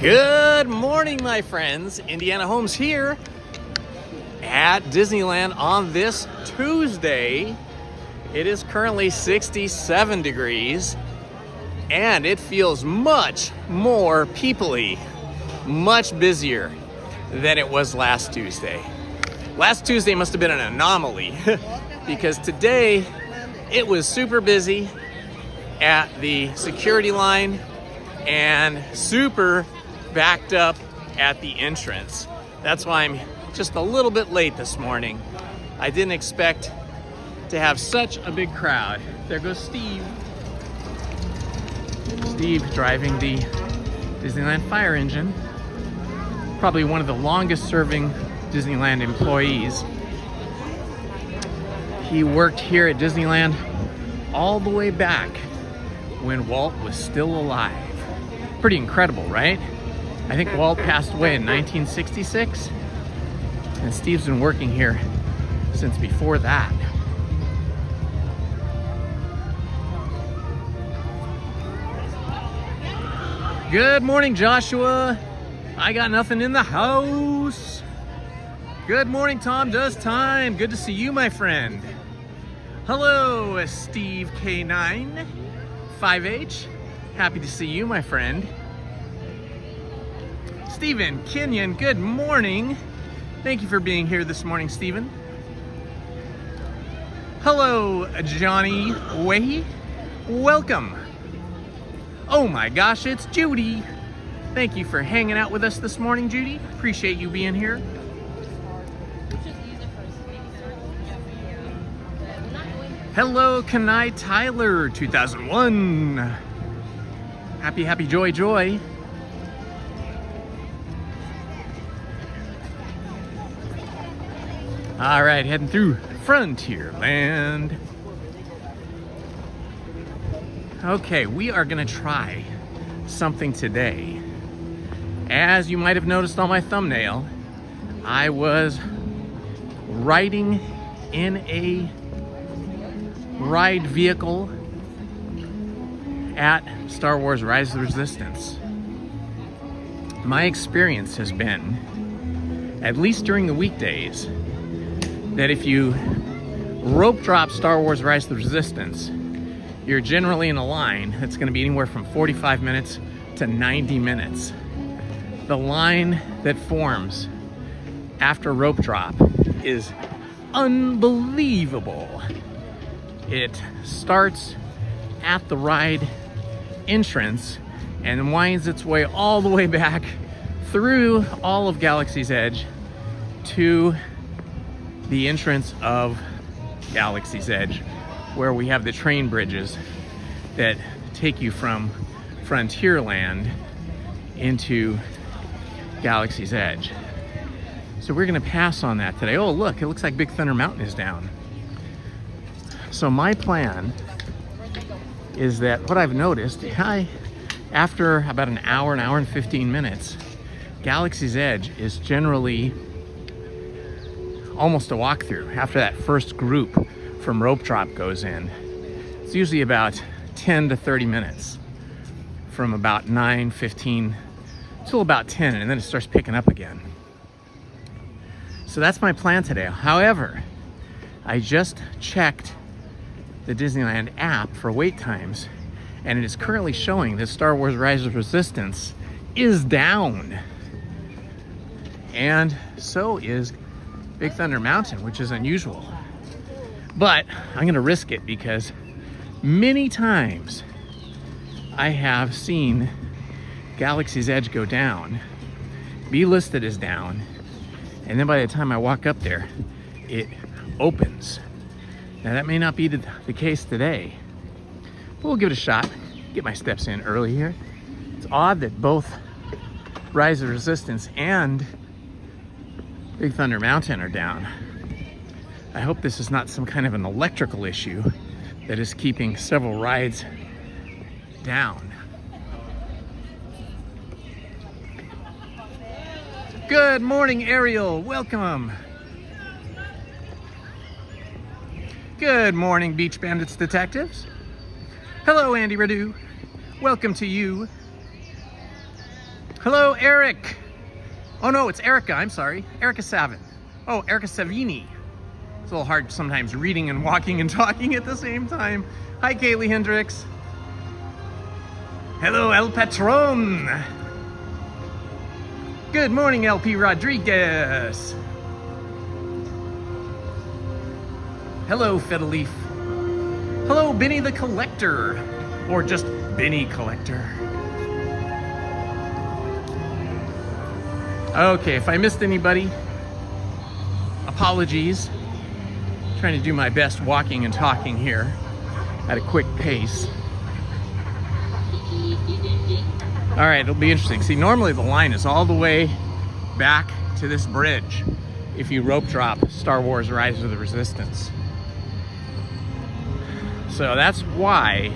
Good morning, my friends. Indiana Holmes here at Disneyland on this Tuesday. It is currently 67 degrees and it feels much more people-y, much busier than it was last Tuesday. Last Tuesday must have been an anomaly because today it was super busy at the security line and super backed up at the entrance. That's why I'm just a little bit late this morning. I didn't expect to have such a big crowd. There goes Steve. Steve driving the Disneyland fire engine. Probably one of the longest serving Disneyland employees. He worked here at Disneyland all the way back when Walt was still alive. Pretty incredible, right? I think Walt passed away in 1966, and Steve's been working here since before that. Good morning, Joshua. I got nothing in the house. Good morning, Tom Does Time. Good to see you, my friend. Hello, Steve K9 5H. Happy to see you, my friend. Stephen Kenyon, good morning. Thank you for being here this morning, Stephen. Hello, Johnny Way. Welcome. Oh my gosh, it's Judy. Thank you for hanging out with us this morning, Judy. Appreciate you being here. Hello, Kanai Tyler, 2001. Happy, joy. All right, heading through Frontierland. Okay, we are gonna try something today. As you might have noticed on my thumbnail, I was riding in a ride vehicle at Star Wars Rise of the Resistance. My experience has been, at least during the weekdays, that if you rope drop Star Wars Rise of the Resistance, you're generally in a line that's going to be anywhere from 45 minutes to 90 minutes. The line that forms after rope drop is unbelievable. It starts at the ride entrance and winds its way all the way back through all of Galaxy's Edge to the entrance of Galaxy's Edge, where we have the train bridges that take you from Frontierland into Galaxy's Edge. So we're gonna pass on that today. Oh, look, it looks like Big Thunder Mountain is down. So my plan is that what I've noticed, after about an hour and 15 minutes, Galaxy's Edge is generally almost a walkthrough. After that first group from rope drop goes in, it's usually about 10 to 30 minutes, from about 9:15 till about 10, and then it starts picking up again. So that's my plan today. However, I just checked the Disneyland app for wait times, and it is currently showing that Star Wars Rise of Resistance is down. And so is Big Thunder Mountain, which is unusual. But I'm gonna risk it because many times I have seen Galaxy's Edge go down, be listed as down, and then by the time I walk up there, it opens. Now that may not be the case today, but we'll give it a shot. Get my steps in early here. It's odd that both Rise of Resistance and Big Thunder Mountain are down. I hope this is not some kind of an electrical issue that is keeping several rides down. Good morning, Ariel. Welcome. Good morning, Beach Bandits Detectives. Hello, Andy Radu. Welcome to you. Hello, Eric. Oh no, it's Erica, I'm sorry. Erica Savin. Oh, Erica Savini. It's a little hard sometimes reading and walking and talking at the same time. Hi, Kaylee Hendricks. Hello, El Patron. Good morning, LP Rodriguez. Hello, Fiddleaf. Hello, Benny the Collector. Or just Benny Collector. Okay, if I missed anybody, apologies. Trying to do my best walking and talking here at a quick pace. All right, it'll be interesting. See, normally the line is all the way back to this bridge if you rope drop Star Wars Rise of the Resistance. So that's why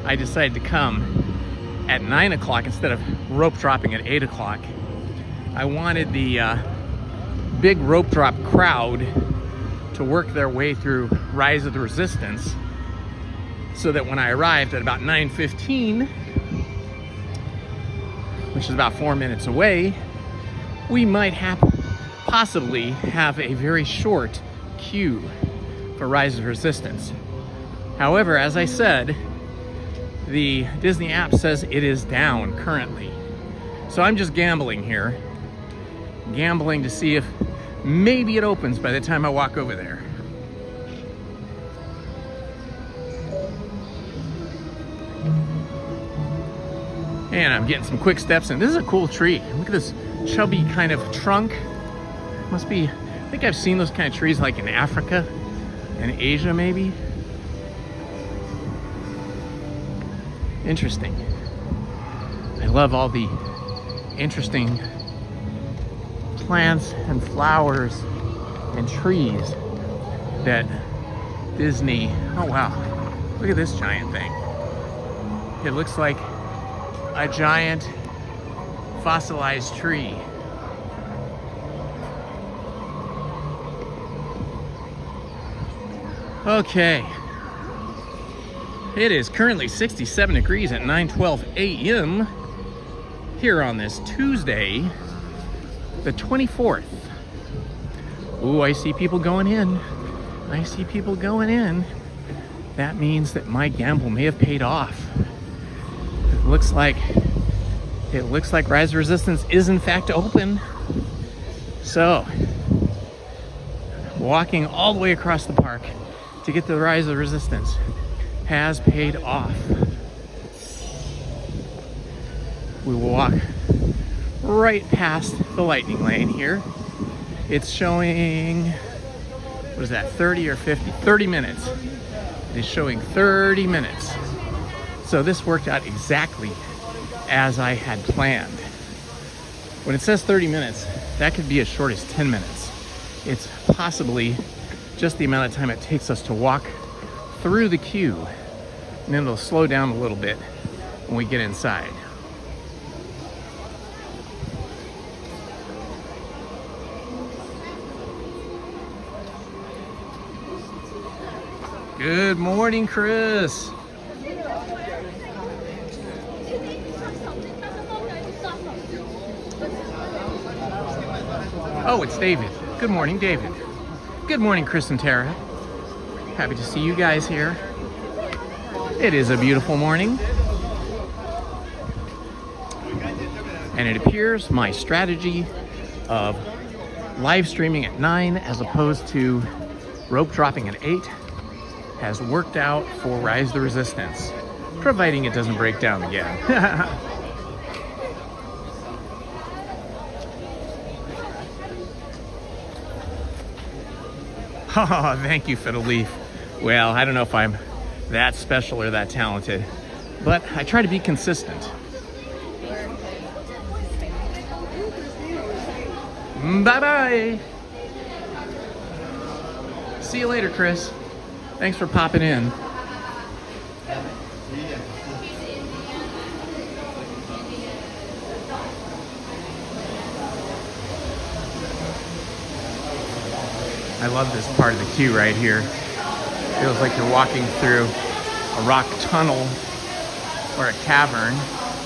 I decided to come at 9 o'clock instead of rope dropping at 8 o'clock. I wanted the big rope drop crowd to work their way through Rise of the Resistance so that when I arrived at about 9:15, which is about 4 minutes away, we might possibly have a very short queue for Rise of the Resistance. However, as I said, the Disney app says it is down currently. So I'm just gambling here. Gambling to see if maybe it opens by the time I walk over there. And I'm getting some quick steps in. This is a cool tree. Look at this chubby kind of trunk. Must be, I think I've seen those kind of trees like in Africa and Asia maybe. Interesting. I love all the interesting plants and flowers and trees that Disney, oh wow, look at this giant thing. It looks like a giant fossilized tree. Okay. It is currently 67 degrees at 9:12 a.m. here on this Tuesday, the 24th. Ooh, I see people going in. I see people going in. That means that my gamble may have paid off. It looks like Rise of Resistance is in fact open. So, walking all the way across the park to get to the Rise of Resistance has paid off. We will walk right past the lightning lane here. It's showing, what is that, 30 or 50? 30 minutes. It is showing 30 minutes. So this worked out exactly as I had planned. When it says 30 minutes, that could be as short as 10 minutes. It's possibly just the amount of time it takes us to walk through the queue, and then it'll slow down a little bit when we get inside. Good morning, Chris. Oh, it's David. Good morning, David. Good morning, Chris and Tara. Happy to see you guys here. It is a beautiful morning. And it appears my strategy of live streaming at 9 as opposed to rope dropping at 8 has worked out for Rise of the Resistance, providing it doesn't break down again. Oh, thank you, Fiddle Leaf. Well, I don't know if I'm that special or that talented, but I try to be consistent. Bye-bye. See you later, Chris. Thanks for popping in. I love this part of the queue right here. Feels like you're walking through a rock tunnel or a cavern,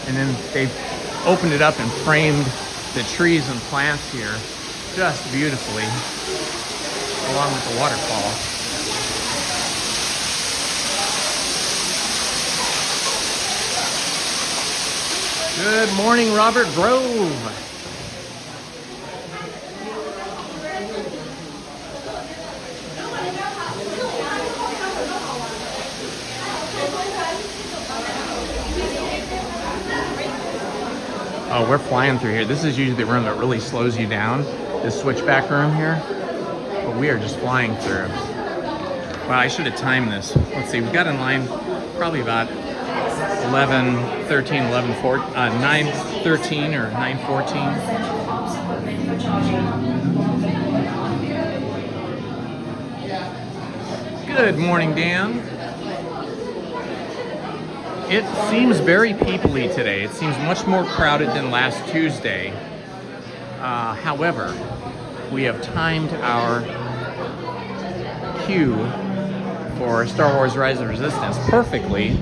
and then they've opened it up and framed the trees and plants here just beautifully, along with the waterfall. Good morning, Robert Grove. Oh, we're flying through here. This is usually the room that really slows you down, this switchback room here. But we are just flying through. Wow, I should have timed this. Let's see, we got in line probably about 11:13, 9:13 or 9:14. Good morning, Dan. It seems very people-y today. It seems much more crowded than last Tuesday. However, we have timed our queue for Star Wars Rise of Resistance perfectly.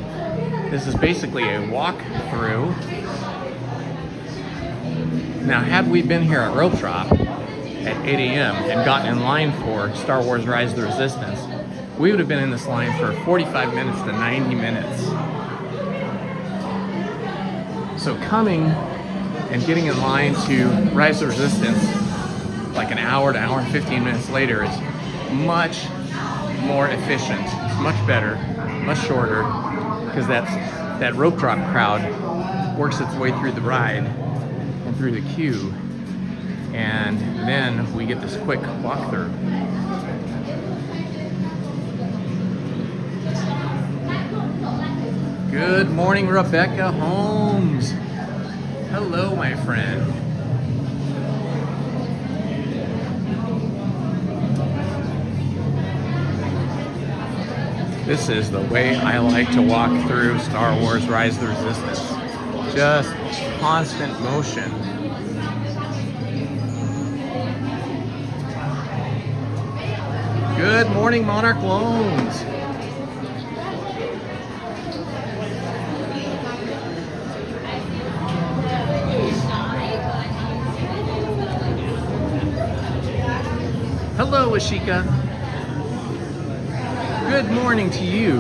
This is basically a walk-through. Now, had we been here at Rope Drop at 8 a.m. and gotten in line for Star Wars Rise of the Resistance, we would have been in this line for 45 minutes to 90 minutes. So coming and getting in line to Rise of Resistance like an hour to hour and 15 minutes later is much more efficient. It's much better, much shorter, because that rope drop crowd works its way through the ride and through the queue, and then we get this quick walkthrough. Good morning, Rebecca Holmes. Hello, my friend. This is the way I like to walk through Star Wars Rise of the Resistance. Just constant motion. Good morning, Monarch Loans. Hello, Ashika. Good morning to you.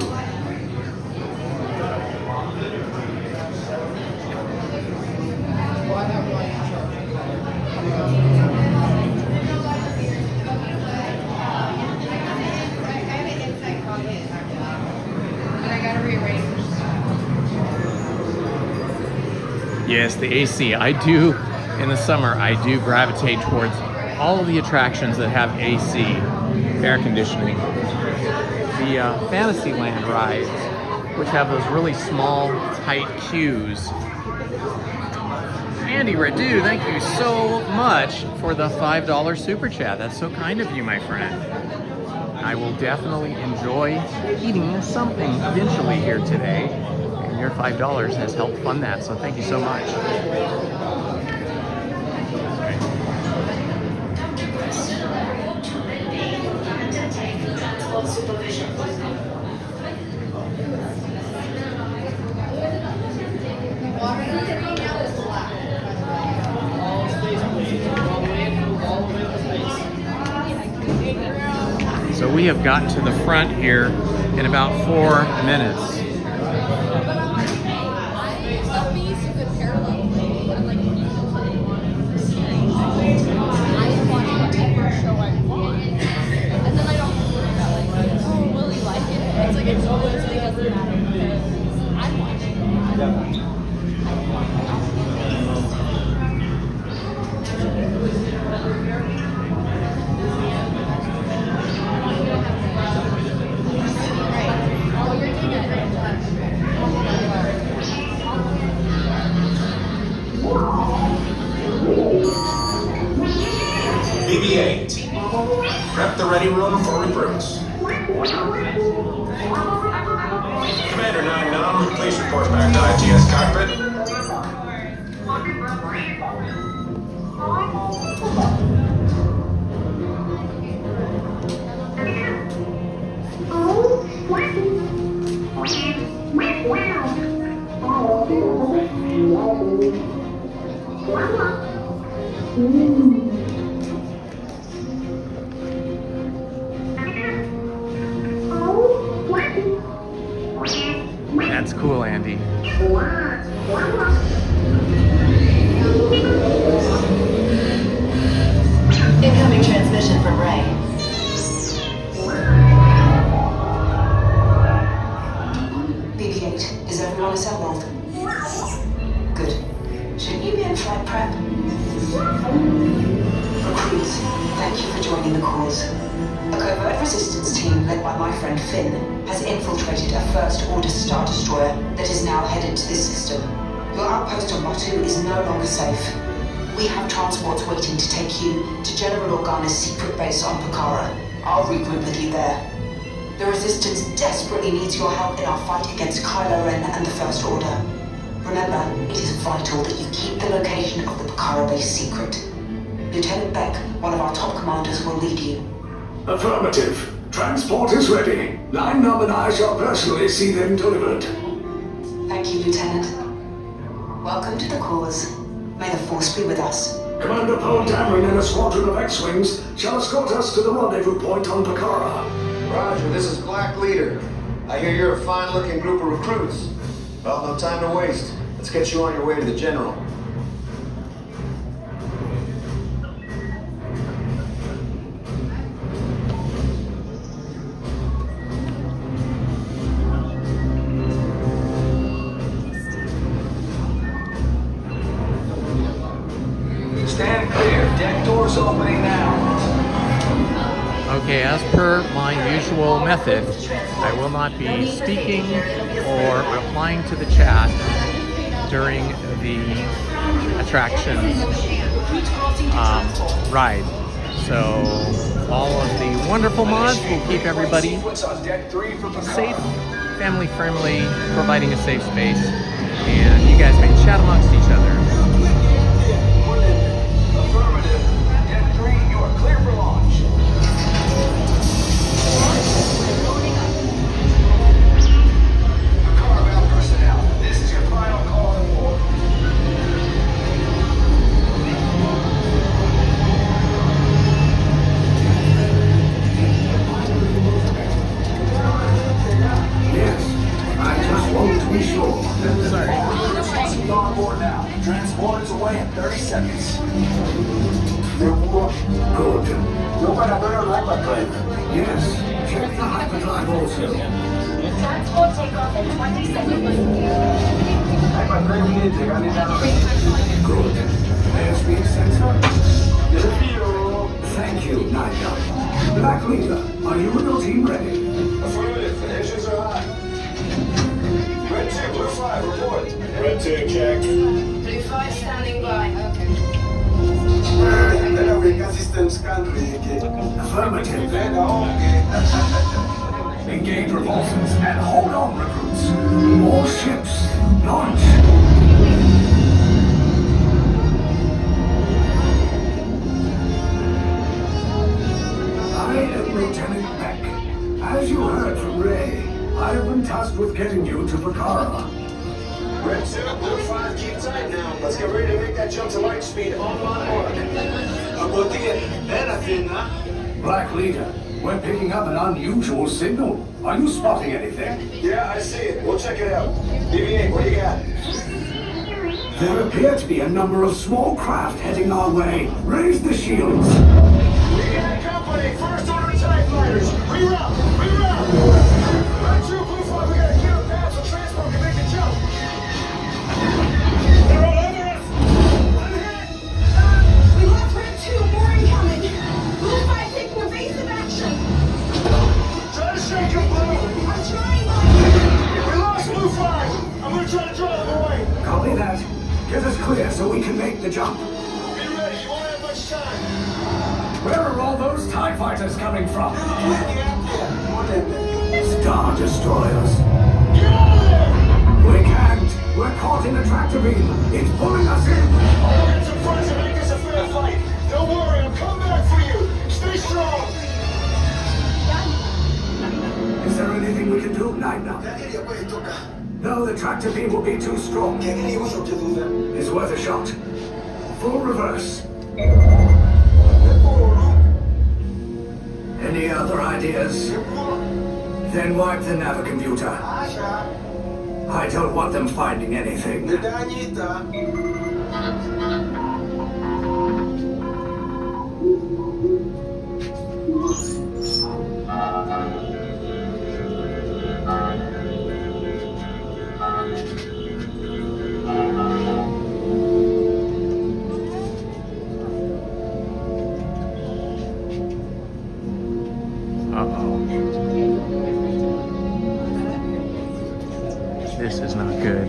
Yes, the AC. I do, in the summer, I do gravitate towards all of the attractions that have AC, air conditioning. The Fantasyland rides, which have those really small, tight queues. Andy Radu, thank you so much for the $5 super chat. That's so kind of you, my friend. I will definitely enjoy eating something eventually here today, and your $5 has helped fund that, so thank you so much. So we have gotten to the front here in about 4 minutes. BB-8. Prep the ready room for recruits. Commander 9-9, please report back to ITS cockpit. That's cool, Andy. Incoming transmission from Ray. BB-8, is everyone assembled? Good. Shouldn't you be in flight prep? Recruits, thank you for joining the cause. A covert resistance team led by my friend Finn has infiltrated a First Order Star Destroyer that is now headed to this system. Your outpost on Batu is no longer safe. We have transports waiting to take you to General Organa's secret base on Pucara. I'll regroup with you there. The Resistance desperately needs your help in our fight against Kylo Ren and the First Order. Remember, it is vital that you keep the location of the Pucara base secret. Lieutenant Beck, one of our top commanders, will lead you. Affirmative. Transport is ready. Line Num and I shall personally see them delivered. Thank you, Lieutenant. Welcome to the cause. May the Force be with us. Commander Poe Dameron and a squadron of X-Wings shall escort us to the rendezvous point on Pucara. Roger, this is Black Leader. I hear you're a fine-looking group of recruits. Well, no time to waste. Let's get you on your way to the General. Stand clear. Deck doors opening now. Okay, as per my usual method, I will not be speaking or replying to the chat during the attractions ride. So all of the wonderful mods will keep everybody safe, family friendly, providing a safe space, and you guys may chat amongst each other. Affirmative. Deck 3, you are clear for launch. Pucara personnel, this is your final call to war. Yes, I just wanted to be sure. Sorry. On board now. Transport is away in 30 seconds. Good. Nobody better like my plane. Yes, check the hyperdrive also. Transport takeoff in 20 seconds. Like my plane, we need to take on these Good. Airspeed sensor. Desafio. Thank you, Nigel. Black Leader, are you and your team ready? Affirmative. The engines are high. Red 2, Blue 5, report. Red 2, check. Blue 5 standing by. Okay. Affirmative. Engage repulsors and hold on, recruits. More ships. Launch. I am Lieutenant Beck. As you heard from Ray, I have been tasked with getting you to Pucara. Red 2, Blue 5, keep tight now. Let's get ready to make that jump to light speed on my mark. Black Leader, we're picking up an unusual signal. Are you spotting anything? Yeah, I see it. We'll check it out. BB-8, what do you got? There appear to be a number of small craft heading our way. Raise the shields. We got company. First Order TIE fighters. Reroute! Reroute! Red 2, Blue 5, we got a clear path so transport can make the jump. They're all over us! One hit! We lost Red 2, more incoming. Blue 5 taking evasive action. Try to shake him, Blue! I'm trying, Mike. We lost Blue 5! I'm gonna try to draw them away! Copy that. Get us clear so we can make the jump. Be ready, you won't have much time! Where are all those TIE fighters coming from? Star Destroyers. Get out of there! We can't. We're caught in a tractor beam. It's pulling us in. I'll get some friends and make this a fair fight! Don't worry, I'll come back for you! Stay strong! Is there anything we can do, Nightmare? No, the tractor beam will be too strong. It's worth a shot. Full reverse. Any other ideas? Then wipe the navicomputer. I don't want them finding anything. Uh-oh. This is not good.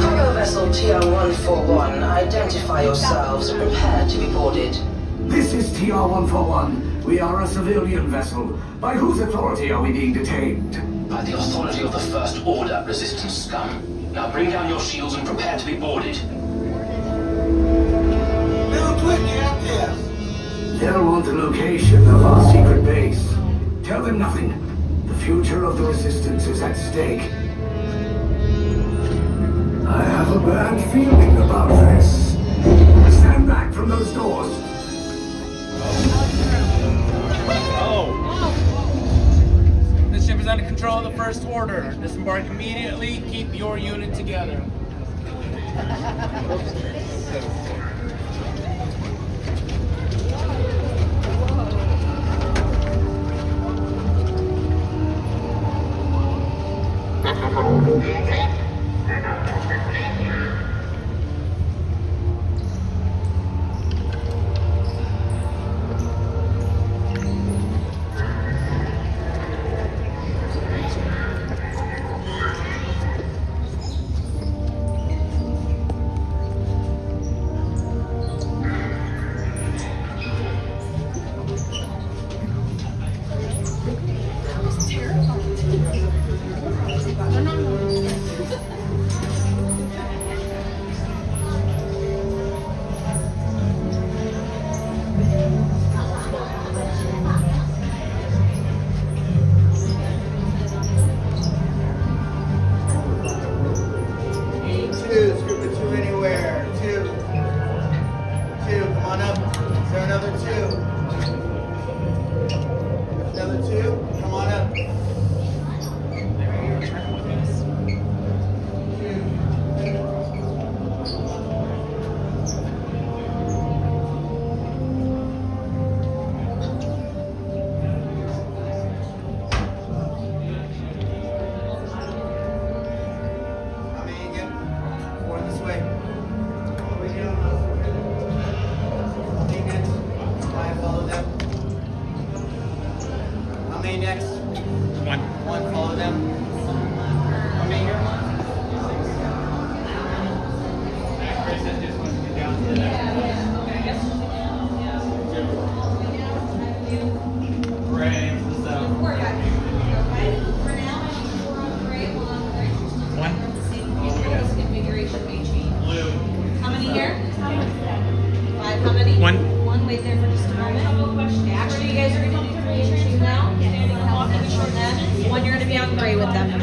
Cargo vessel TR-141, identify yourselves and prepare to be boarded. This is TR-141. We are a civilian vessel. By whose authority are we being detained? By the authority of the First Order, Resistance scum. Now bring down your shields and prepare to be boarded. They'll want the location of our secret base. Tell them nothing. The future of the Resistance is at stake. I have a bad feeling about this. Stand back from those doors. Oh! This ship is under control of the First Order. Disembark immediately. Keep your unit together.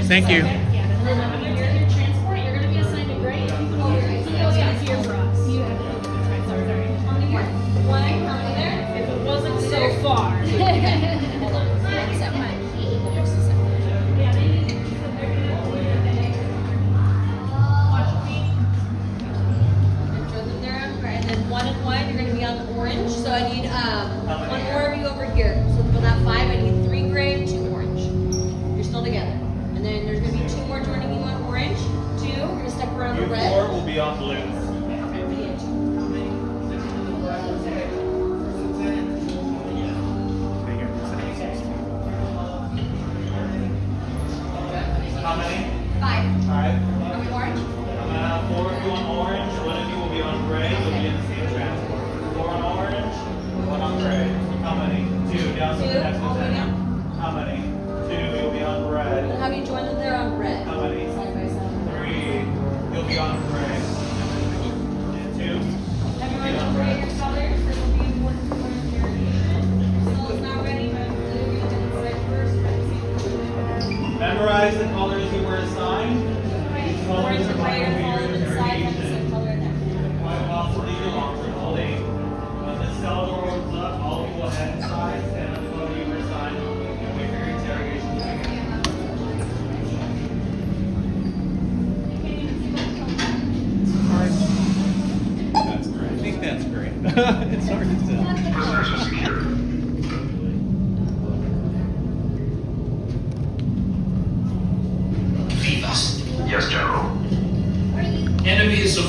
Thank you.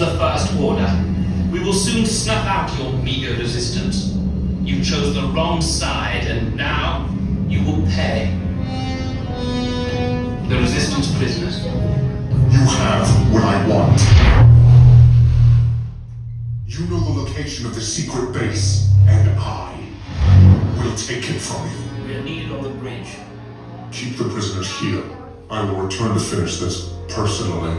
the First Order. We will soon snuff out your meager resistance. You chose the wrong side, and now you will pay. The Resistance prisoners. You have what I want. You know the location of the secret base, and I will take it from you. We are needed on the bridge. Keep the prisoners here. I will return to finish this personally.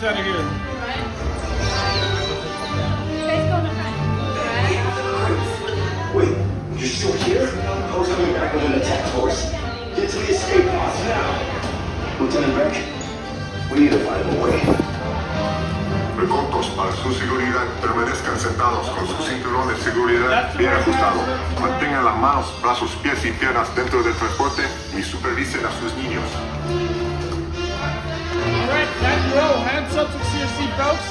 Out of here. Wait, you're still here? I was coming back with an attack force. Get to the escape pods now. Lieutenant Beck, we need to find a way. Recautos para su seguridad, permanezcan sentados con su cinturón de seguridad bien ajustado. Mantengan las manos, brazos, pies y piernas dentro del transporte y supervisen a sus niños. Alright, back row, hands up to your seatbelts.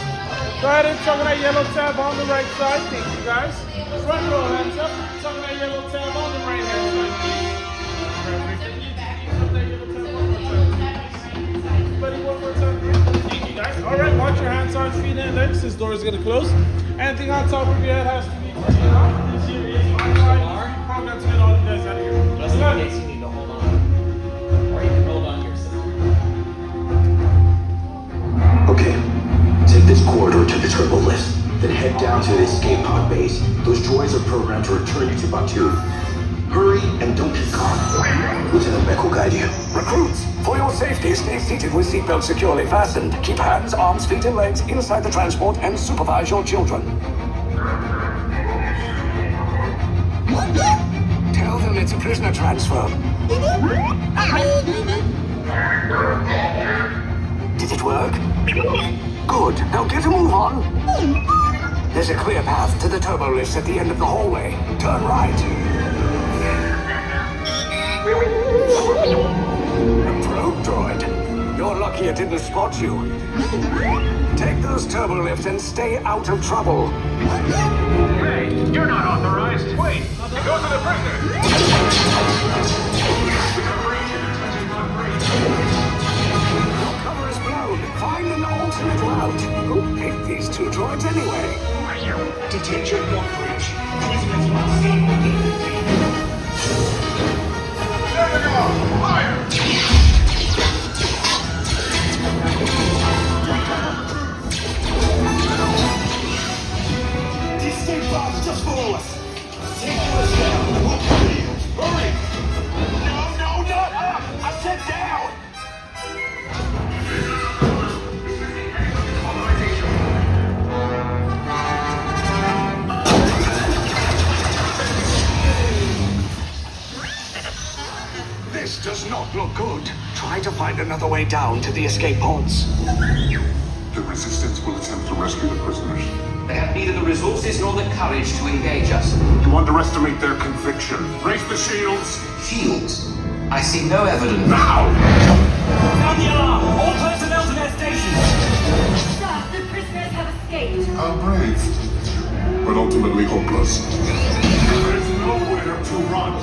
Go ahead and tug on that yellow tab on the right side. Thank you guys. Front row, hands up. Tug on that yellow tab on the right hand side. Everybody one more time. Thank you guys. Alright, watch your hands on feet and legs. This door is going to close. Anything on top of your head has to be taken off. This here is my line. I'm going to get all you guys out of here. Just in case you need to hold on. Or you can hold on to your system. Okay, take this corridor to the turbo lift, then head down to the escape pod base. Those droids are programmed to return you to Batu. Hurry and don't get caught. Lieutenant Beck will guide you. Recruits, for your safety, stay seated with seatbelts securely fastened. Keep hands, arms, feet, and legs inside the transport and supervise your children. Tell them it's a prisoner transfer. Did it work? Good. Now get a move on. There's a clear path to the turbo lifts at the end of the hallway. Turn right. A probe droid. You're lucky it didn't spot you. Take those turbo lifts and stay out of trouble. Hey, you're not authorized. Wait, go to the prisoner. Cover is blown. Find an alternate route. Who picked these two droids anyway? Detention on bridge. Prisoners must stay within the team. There we go. Fire! The escape pod's just below us. Take us down. We'll cover you. Hurry! No, not up! I said down! This does not look good. Try to find another way down to the escape pods. The Resistance will attempt to rescue the prisoners. They have neither the resources nor the courage to engage us. You underestimate their conviction. Raise the shields. Shields? I see no evidence. Now! Sound the alarm! All personnel to their stations! Sir, the prisoners have escaped. How brave. But ultimately hopeless. There is nowhere to run.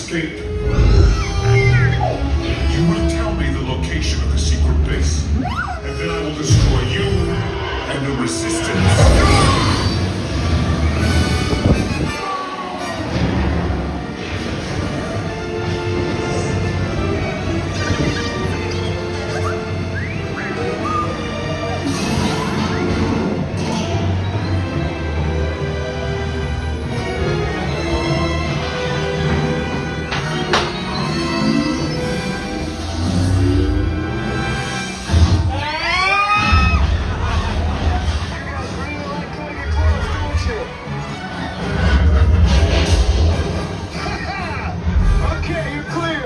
escape. You will tell me the location of the secret base, and then I will destroy you and the resistance. Okay, you're clear.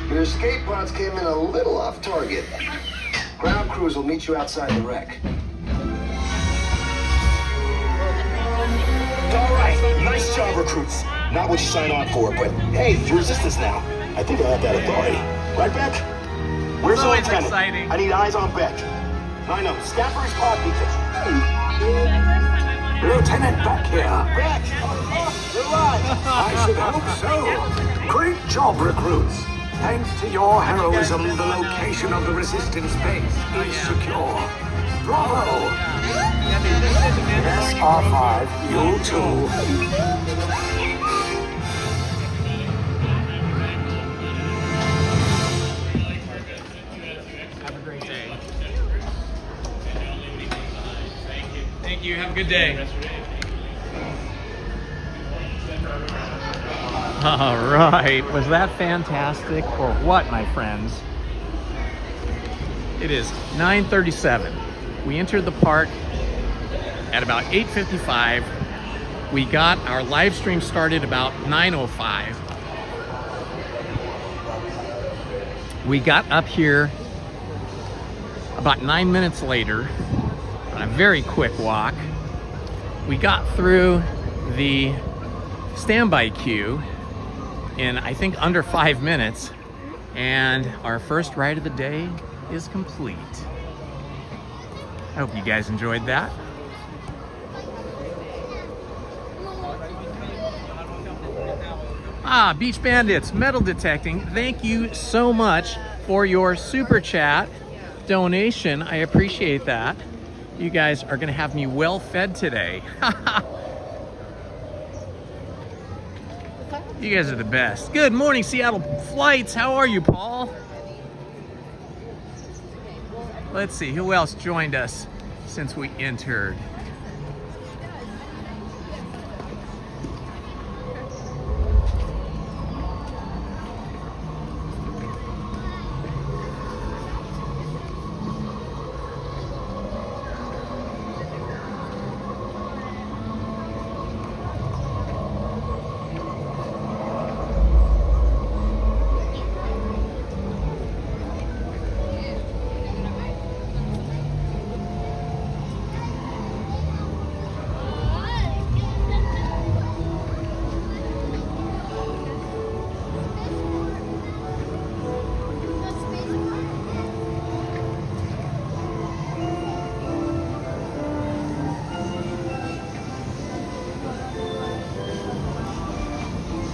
Your escape pods came in a little off target. Ground crews will meet you outside the wreck. All right, nice job, recruits. Not what you signed on for, but hey, you're resistance now. I think I have that authority. Right, Beck? Where's the Always lieutenant? exciting. I need eyes on Beck. I know, Scaffer's pod detail. Lieutenant Beck here. Beck! You're alive! I should hope so. Great job, recruits. Thanks to your heroism, the location of the resistance base is secure. Bravo! Yes, R5, you too. Have a great day. Thank you. Have a good day. All right. Was that fantastic or what, my friends? It is 9:37. We entered the park at about 8:55. We got our live stream started about 9:05. We got up here about 9 minutes later on a very quick walk. We got through the standby queue in, I think, under 5 minutes, and our first ride of the day is complete. I hope you guys enjoyed that. Beach Bandits, metal detecting, thank you so much for your super chat donation. I appreciate that. You guys are gonna have me well fed today. You guys are the best. Good morning, Seattle Flights. How are you, Paul? Let's see, who else joined us since we entered?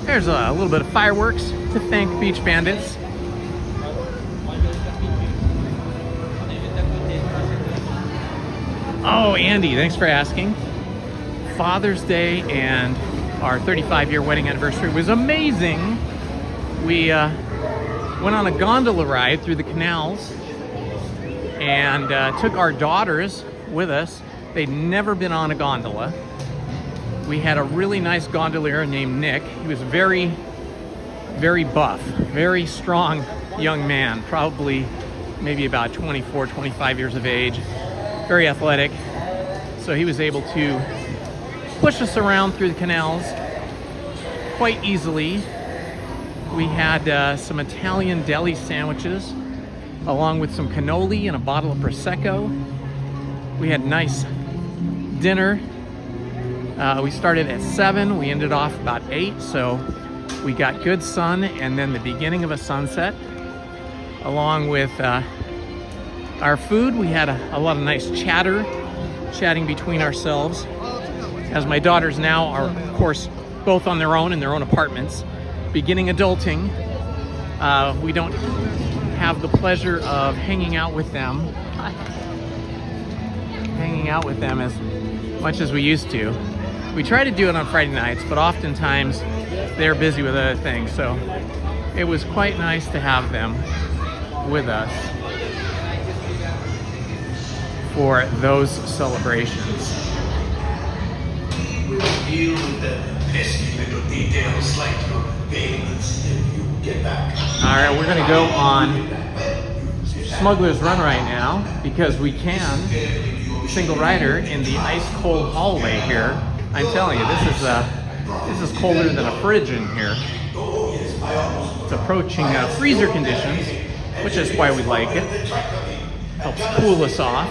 There's a little bit of fireworks to thank Beach Bandits. Oh, Andy, thanks for asking. Father's Day and our 35-year wedding anniversary was amazing. We went on a gondola ride through the canals and took our daughters with us. They'd never been on a gondola. We had a really nice gondolier named Nick. He was very, very buff, very strong young man, probably maybe about 24, 25 years of age, very athletic. So he was able to push us around through the canals quite easily. We had some Italian deli sandwiches along with some cannoli and a bottle of Prosecco. We had nice dinner. We started at 7, we ended off about 8, so we got good sun and then the beginning of a sunset, along with a our food. We had a lot of nice chatting between ourselves, as my daughters now are, of course, both on their own in their own apartments, beginning adulting. We don't have the pleasure of hanging out with them as much as we used to. We try to do it on Friday nights, but oftentimes they're busy with other things. So it was quite nice to have them with us for those celebrations. We will deal with the pesky little details like your payments if you get back. All right, we're gonna go on Smugglers Run right now because we can single rider in the ice cold hallway here. I'm telling you, this is colder than a fridge in here. It's approaching freezer conditions, which is why we like it. Helps cool us off,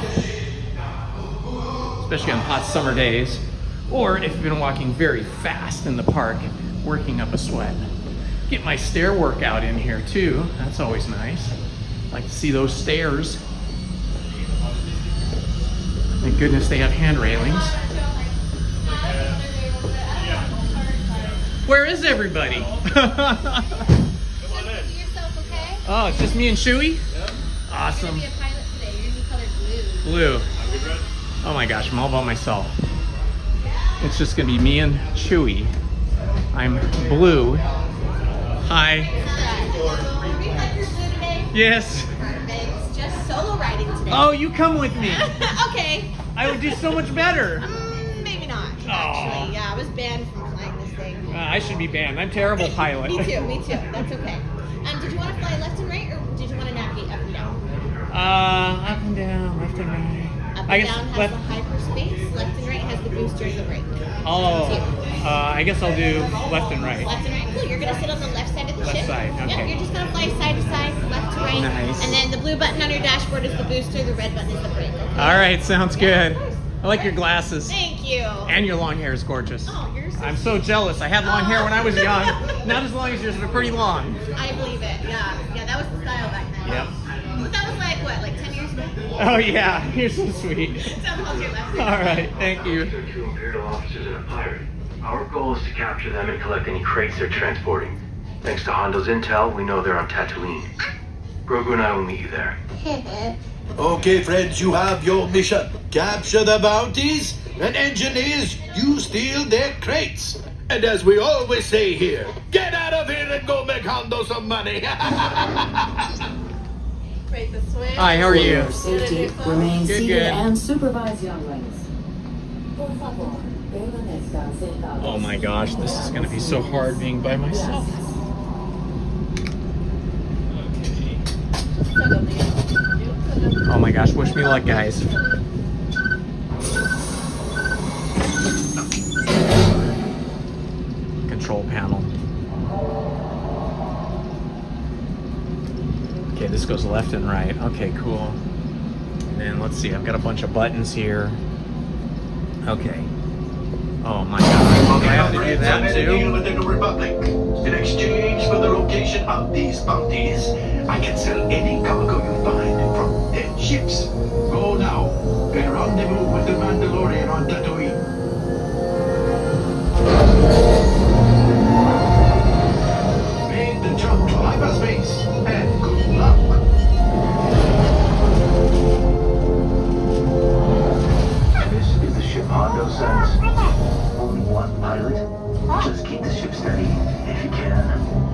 especially on hot summer days, or if you've been walking very fast in the park, working up a sweat. Get my stair workout in here too. That's always nice. Like to see those stairs. Thank goodness they have hand railings. Where is everybody? Oh, it's just me and Chewy? Awesome. Blue. Oh my gosh, I'm all by myself. It's just gonna be me and Chewy. I'm Blue. Hi. Yes. Perfect. Just solo riding today. Oh, you come with me. Okay. I would do so much better. Maybe not. Actually, yeah, I was banned from flying this thing. I should be banned. I'm a terrible pilot. Me too. That's okay. Did you want to fly left and right, or did you want to navigate up and down? Up and down, left and right. Up and down has the hyperspace. Left and right has the booster and the brake. Oh, I guess I'll do left and right. Left and right. Cool. You're gonna sit on the left side of the ship. Left side. Okay. Yep. You're just gonna fly side to side, left to right. Nice. And then the blue button on your dashboard is the booster. The red button is the brake. Okay? All right, sounds good. I like your glasses. Thank you. And your long hair is gorgeous. Oh, you're so I'm so jealous. I had long hair when I was young. Not as long as yours, but pretty long. I believe it. Yeah, that was the style back then. Yep. But that was like what, like 10 years ago? Oh yeah, you're so sweet. Somehow your left. All right, thank you. There are 2 Imperial officers and a pirate. Our goal is to capture them and collect any crates they're transporting. Thanks to Hondo's intel, we know they're on Tatooine. Grogu and I will meet you there. Okay, friends, you have your mission. Capture the bounties, and engineers, you steal their crates. And as we always say here, get out of here and go make Hondo some money. Break the switch. Hi, how are you? For safety, remain Good, seated good. and supervise younglings. Oh my gosh, this is gonna be so hard being by myself. Oh my gosh, wish me luck, guys. Control panel. Okay, this goes left and right. Okay, cool. And then let's see, I've got a bunch of buttons here. Okay. Oh my gosh, I have to do that Deal too? with the New Republic. In exchange for the location of these bounties, I can sell any cargo you find from dead ships. Go now and rendezvous with the Mandalorian on Tatooine. Make the jump to hyperspace and good luck. This is the ship Hondo sends. Only one pilot. Just keep the ship steady if you can.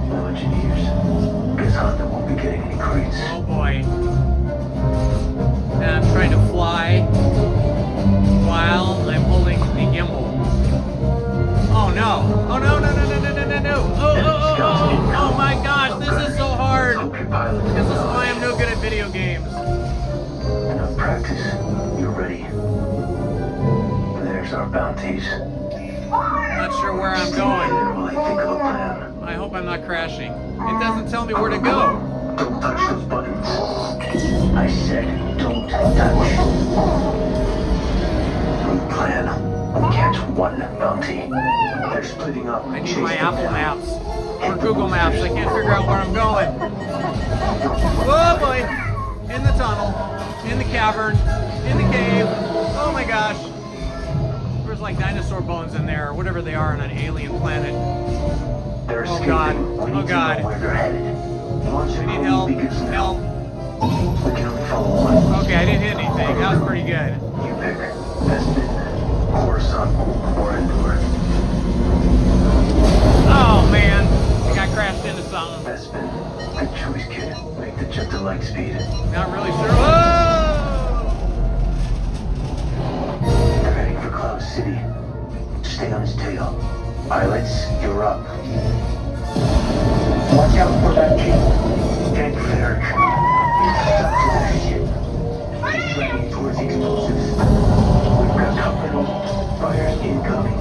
No engineers. Guess Hondo won't be getting any crates. Oh boy. And I'm trying to fly while I'm holding the gimbal. Oh no. Oh no, no, no, no, no, no, no, no. Oh my gosh, this is so hard. This is why I'm no good at video games. Enough practice. You're ready. There's our bounties. Not sure where I'm going. While I think of a plan. I hope I'm not crashing. It doesn't tell me where to go. Don't touch those buttons. I said don't touch. New plan. Catch one bounty. They're splitting up. I need my Apple Maps or Google Maps. I can't figure out where I'm going. Whoa boy! In the tunnel. in the cavern, in the cave. Oh my gosh. There's like dinosaur bones in there, or whatever they are on an alien planet. They're Oh escaping. God. We Oh need to God. know where they're headed. Once I and need only help. begins now. Help. We can only follow one. Okay, I didn't hit anything. That was pretty good. You pick. Bespin, Coruscant, or Endor. Oh man. I got crashed into something. Bespin. Good choice, kid. Make the jump to light speed. Not really sure. Whoa! They're heading for Cloud City. Stay on his tail. Pilots, you're up. Watch out for that key. Tank fair. Stop to that ship. He's driving towards the explosives. We've got company. Fire incoming.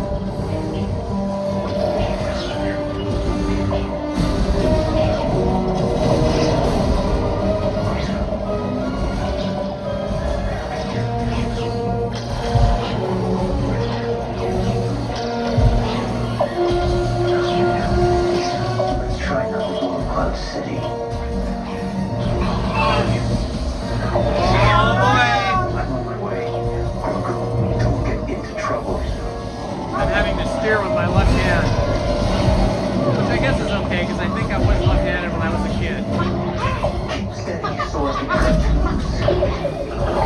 Let's try not to blow Cloud City. Oh boy. I'm on my way. Grogu, don't get into trouble. I'm having to steer with my left hand. Which I guess is okay, because I think I was left-handed when I was a kid. Keep steady so I can cut you loose.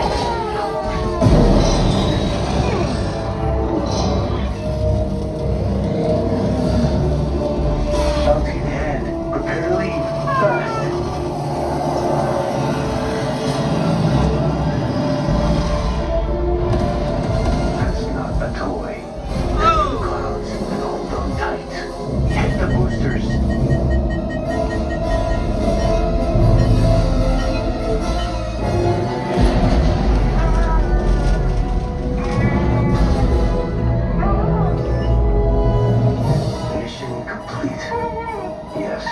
Bounty in hand. Prepare to leave. Fast. That's not a toy. Head to the clouds and hold on tight. Hit the boosters. Mission complete. Yes,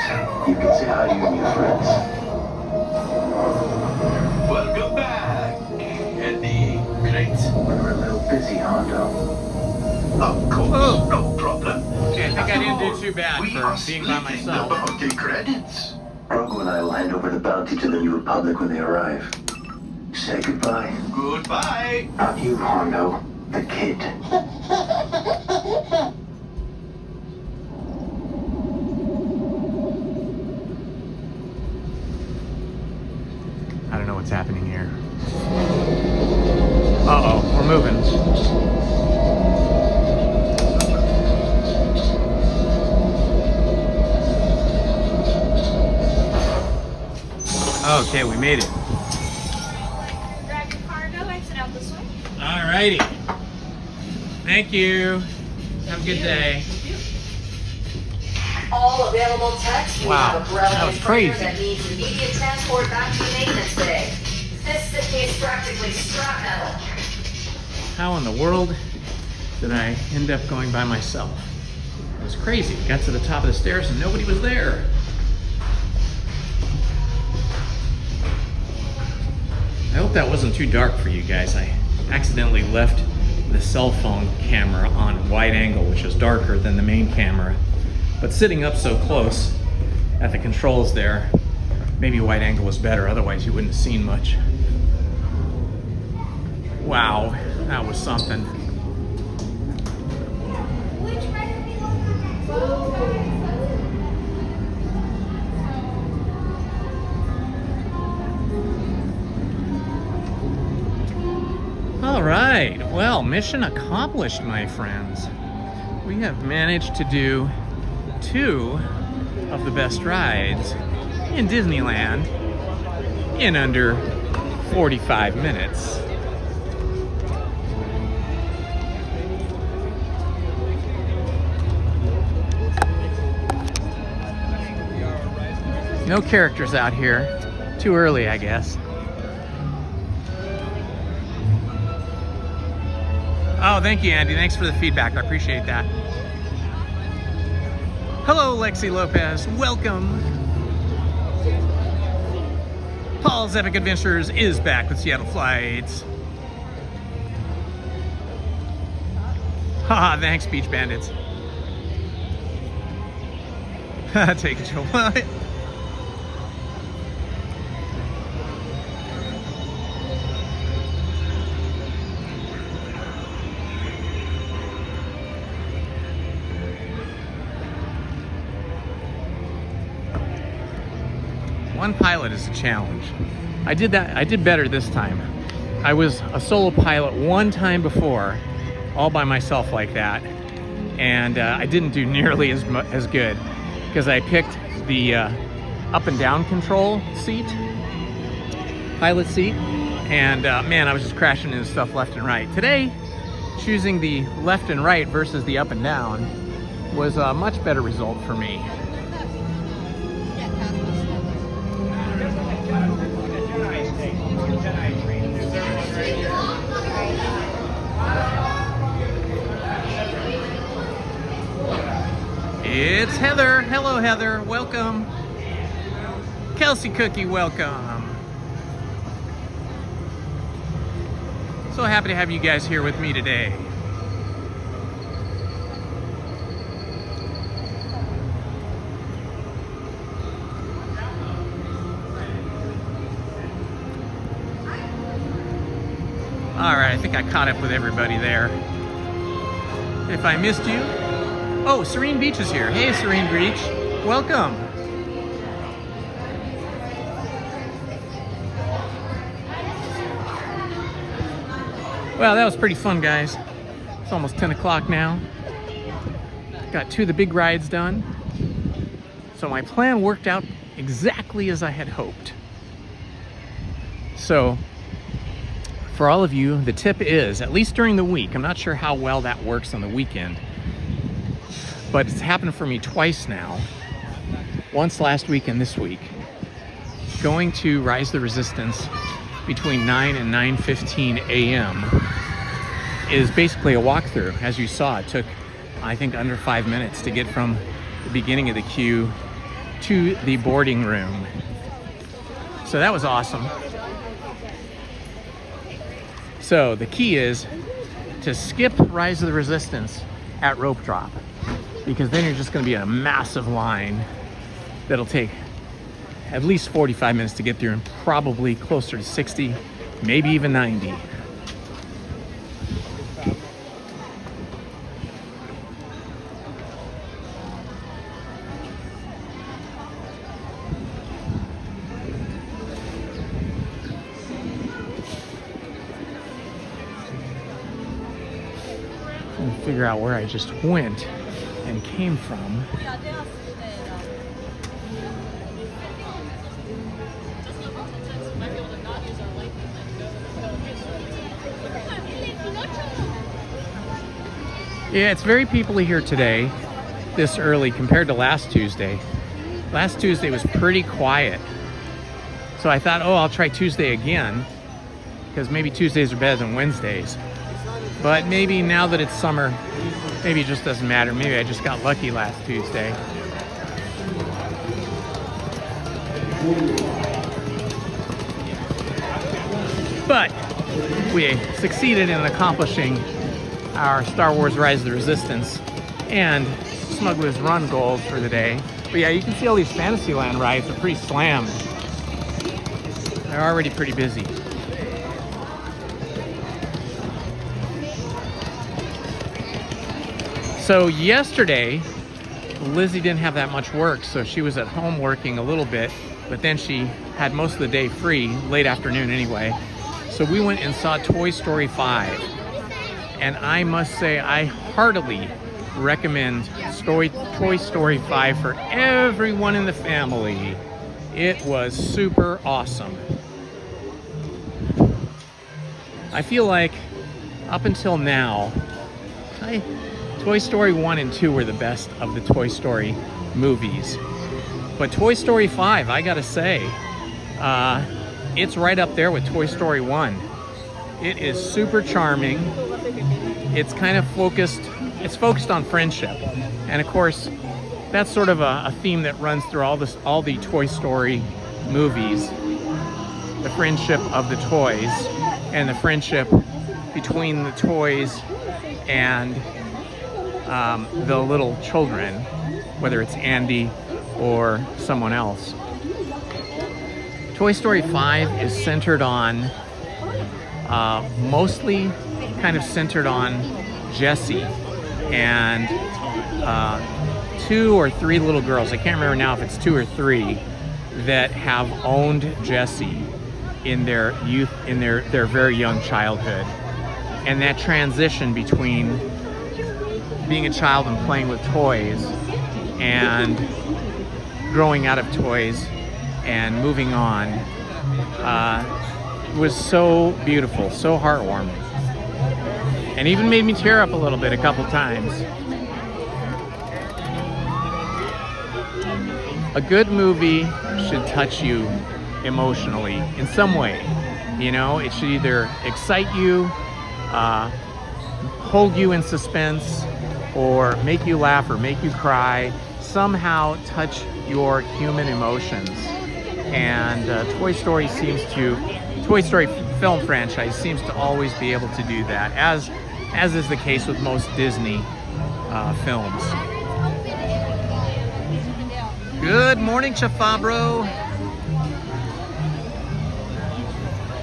you can say hi to your new friends. Welcome back, Andy. Great. We were a little busy, Hondo. Of course, Oh. no problem. Okay, I think I didn't do too bad We for are being by splitting myself. the bounty credits. Grogu and I will hand over the bounty to the New Republic when they arrive. Say goodbye. Goodbye. Not you, Hondo. The kid. I don't know what's happening here. Uh-oh, we're moving. Okay, we made it. Grab your cargo, exit out this way. Alrighty. Thank you. Have a good day. All available techs, we Wow, have a Borelli that was freighter crazy. that needs immediate transport back to the maintenance bay. This city is practically scrap metal. How in the world did I end up going by myself? It was crazy. Got to the top of the stairs and nobody was there. I hope that wasn't too dark for you guys. I accidentally left the cell phone camera on wide angle, which is darker than the main camera. But sitting up so close at the controls there, maybe wide angle was better, otherwise you wouldn't have seen much. Wow, that was something. All right, well, mission accomplished, my friends. We have managed to do 2 of the best rides in Disneyland in under 45 minutes. No characters out here. Too early, I guess. Oh, thank you, Andy. Thanks for the feedback. I appreciate that. Hello, Lexi Lopez. Welcome. Paul's Epic Adventures is back with Seattle Flights. Haha, thanks, Beach Bandits. Take it to what? one pilot is a challenge. I did better this time. I was a solo pilot one time before, all by myself like that, and I didn't do nearly as good because I picked the up and down control seat, pilot seat, and man, I was just crashing into stuff left and right. Today, choosing the left and right versus the up and down was a much better result for me. It's Heather. Hello, Heather. Welcome. Kelsey Cookie, welcome. So happy to have you guys here with me today. All right, I think I caught up with everybody there. If I missed you, oh, Serene Beach is here. Hey, Serene Beach, welcome. Well, that was pretty fun, guys. It's almost 10 o'clock now. Got 2 of the big rides done. So my plan worked out exactly as I had hoped. So, for all of you, the tip is, at least during the week, I'm not sure how well that works on the weekend, but it's happened for me twice now. Once last week and this week. Going to Rise the Resistance between 9 and 9:15 a.m. is basically a walkthrough. As you saw, it took, I think, under 5 minutes to get from the beginning of the queue to the boarding room. So that was awesome. So the key is to skip Rise of the Resistance at rope drop, because then you're just going to be in a massive line that'll take at least 45 minutes to get through, and probably closer to 60, maybe even 90. Trying to figure out where I just went and came from. Yeah, it's very peoply here today, this early, compared to last Tuesday. Last Tuesday was pretty quiet. So I thought, oh, I'll try Tuesday again, because maybe Tuesdays are better than Wednesdays. But maybe now that it's summer, maybe it just doesn't matter. Maybe I just got lucky last Tuesday. But we succeeded in accomplishing our Star Wars Rise of the Resistance and Smugglers Run goals for the day. But yeah, you can see all these Fantasyland rides are pretty slammed. They're already pretty busy. So yesterday, Lizzie didn't have that much work, so she was at home working a little bit, but then she had most of the day free, late afternoon anyway. So we went and saw Toy Story 5. And I must say, I heartily recommend Toy Story 5 for everyone in the family. It was super awesome. I feel like up until now, Toy Story 1 and 2 were the best of the Toy Story movies. But Toy Story 5, I gotta say, it's right up there with Toy Story 1. It is super charming. It's kind of focused on friendship. And of course, that's sort of a theme that runs through all the Toy Story movies. The friendship of the toys and the friendship between the toys and the little children, whether it's Andy or someone else. Toy Story 5 is centered on, mostly kind of centered on Jessie and 2 or 3 little girls. I can't remember now if it's 2 or 3 that have owned Jessie in their youth, in their very young childhood. And that transition between being a child and playing with toys and growing out of toys and moving on was so beautiful, so heartwarming, and even made me tear up a little bit a couple times. A good movie should touch you emotionally in some way. You know, it should either excite you, hold you in suspense, or make you laugh or make you cry, somehow touch your human emotions. And Toy Story film franchise seems to always be able to do that, as is the case with most Disney films. Good morning, Chafabro.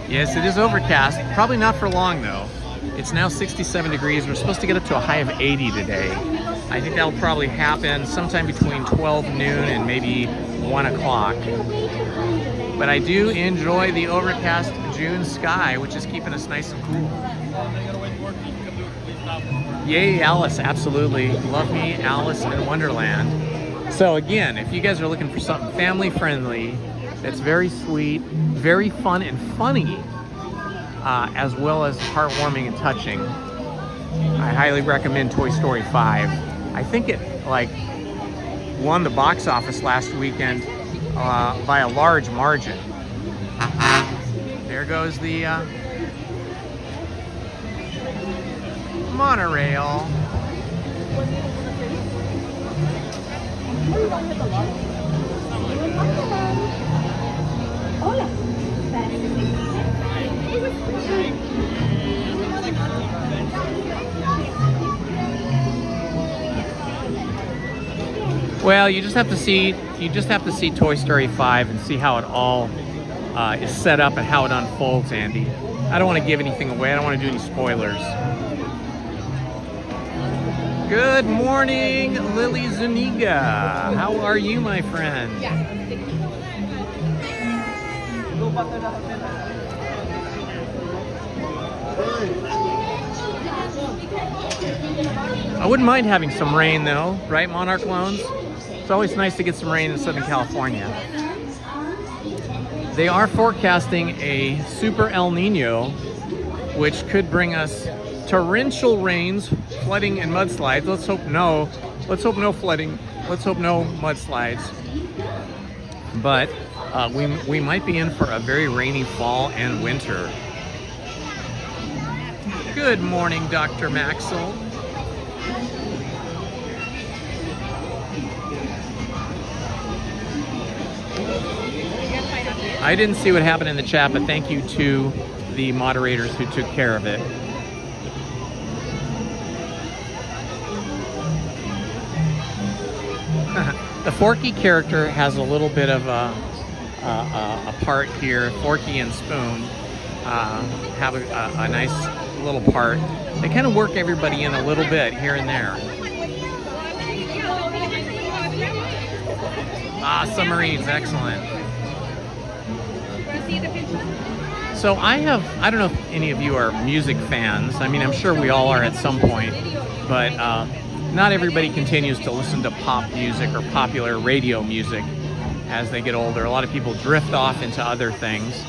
Yes, it is overcast. Probably not for long, though. It's now 67 degrees. We're supposed to get up to a high of 80 today. I think that'll probably happen sometime between 12 noon and maybe 1 o'clock. But I do enjoy the overcast June sky, which is keeping us nice and cool. Yay, Alice, absolutely. Love me, Alice in Wonderland. So again, if you guys are looking for something family friendly, that's very sweet, very fun and funny, as well as heartwarming and touching, I highly recommend Toy Story 5. I think it won the box office last weekend by a large margin. There goes the monorail. Well, you just have to see Toy Story 5 and see how it all is set up and how it unfolds, Andy. I don't want to give anything away. I don't want to do any spoilers. Good morning, Lily Zuniga. How are you, my friend? I wouldn't mind having some rain, though, right, Monarch Loans? It's always nice to get some rain in Southern California. They are forecasting a super El Nino, which could bring us torrential rains, flooding, and mudslides. Let's hope no flooding. Let's hope no mudslides. But we might be in for a very rainy fall and winter. Good morning, Dr. Maxwell. I didn't see what happened in the chat, but thank you to the moderators who took care of it. The Forky character has a little bit of a part here. Forky and Spoon have a nice little part. They kind of work everybody in a little bit here and there. Submarines, excellent. So I don't know if any of you are music fans. I mean, I'm sure we all are at some point, but not everybody continues to listen to pop music or popular radio music as they get older. A lot of people drift off into other things.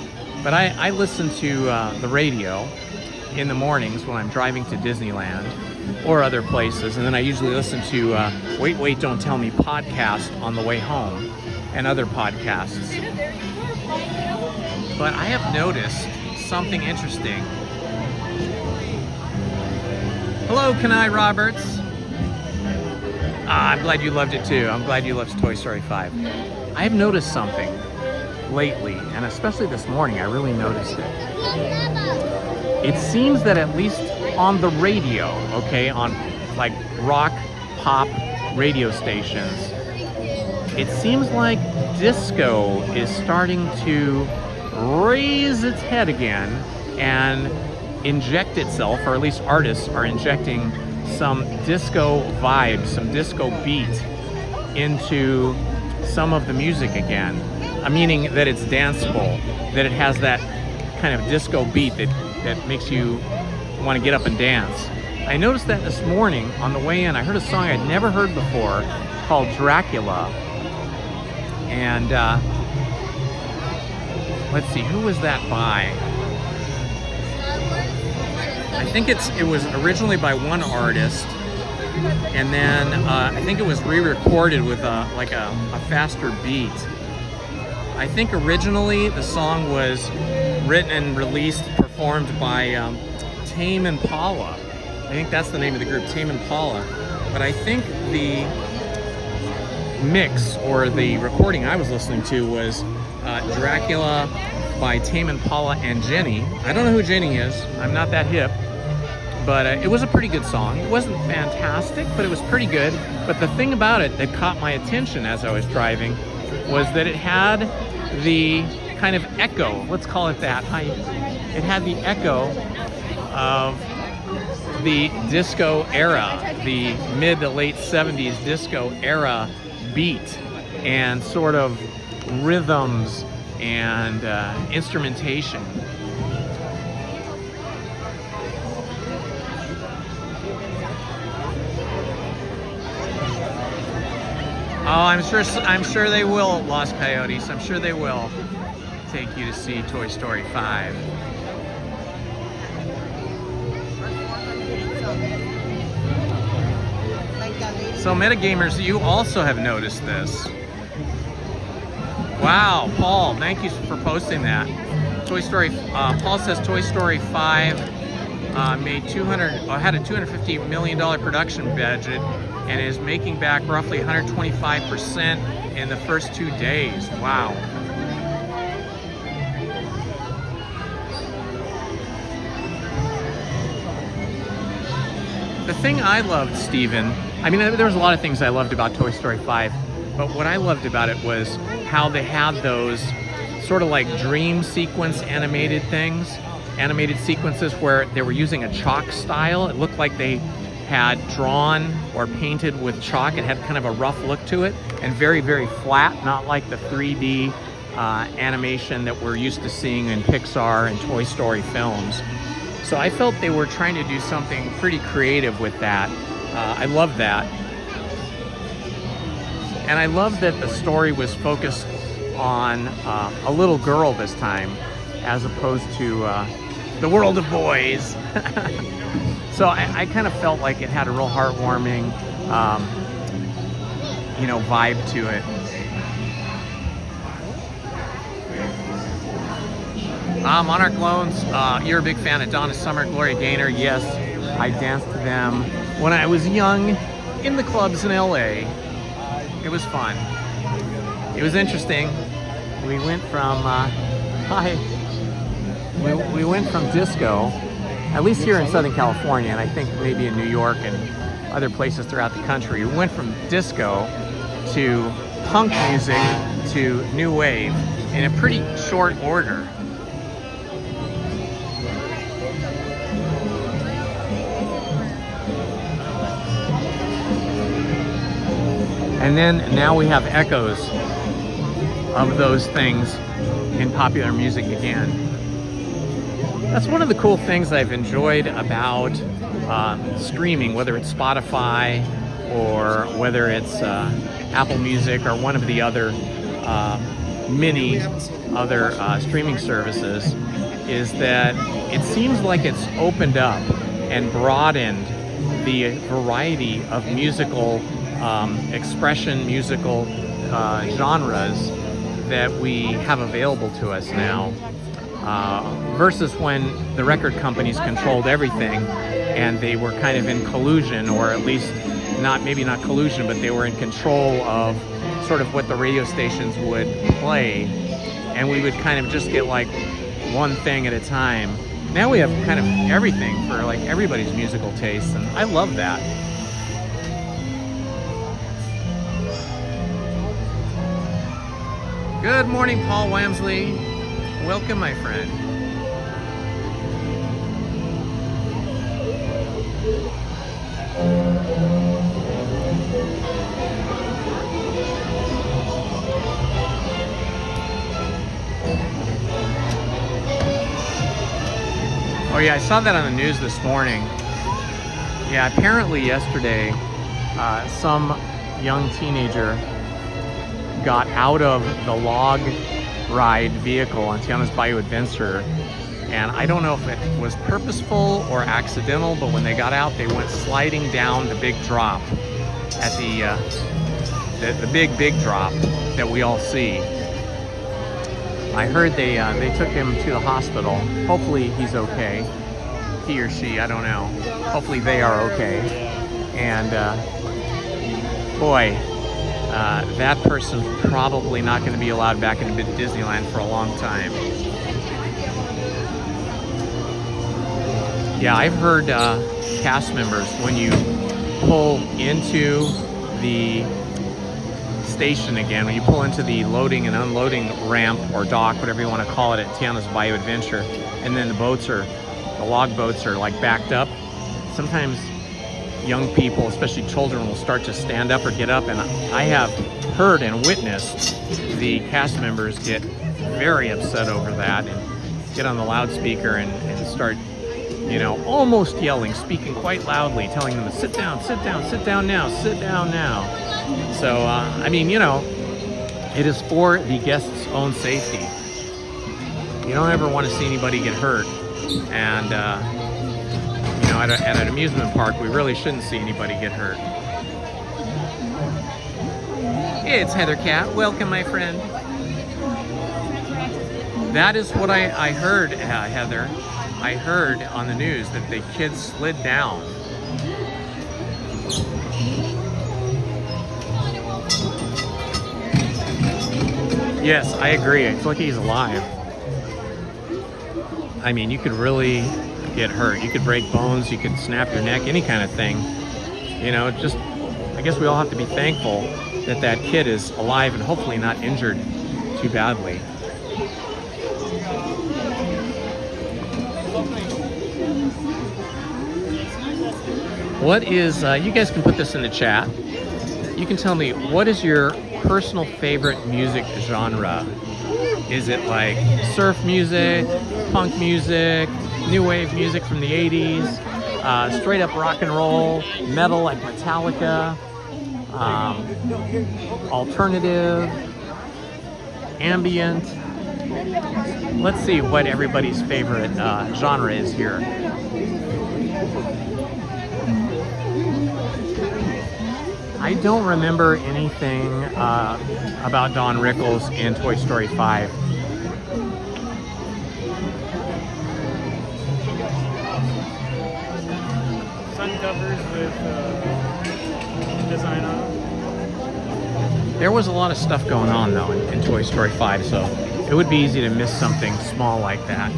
But I listen to the radio in the mornings when I'm driving to Disneyland or other places. And then I usually listen to Wait, Wait, Don't Tell Me podcast on the way home and other podcasts. But I have noticed something interesting. Hello, Kenai Roberts. I'm glad you loved it too. I'm glad you loved Toy Story 5. I have noticed something lately, and especially this morning, I really noticed it. It seems that at least on the radio, okay, on like rock, pop radio stations, it seems like disco is starting to raise its head again and inject itself, or at least artists are injecting some disco vibes, some disco beat into some of the music again. meaning that it's danceable, that it has that kind of disco beat that makes you want to get up and dance. I noticed that this morning on the way in. I heard a song I'd never heard before called Dracula. And let's see, who was that by? I think it was originally by one artist, and then I think it was re-recorded with a faster beat. I think originally the song was written and released, performed by Tame Impala. I think that's the name of the group, Tame Impala. But I think the mix or the recording I was listening to was Dracula by Tame Impala and Jenny. I don't know who Jenny is. I'm not that hip. But it was a pretty good song. It wasn't fantastic, but it was pretty good. But the thing about it that caught my attention as I was driving was that it had the kind of echo, let's call it that. It had the echo of the disco era, the mid to late 70s disco era beat and sort of rhythms and instrumentation. Oh, I'm sure they will, Los Coyotes. I'm sure they will take you to see Toy Story 5. So metagamers, you also have noticed this. Wow, Paul, thank you for posting that. Toy Story, Paul says Toy Story 5 had a $250 million production budget and is making back roughly 125% in the first 2 days. Wow. The thing I loved, Steven, I mean, there was a lot of things I loved about Toy Story 5, but what I loved about it was how they had those sort of like dream sequence animated sequences where they were using a chalk style. It looked like they had drawn or painted with chalk. It had kind of a rough look to it and very, very flat, not like the 3D animation that we're used to seeing in Pixar and Toy Story films. So I felt they were trying to do something pretty creative with that. I love that. And I love that the story was focused on a little girl this time, as opposed to the world of boys. So I kind of felt like it had a real heartwarming, vibe to it. Monarch Loans, you're a big fan of Donna Summer, Gloria Gaynor. Yes, I danced to them when I was young in the clubs in LA. It was fun. It was interesting. We went from we went from disco, at least here in Southern California, and I think maybe in New York and other places throughout the country. We went from disco to punk music to new wave in a pretty short order. And then now we have echoes of those things in popular music again. That's one of the cool things I've enjoyed about streaming, whether it's Spotify or whether it's Apple Music or one of the other many other streaming services, is that it seems like it's opened up and broadened the variety of musical expression, musical genres that we have available to us now, versus when the record companies controlled everything and they were kind of in collusion, or at least maybe not collusion, but they were in control of sort of what the radio stations would play, and we would kind of just get like one thing at a time. Now we have kind of everything for like everybody's musical tastes, and I love that. Good morning, Paul Wamsley. Welcome, my friend. Oh yeah, I saw that on the news this morning. Yeah, apparently yesterday, some young teenager got out of the log ride vehicle on Tiana's Bayou Adventure, and I don't know if it was purposeful or accidental, but when they got out, they went sliding down the big drop at the big drop that we all see. I heard they took him to the hospital. Hopefully he's okay. He or she, I don't know. Hopefully they are okay. And boy, that person's probably not going to be allowed back into Disneyland for a long time. Yeah, I've heard cast members, when you pull into the station again, when you pull into the loading and unloading ramp or dock, whatever you want to call it, at Tiana's Bayou Adventure, and then the log boats are like backed up, sometimes young people, especially children, will start to stand up or get up, and I have heard and witnessed the cast members get very upset over that and get on the loudspeaker and start, you know, almost yelling, speaking quite loudly, telling them to sit down, sit down, sit down now, sit down now. So, I mean, you know, it is for the guests' own safety. You don't ever want to see anybody get hurt. And, you know, at an amusement park, we really shouldn't see anybody get hurt. It's Heather Cat. Welcome, my friend. That is what I heard, Heather. I heard on the news that the kids slid down. Yes, I agree. It's like he's alive. I mean, you could really get hurt. You could break bones, you could snap your neck, any kind of thing. You know, just, I guess we all have to be thankful that that kid is alive and hopefully not injured too badly. What is, you guys can put this in the chat. You can tell me, what is your personal favorite music genre? Is it like surf music, punk music, new wave music from the 80s, straight up rock and roll, metal like Metallica, alternative, ambient? Let's see what everybody's favorite genre is here. I don't remember anything about Don Rickles in Toy Story 5. Sun covers with design on them. There was a lot of stuff going on though in Toy Story 5, so it would be easy to miss something small like that.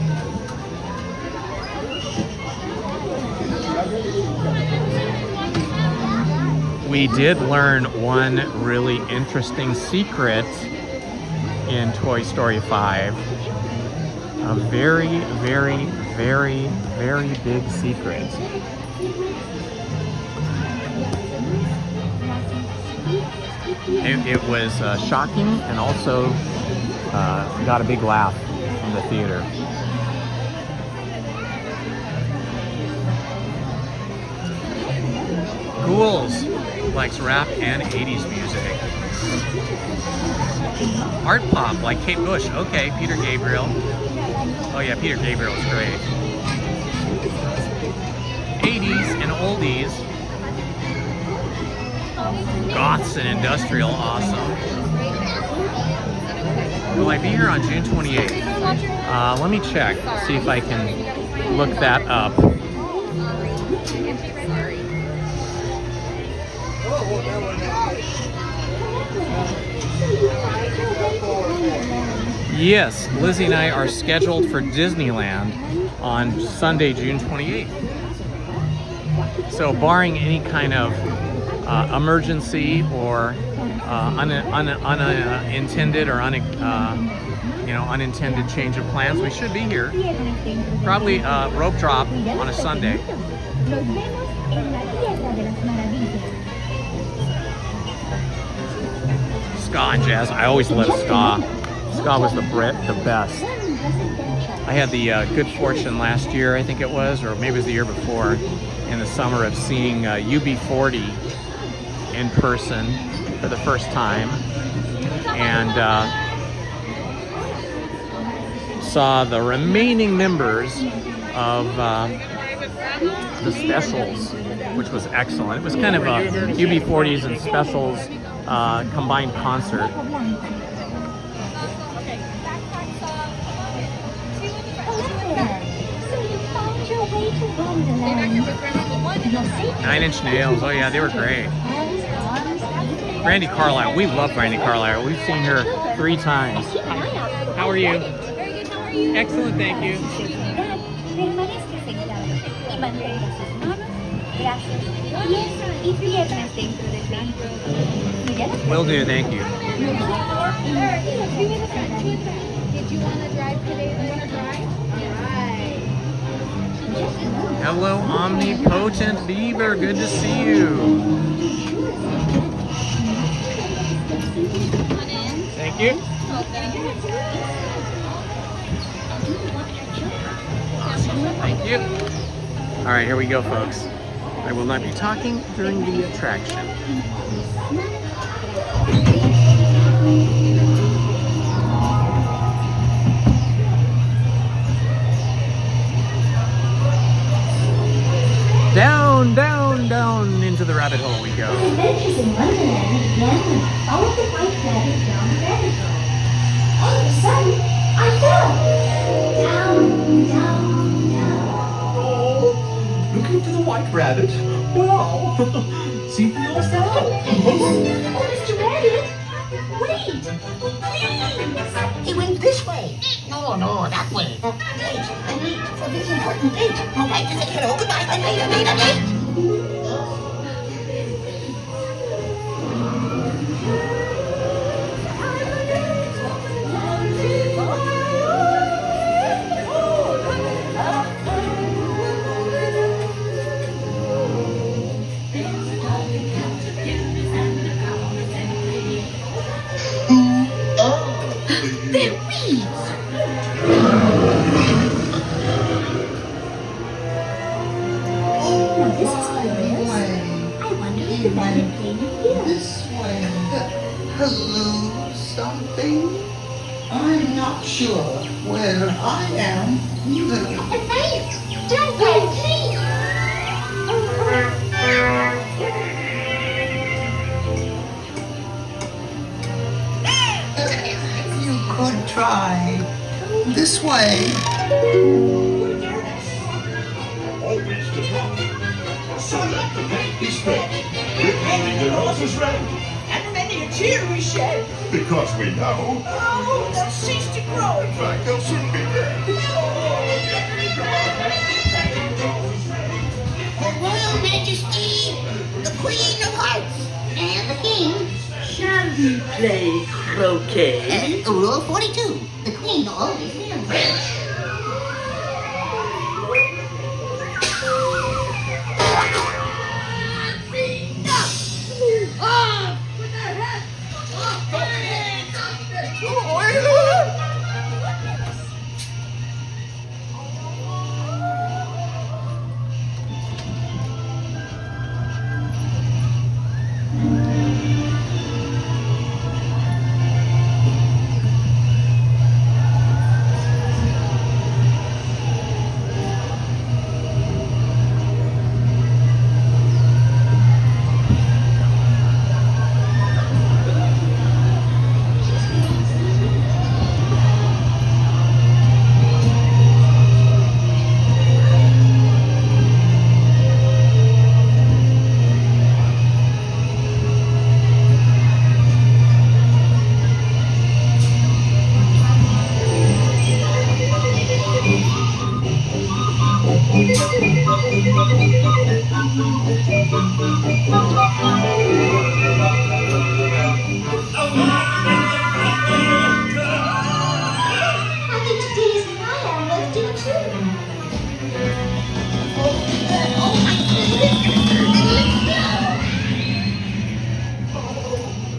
We did learn one really interesting secret in Toy Story 5. A very, very, very, very big secret. It was shocking and also got a big laugh from the theater. Ghouls likes rap and 80s music. Art pop like Kate Bush. Okay, Peter Gabriel. Oh yeah, Peter Gabriel is great. 80s and oldies. Goths and industrial, awesome. Will I be here on June 28th? Let me check, see if I can look that up. Yes, Lizzie and I are scheduled for Disneyland on Sunday, June 28th. So barring any kind of emergency or unintended or unintended change of plans, we should be here. Probably rope drop on a Sunday. Ska and jazz. I always loved ska. Ska was the best. I had the good fortune last year, I think it was, or maybe it was the year before, in the summer, of seeing UB40 in person for the first time, and saw the remaining members of the Specials, which was excellent. It was kind of a UB40s and Specials combined concert. Wonderland. 9 Inch Nails, oh yeah, they were great. Brandy Carlisle, we love Brandy Carlisle. We've seen her 3 times. How are you? Very good, how are you? Excellent, thank you. Permanezca sentado y mantenga sus manos, brazos, pies y piernas dentro del vehículo. Will do, thank you. Did you want to drive today? You want to drive? Alright. Hello, Omnipotent Beaver, good to see you. Thank you. Thank you. All right, here we go, folks. I will not be talking during the attraction. Down, down, down into the rabbit hole we go. Adventures in Wonderland began when I followed the white rabbit down the rabbit hole. All of a sudden, I fell. Down, down, down. Oh, looking for the white rabbit? Wow. See for yourself. Oh, Mr. Rabbit, wait, please. He went this way. No, that way. I'm late for this important date. I'd like to say hello, goodbye, I'm late. They're weeds. Now this is curious. I wonder if the rabbit came here. This way. Hello, something? I'm not sure where I am either. Advance! Don't wait, please! You could try. This way. Always the top. So let the paint be spread. We're painting the roses red. And many a tear we shed. Because we know. Oh, they'll cease to grow. In fact, they'll soon be dead. Her Royal Majesty, the Queen of Hearts, and the King. Shall we play croquet? Rule 42. The Queen always wins.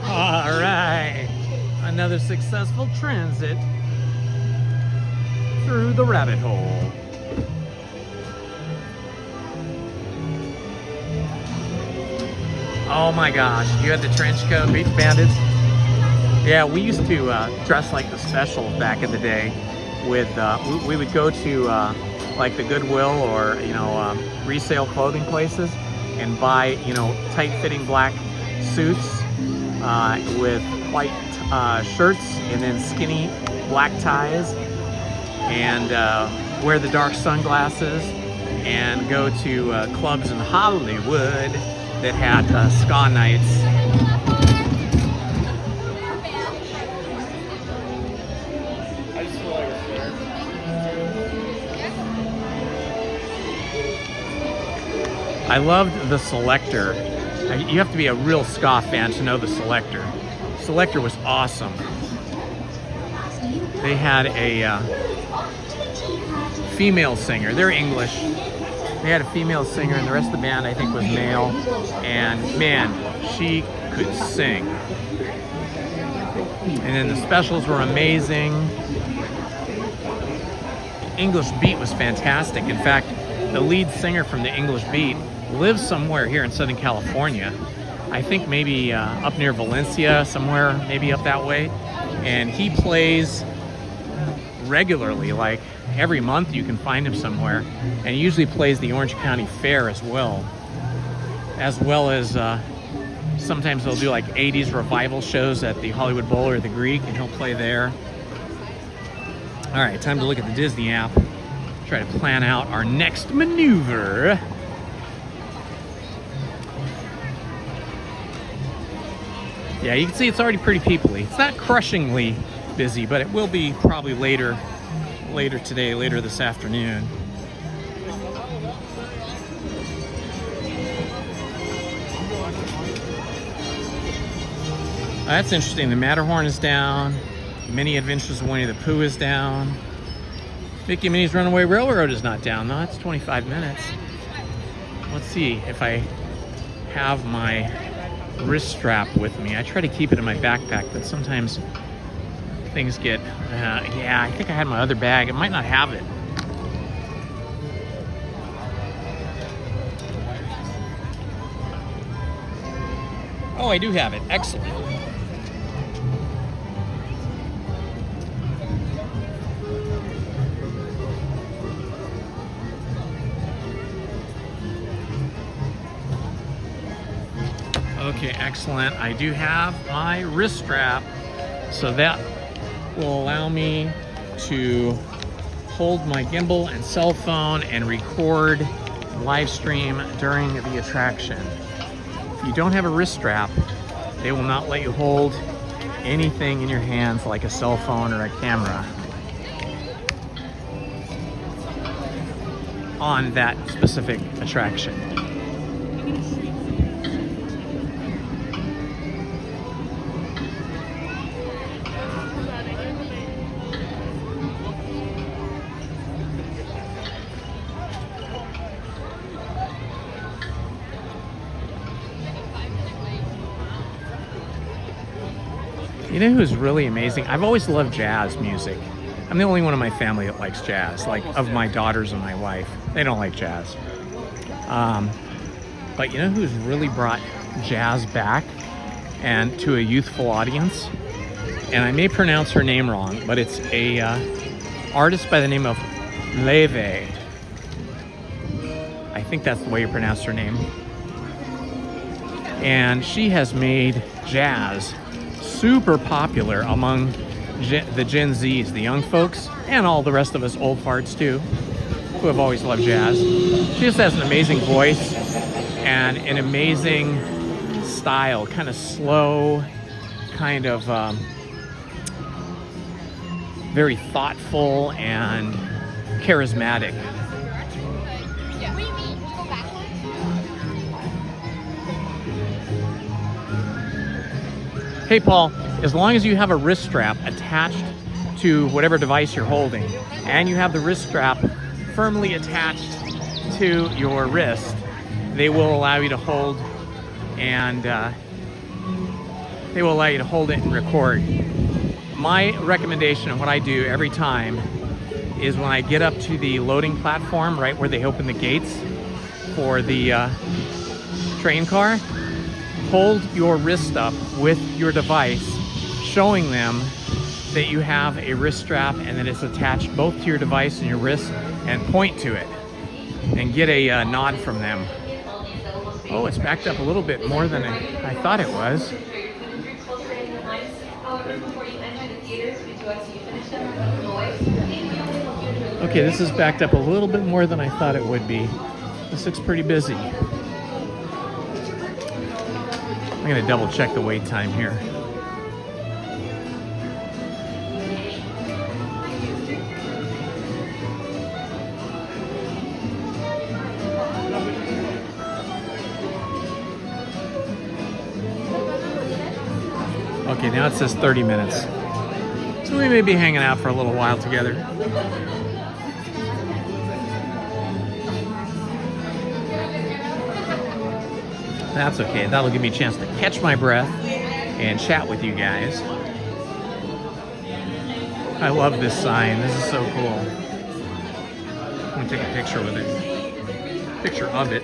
All right, another successful transit. through the rabbit hole. Oh my gosh, you had the trench coat, Beach Bandits? Yeah, we used to dress like the specials back in the day. With we would go to like the Goodwill or resale clothing places and buy tight-fitting black suits with white shirts and then skinny black ties, and wear the dark sunglasses and go to clubs in Hollywood that had ska nights. I loved the Selector. You have to be a real ska fan to know the Selector. Selector was awesome. They had a female singer. They're English. They had a female singer, and the rest of the band, I think, was male. And man, she could sing. And then the specials were amazing. English Beat was fantastic. In fact, the lead singer from the English Beat lives somewhere here in Southern California. I think maybe up near Valencia, somewhere maybe up that way. And he plays regularly, like every month you can find him somewhere. And he usually plays the Orange County Fair as well as sometimes they'll do like 80s revival shows at the Hollywood Bowl or the Greek, and he'll play there. All right, time to look at the Disney app. Try to plan out our next maneuver. Yeah, you can see it's already pretty people-y. It's not crushingly busy, but it will be probably later today, later this afternoon. That's interesting. The Matterhorn is down. Mini Adventures of Winnie the Pooh is down. Mickey and Minnie's Runaway Railroad is not down. No, it's 25 minutes. Let's see if I have my wrist strap with me. I try to keep it in my backpack, but sometimes things get... yeah, I think I had my other bag. It might not have it. Oh, I do have it. Excellent. Okay, excellent. I do have my wrist strap, so that will allow me to hold my gimbal and cell phone and record live stream during the attraction. If you don't have a wrist strap, they will not let you hold anything in your hands like a cell phone or a camera on that specific attraction. You know who's really amazing? I've always loved jazz music. I'm the only one in my family that likes jazz, like of my daughters and my wife. They don't like jazz. But you know who's really brought jazz back and to a youthful audience? And I may pronounce her name wrong, but it's a artist by the name of Leve. I think that's the way you pronounce her name. And she has made jazz super popular among the Gen Zs, the young folks, and all the rest of us old farts too, who have always loved jazz. She just has an amazing voice and an amazing style, kind of slow, kind of very thoughtful and charismatic. Hey Paul, as long as you have a wrist strap attached to whatever device you're holding, and you have the wrist strap firmly attached to your wrist, they will allow you to hold and it and record. My recommendation of what I do every time is when I get up to the loading platform, right where they open the gates for the train car, hold your wrist up with your device, showing them that you have a wrist strap and that it's attached both to your device and your wrist, and point to it and get a nod from them. Oh, it's backed up a little bit more than I thought it was. Okay, this is backed up a little bit more than I thought it would be. This looks pretty busy. I'm gonna double check the wait time here. Okay, now it says 30 minutes. So we may be hanging out for a little while together. That's okay. That'll give me a chance to catch my breath and chat with you guys. I love this sign. This is so cool. I'm gonna take a picture with it. Picture of it.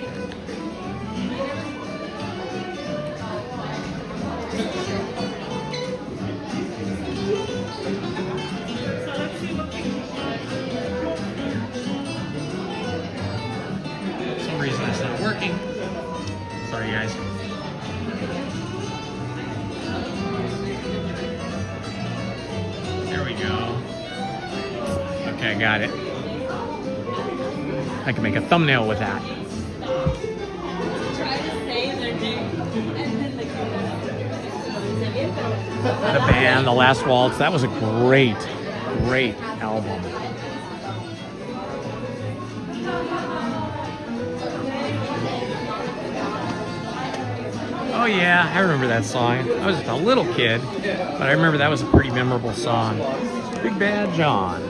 For some reason it's not working. Sorry, guys. There we go. Okay, I got it. I can make a thumbnail with that. The band, The Last Waltz, that was a great album. Oh yeah, I remember that song. I was just a little kid, but I remember that was a pretty memorable song. Big Bad John.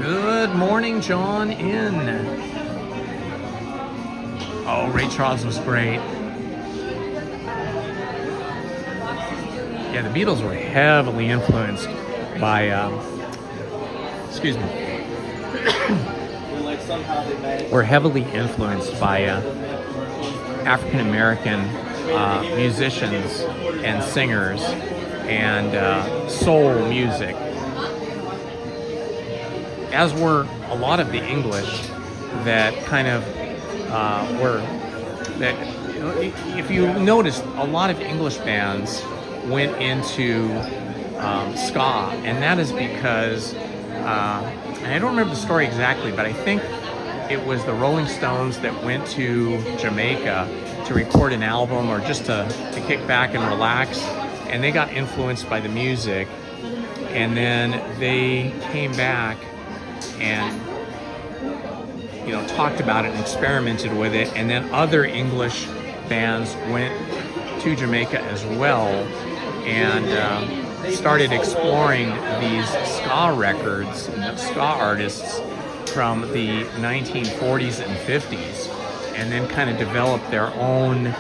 Good morning, John Inn. Oh, Ray Charles was great. Yeah, the Beatles were heavily influenced by, excuse me, were heavily influenced by African-American musicians and singers and soul music, as were a lot of the English that kind of were, that, if you noticed, a lot of English bands went into ska, and that is because, and I don't remember the story exactly, but I think it was the Rolling Stones that went to Jamaica to record an album or just to kick back and relax, and they got influenced by the music, and then they came back and, you know, talked about it and experimented with it, and then other English bands went to Jamaica as well and started exploring these ska records and ska artists from the 1940s and 50s, and then kind of developed their own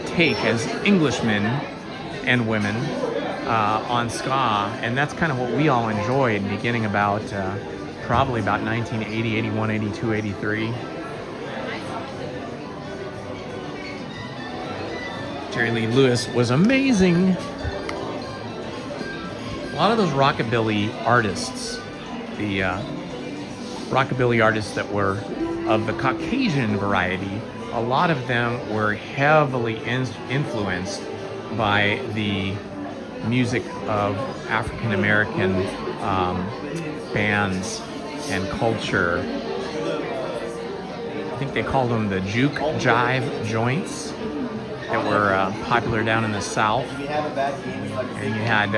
take as Englishmen and women on ska, and that's kind of what we all enjoyed beginning about probably about 1980, 81, 82, 83. Jerry Lee Lewis was amazing. A lot of those rockabilly artists, the rockabilly artists that were of the Caucasian variety, a lot of them were heavily influenced by the music of African American bands and culture. I think they called them the juke jive joints that were popular down in the South. And you had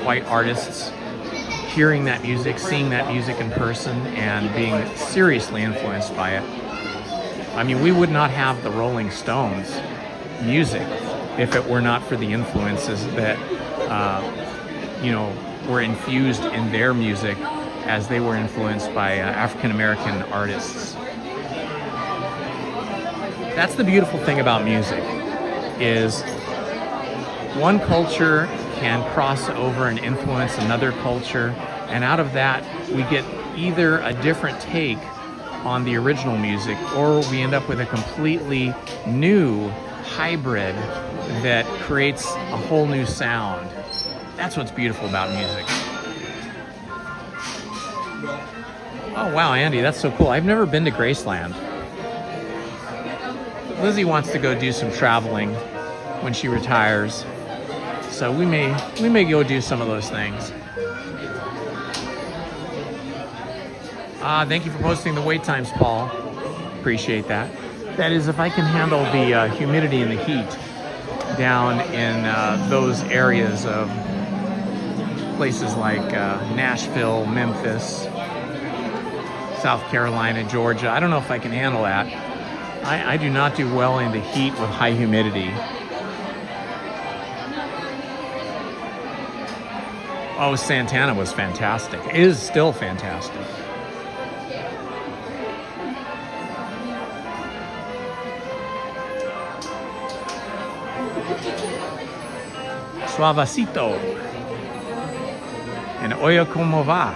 white artists hearing that music, seeing that music in person, and being seriously influenced by it. I mean, we would not have the Rolling Stones music if it were not for the influences that, you know, were infused in their music as they were influenced by African American artists. That's the beautiful thing about music, is one culture can cross over and influence another culture, and out of that we get either a different take on the original music, or we end up with a completely new hybrid that creates a whole new sound. That's what's beautiful about music. Oh wow, Andy, that's so cool. I've never been to Graceland. Lizzie wants to go do some traveling when she retires, so we may go do some of those things. Thank you for posting the wait times, Paul. Appreciate that. That is, if I can handle the humidity and the heat down in those areas of places like Nashville, Memphis, South Carolina, Georgia. I don't know if I can handle that. I do not do well in the heat with high humidity. Oh, Santana was fantastic. Is still fantastic. Suavecito. And Oye Como Va.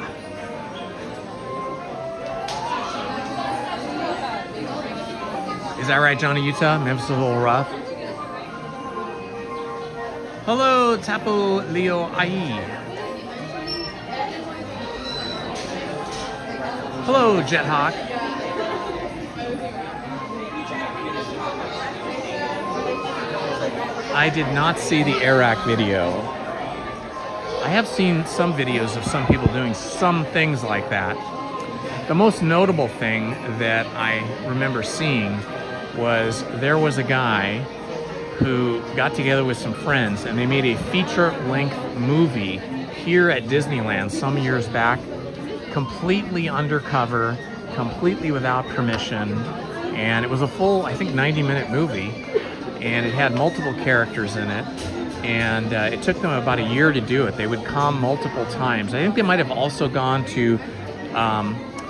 Is that right, Johnny Utah? Memphis is a little rough. Hello, Tapo Leo Ai. Hello, Jethawk. I did not see the Iraq video. I have seen some videos of some people doing some things like that. The most notable thing that I remember seeing was there was a guy who got together with some friends and they made a feature-length movie here at Disneyland some years back, completely undercover, completely without permission, and it was a full, I think, 90-minute movie, and it had multiple characters in it, and it took them about a year to do it. They would come multiple times. I think they might have also gone to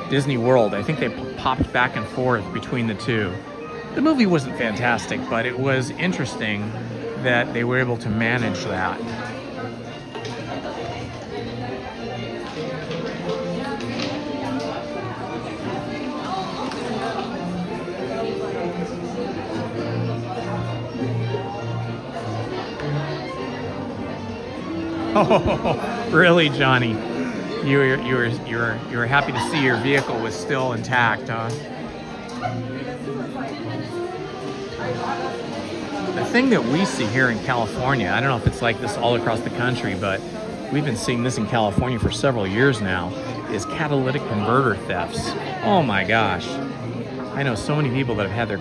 Disney World. I think they popped back and forth between the two. The movie wasn't fantastic, but it was interesting that they were able to manage that. Oh, really, Johnny? You were happy to see your vehicle was still intact, huh? The thing that we see here in California, I don't know if it's like this all across the country, but we've been seeing this in California for several years now, is catalytic converter thefts. Oh my gosh. I know so many people that have had their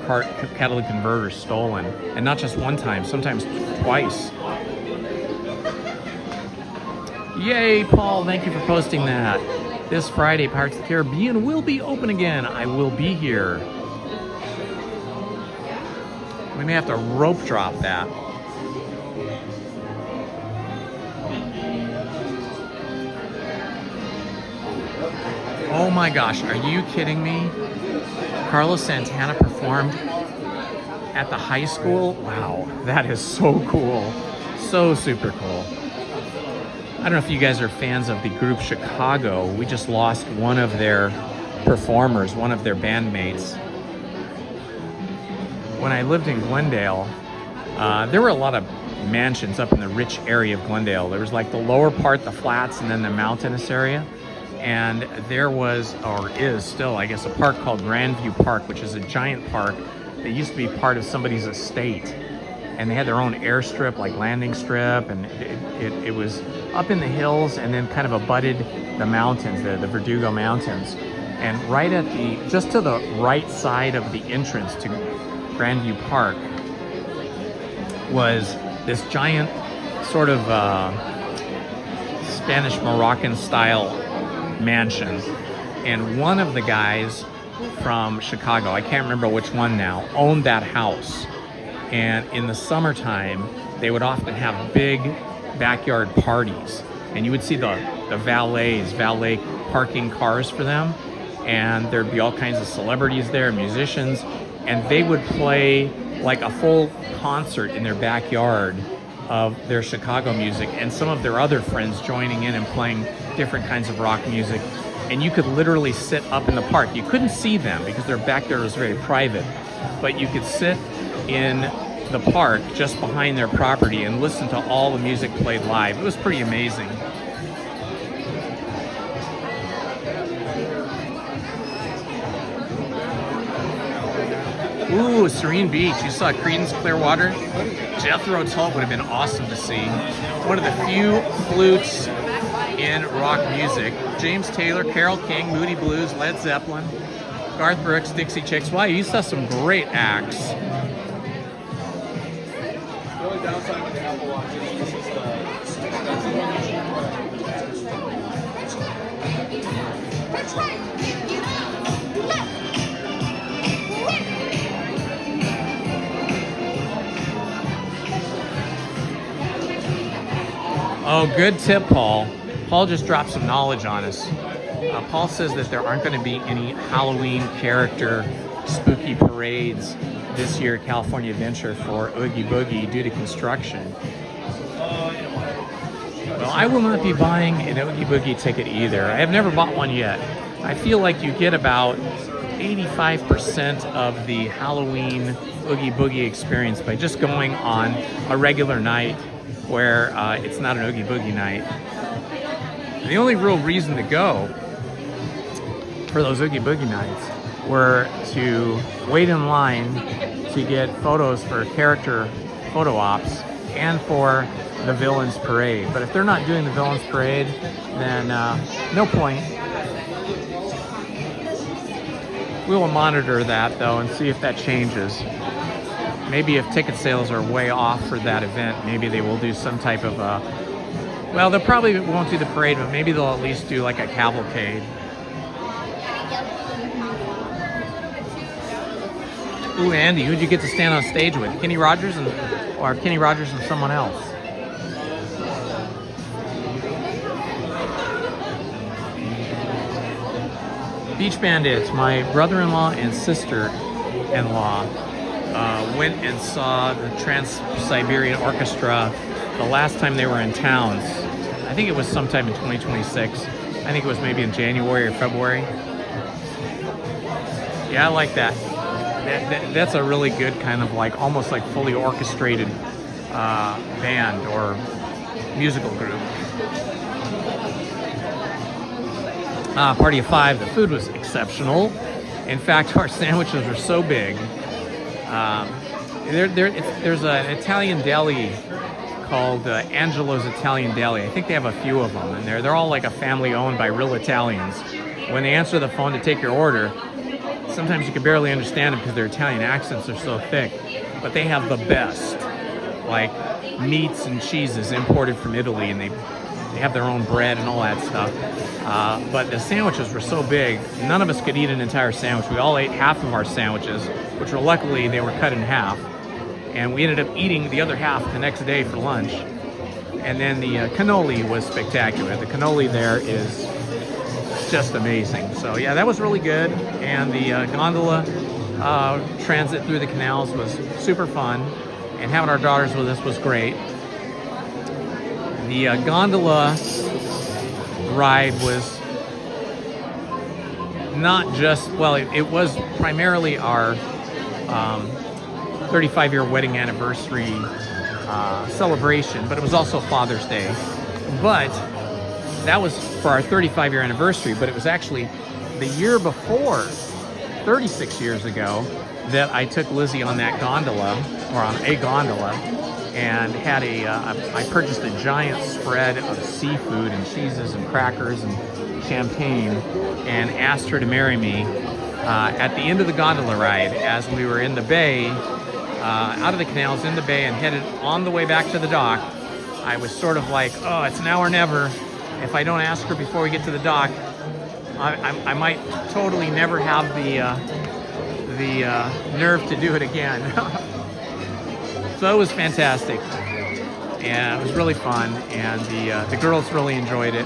catalytic converters stolen, and not just one time, sometimes twice. Yay, Paul, thank you for posting that. This Friday, Pirates of the Caribbean will be open again. I will be here. We may have to rope drop that. Oh my gosh, are you kidding me? Carlos Santana performed at the high school? Wow, that is so cool. So super cool. I don't know if you guys are fans of the group Chicago. We just lost one of their performers, one of their bandmates. When I lived in Glendale, there were a lot of mansions up in the rich area of Glendale. There was like the lower part, the flats, and then the mountainous area. And there was, or is still, I guess, a park called Grandview Park, which is a giant park that used to be part of somebody's estate. And they had their own airstrip, like landing strip, and it was up in the hills and then kind of abutted the mountains, the Verdugo Mountains. And right at just to the right side of the entrance to Grandview Park was this giant sort of Spanish Moroccan style mansion. And one of the guys from Chicago, I can't remember which one now, owned that house. And in the summertime, they would often have big backyard parties. And you would see the valet parking cars for them. And there'd be all kinds of celebrities there, musicians. and they would play like a full concert in their backyard of their Chicago music, and some of their other friends joining in and playing different kinds of rock music. And you could literally sit up in the park. You couldn't see them because their backyard was very private, but you could sit in the park just behind their property and listen to all the music played live. It was pretty amazing. Ooh, Serene Beach. You saw Creedence Clearwater? Jethro Tull would have been awesome to see. One of the few flutes in rock music. James Taylor, Carole King, Moody Blues, Led Zeppelin, Garth Brooks, Dixie Chicks. Wow, you saw some great acts. The only downside with the Apple Watch is this is that's the one you should. That's right. Oh, good tip, Paul. Paul just dropped some knowledge on us. Paul says that there aren't going to be any Halloween character spooky parades this year at California Adventure for Oogie Boogie due to construction. Well, I will not be buying an Oogie Boogie ticket either. I have never bought one yet. I feel like you get about 85% of the Halloween Oogie Boogie experience by just going on a regular night where it's not an Oogie Boogie night. The only real reason to go for those Oogie Boogie nights were to wait in line to get photos for character photo ops and for the Villains Parade. But if they're not doing the Villains Parade, then no point. We will monitor that though and see if that changes. Maybe if ticket sales are way off for that event, maybe they will do some type of well, they probably won't do the parade, but maybe they'll at least do like a cavalcade. Ooh, Andy, who'd you get to stand on stage with? Kenny Rogers or Kenny Rogers and someone else? Beach Bandits, my brother-in-law and sister-in-law went and saw the Trans-Siberian Orchestra the last time they were in town. I think it was sometime in 2026. I think it was maybe in January or February. Yeah, I like that. That's a really good kind of like, almost like fully orchestrated band or musical group. Party of Five, the food was exceptional. In fact, our sandwiches were so big. There's an Italian deli called Angelo's Italian Deli. I think they have a few of them, and they're all like a family owned by real Italians. When they answer the phone to take your order, sometimes you can barely understand them because their Italian accents are so thick, but they have the best, like meats and cheeses imported from Italy, and they have their own bread and all that stuff. But the sandwiches were so big, none of us could eat an entire sandwich. We all ate half of our sandwiches, which were luckily, they were cut in half. And we ended up eating the other half the next day for lunch. And then the cannoli was spectacular. The cannoli there is just amazing. So yeah, that was really good. And the gondola transit through the canals was super fun. And having our daughters with us was great. The gondola ride was not just, well, it was primarily our 35-year wedding anniversary celebration, but it was also Father's Day. But that was for our 35-year anniversary, but it was actually the year before, 36 years ago, that I took Lizzie on that gondola, or on a gondola, and had I purchased a giant spread of seafood and cheeses and crackers and champagne, and asked her to marry me at the end of the gondola ride as we were in the bay, out of the canals in the bay and headed on the way back to the dock. I was sort of like, oh, it's now or never. If I don't ask her before we get to the dock, I might totally never have the nerve to do it again. So it was fantastic, and it was really fun, and the girls really enjoyed it.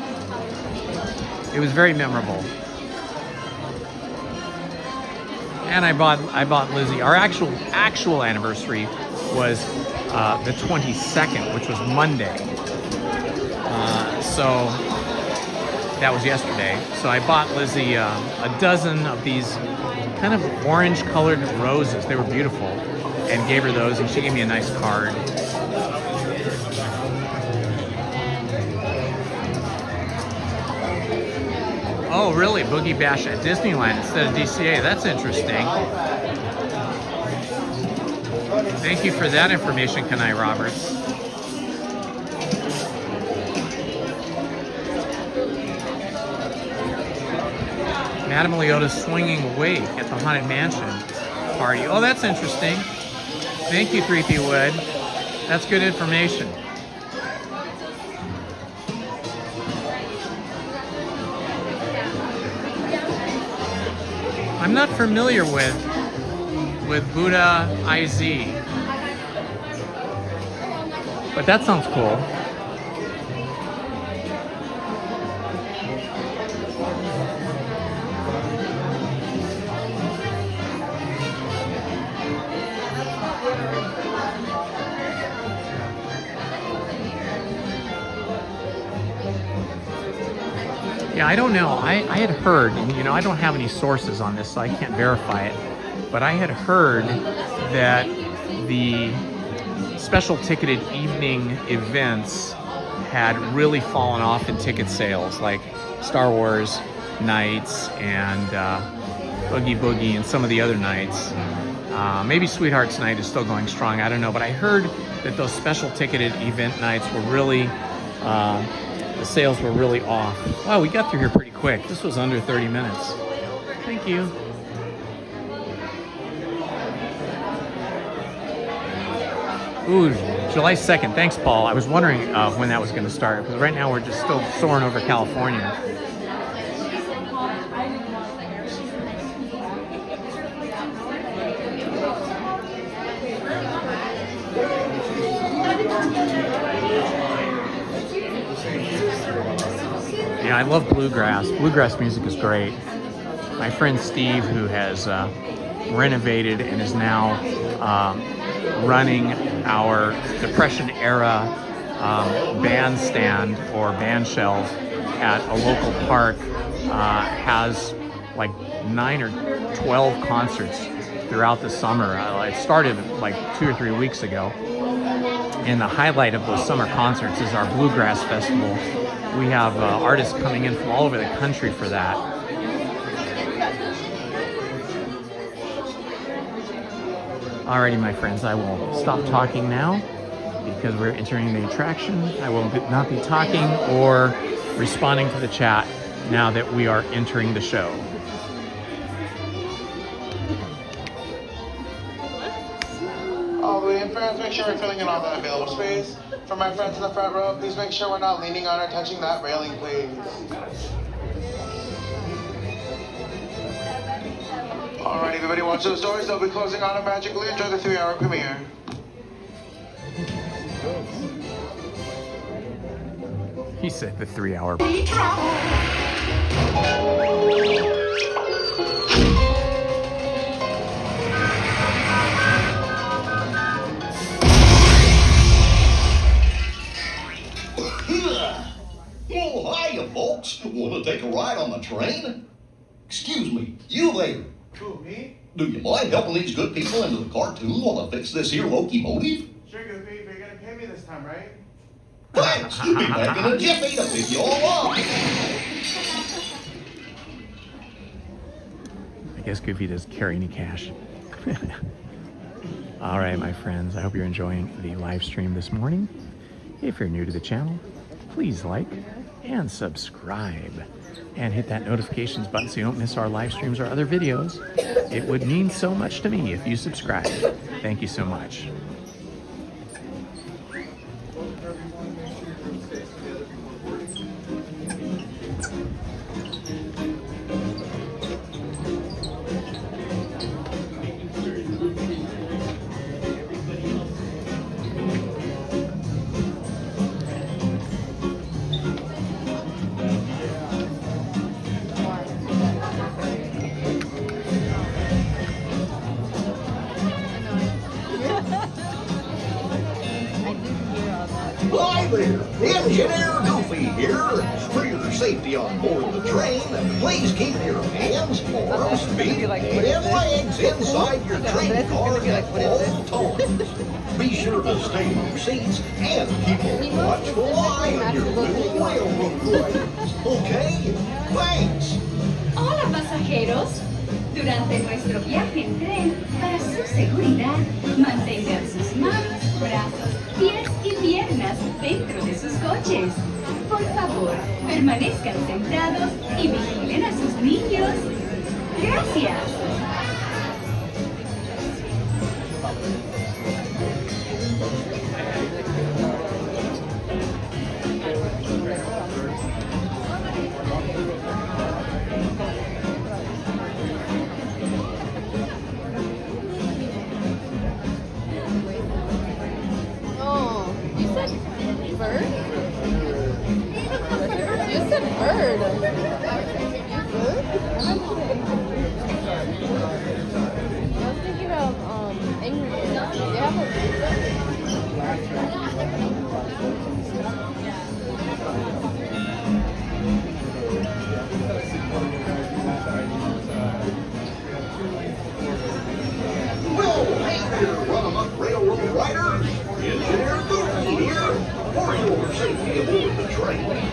It was very memorable. And I bought Lizzie. Our actual anniversary was the 22nd, which was Monday. So that was yesterday. So I bought Lizzie a dozen of these kind of orange-colored roses. They were beautiful, and gave her those, and she gave me a nice card. Oh, really? Boogie Bash at Disneyland instead of DCA. That's interesting. Thank you for that information, Kanai Roberts. Madame Leota's swinging wake at the Haunted Mansion party. Oh, that's interesting. Thank you, 3P Wood. That's good information. I'm not familiar with Buddha IZ, but that sounds cool. Yeah, I don't know. I had heard, and you know, I don't have any sources on this, so I can't verify it, but I had heard that the special ticketed evening events had really fallen off in ticket sales, like Star Wars nights and Boogie Boogie and some of the other nights. Maybe Sweetheart's Night is still going strong, I don't know, but I heard that those special ticketed event nights were really, the sales were really off. Wow, we got through here pretty quick. This was under 30 minutes. Thank you. Ooh, July 2nd. Thanks, Paul. I was wondering when that was going to start, because right now we're just still soaring over California. Yeah, I love bluegrass. Bluegrass music is great. My friend Steve, who has renovated and is now running our Depression-era bandstand or band shelf at a local park, has like 9 or 12 concerts throughout the summer. It started like 2 or 3 weeks ago. And the highlight of those summer concerts is our Bluegrass Festival. We have artists coming in from all over the country for that. Alrighty, my friends, I will stop talking now because we're entering the attraction. I will not be talking or responding to the chat now that we are entering the show. All the way in, friends, make sure we're filling in all that available space. For my friends in the front row, please make sure we're not leaning on or touching that railing, please. Alright, everybody, watch those doors. They'll be closing automatically. Enjoy the 3-hour premiere. He said the 3-hour. Oh, hiya, folks. Want to take a ride on the train? Excuse me, you there. Who, me? Do you mind helping these good people into the cartoon while I fix this here locomotive? Sure, Goofy, but you're gonna pay me this time, right? Thanks. You'll be back in a jiffy to pick you all up. I guess Goofy doesn't carry any cash. All right, my friends, I hope you're enjoying the live stream this morning. If you're new to the channel, please like and subscribe and hit that notifications button so you don't miss our live streams or other videos. It would mean so much to me if you subscribe. Thank you so much. Engineer Goofy here. For your safety on board the train, please keep your hands, arms, feet, and legs inside your train car at all times. Be sure to stay in your seats and keep a watchful eye on your little railroad riders. Okay? Thanks. Hola pasajeros. Durante nuestro viaje en tren, para su seguridad, mantengan sus manos, brazos, pies y piernas dentro de sus coches. Por favor, permanezcan sentados y vigilen a sus niños. Gracias.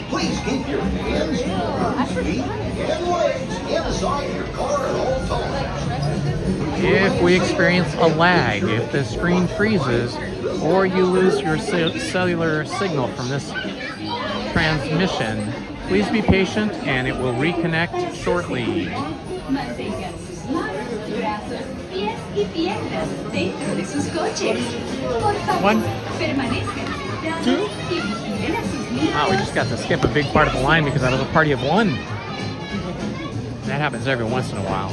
Please keep your hands, arms, feet, and legs inside your car at all times. If we experience a lag, if the screen freezes, or you lose your cellular signal from this transmission, please be patient and it will reconnect shortly. Mantengan sus manos, brazos, pies y piernas dentro de sus coches. Por favor, permanezcan sentados y vigilen a sus niños. Wow, we just got to skip a big part of the line because I was a party of one. That happens every once in a while.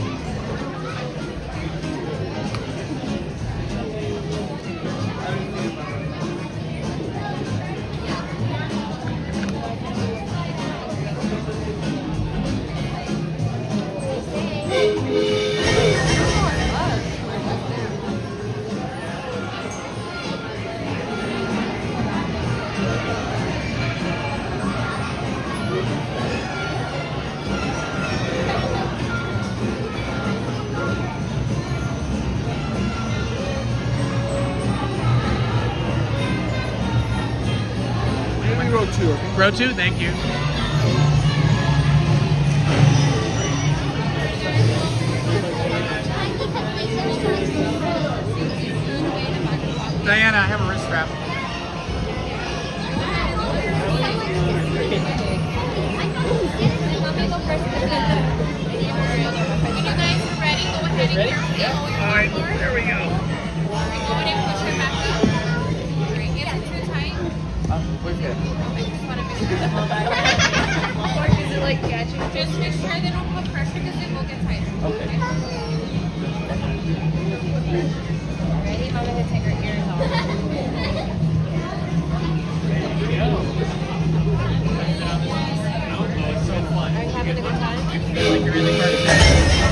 Row 2, thank you. Diana, I have a wrist strap. When you guys are ready, go ahead and carefully hold your Alright, floor. there we go. Go ahead and push it back up. Great. Is it too tight? We're good. I just want to make sure the whole back. Or is it like catching? Just make sure they don't put pressure because it will get tighter. Okay. Ready? Mama had to take her ears off. It's so fun. Are you having a good time? You feel like you're in the cartoon.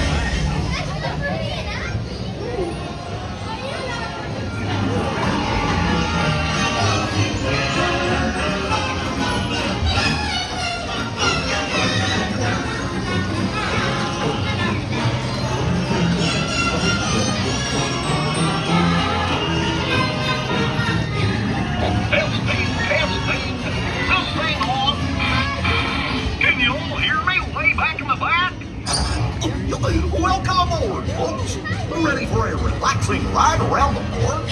Welcome aboard, folks. Ready for a relaxing ride around the park?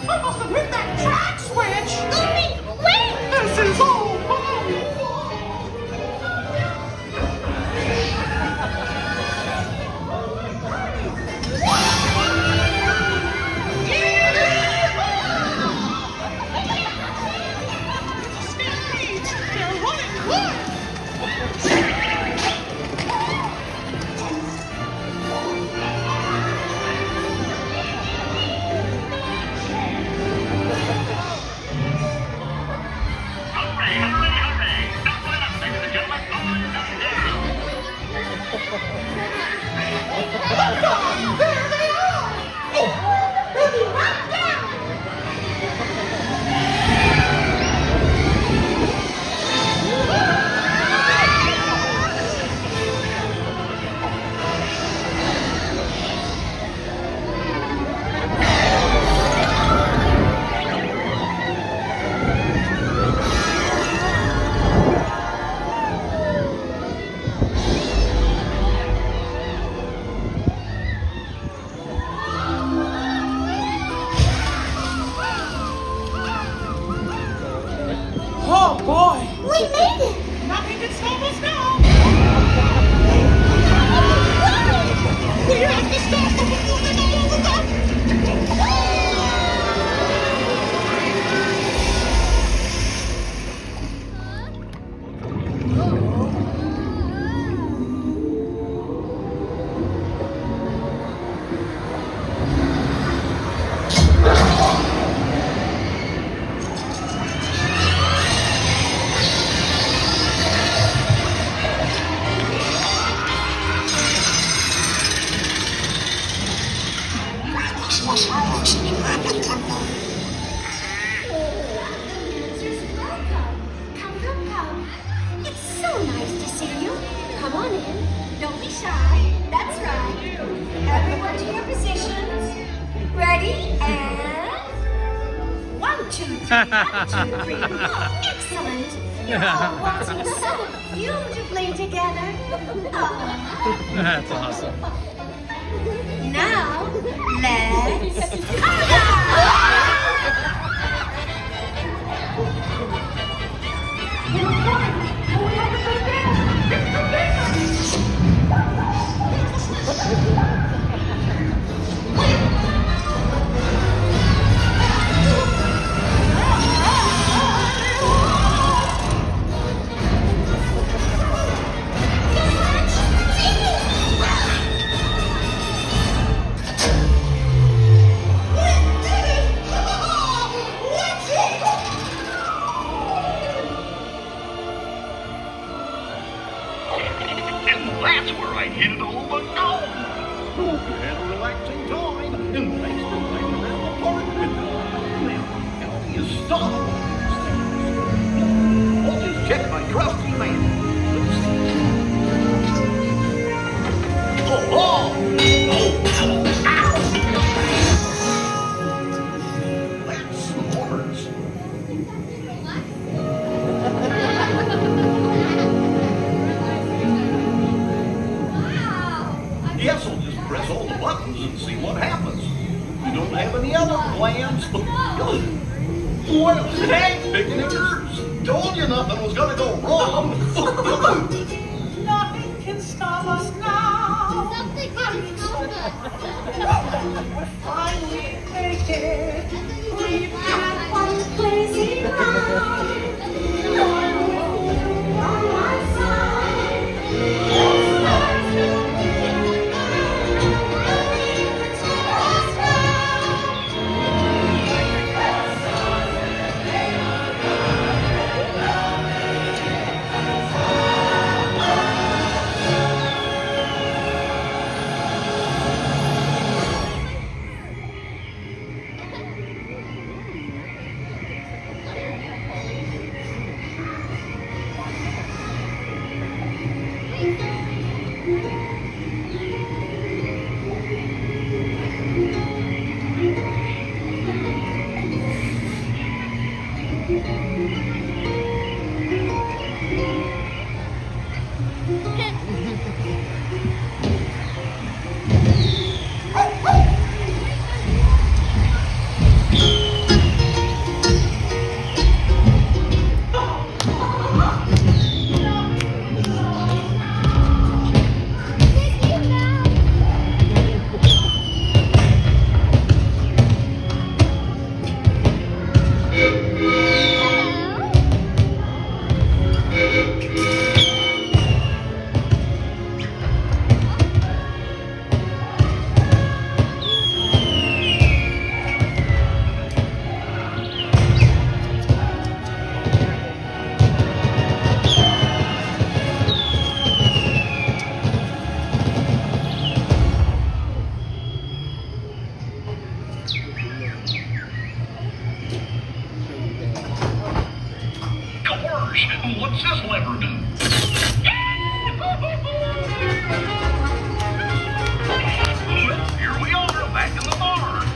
I must have hit that track switch! Goofy, wait! This is all my fault! boy. We made it! Nothing can stop us now. We have to stop them from moving all over the... Come. It's so nice to see you. Come on in. Don't be shy. That's right. Everyone to your positions. Ready? And 1, 2, 3. 1, 2, 3. Oh, excellent. You're all waltzing so beautifully together. Oh. That's awesome. Now, let's... That's where I hit it all but gone. Hope you had a relaxing time, and thanks for playing around the park with me. Now, how do you stop? I'll just check my trusty man. Let's see. Oh! Ow! That's s'mores. Yes, I'll just press all the buttons and see what happens. You don't have any other plans? Well, hey, picnickers! Told you nothing was gonna go wrong. Nothing can stop us now. Something can stop us. We're finally make it. We've had one crazy ride. Going with you on my side. What's this lever do? Here we are, back in the barn.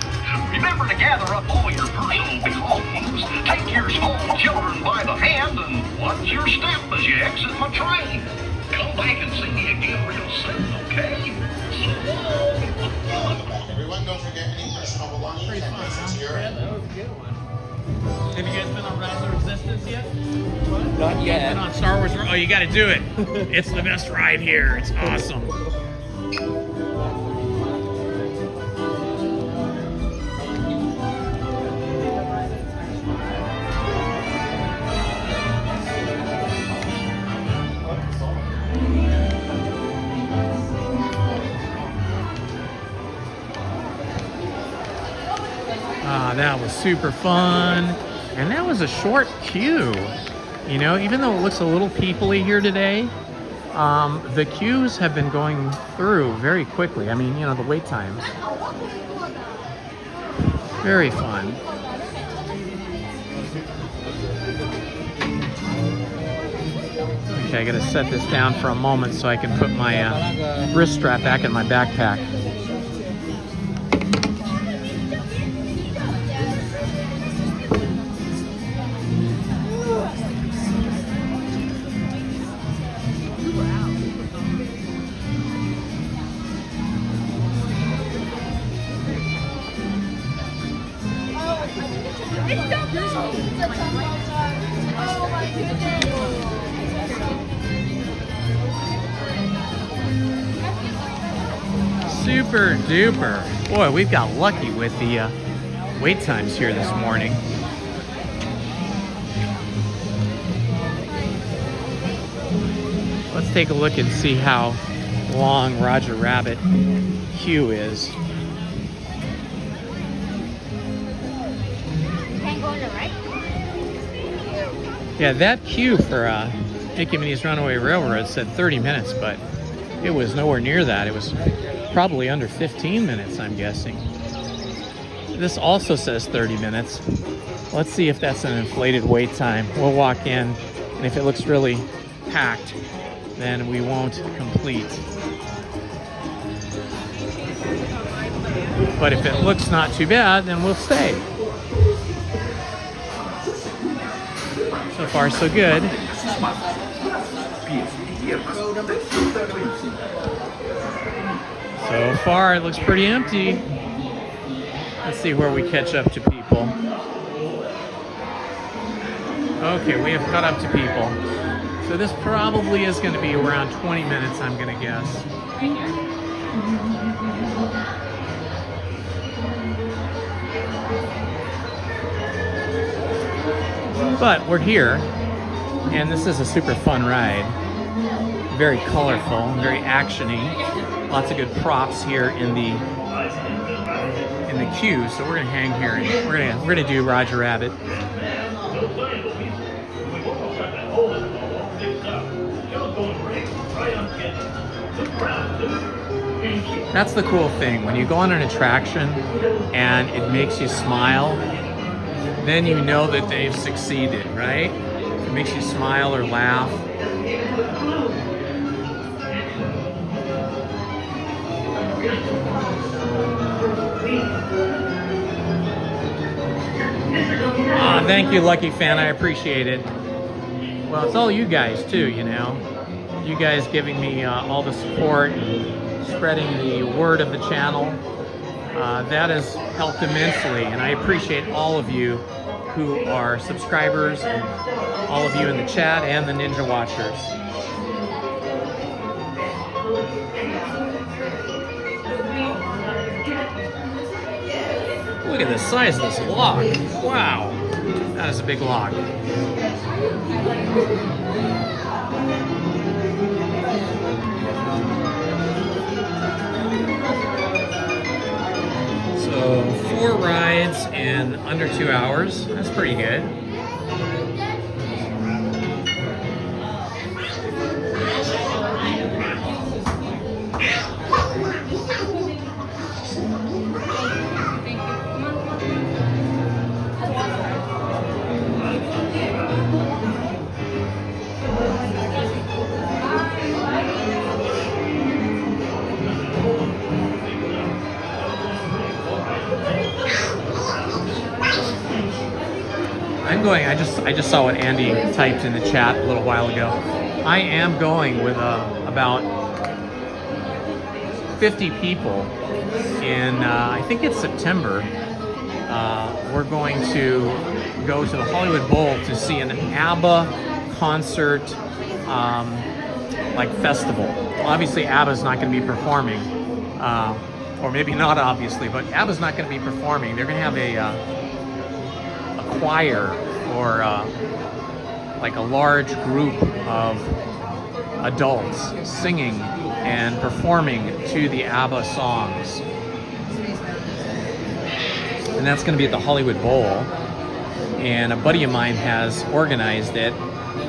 Remember to gather up all your personal belongings, take your small children by the hand, and watch your step as you exit my train. Come back and see me again real soon, okay? So long. Everyone, don't forget any personal belongings and places here. That was a good one. Have you guys been on Rise of Resistance yet? Not yet. Been on Star Wars? Oh, you got to do it. It's the best ride here. It's awesome. That was super fun, and that was a short queue. You know, even though it looks a little peoply here today, the queues have been going through very quickly. I mean, you know, the wait times. Very fun. Okay, I gotta set this down for a moment so I can put my wrist strap back in my backpack. Super duper. Boy, we've got lucky with the wait times here this morning. Let's take a look and see how long Roger Rabbit queue is. Yeah, that queue for Mickey Minnie's Runaway Railroad said 30 minutes, but it was nowhere near that. It was probably under 15 minutes, I'm guessing. This also says 30 minutes. Let's see if that's an inflated wait time. We'll walk in, and if it looks really packed, then we won't complete. But if it looks not too bad, then we'll stay. So far, so good. So far, it looks pretty empty. Let's see where we catch up to people. Okay, we have caught up to people. So this probably is going to be around 20 minutes, I'm going to guess. But we're here, and this is a super fun ride. Very colorful, very actiony. Lots of good props here in the queue. So we're gonna hang here, and we're gonna do Roger Rabbit. That's the cool thing. When you go on an attraction and it makes you smile, then you know that they've succeeded, right? It makes you smile or laugh. Ah, thank you, Lucky Fan. I appreciate it. Well, it's all you guys too, you know. You guys giving me all the support and spreading the word of the channel. That has helped immensely, and I appreciate all of you who are subscribers, and all of you in the chat, and the Ninja Watchers. Look at the size of this log. Wow, that is a big log. So 4 rides in under 2 hours. That's pretty good. I just saw what Andy typed in the chat a little while ago. I am going with about 50 people in, I think it's September, we're going to go to the Hollywood Bowl to see an ABBA concert, like festival. Obviously, ABBA's not going to be performing, or maybe not obviously, but ABBA's not going to be performing. They're going to have a choir or like a large group of adults singing and performing to the ABBA songs. And that's going to be at the Hollywood Bowl. And a buddy of mine has organized it.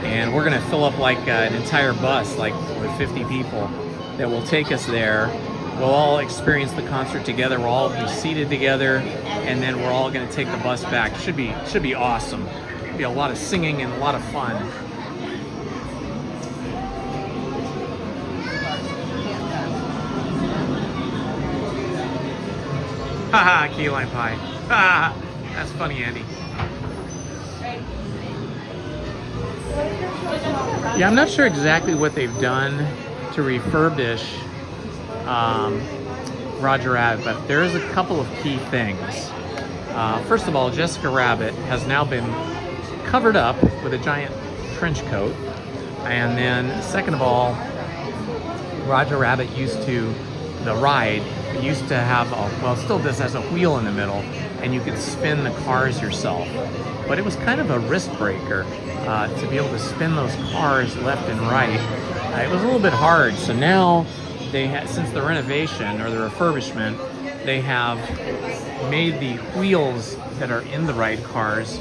And we're going to fill up like an entire bus, like with 50 people, that will take us there. We'll all experience the concert together. We'll all be seated together. And then we're all going to take the bus back. It should be awesome. It'll be a lot of singing and a lot of fun. Haha, key lime pie. Haha, that's funny, Andy. Yeah, I'm not sure exactly what they've done to refurbish Roger Rabbit, but there is a couple of key things. First of all, Jessica Rabbit has now been covered up with a giant trench coat. And then second of all, Roger Rabbit the ride used to have well, still does, has a wheel in the middle, and you could spin the cars yourself. But it was kind of a wrist breaker to be able to spin those cars left and right. It was a little bit hard. So now since the renovation or the refurbishment, they have made the wheels that are in the ride cars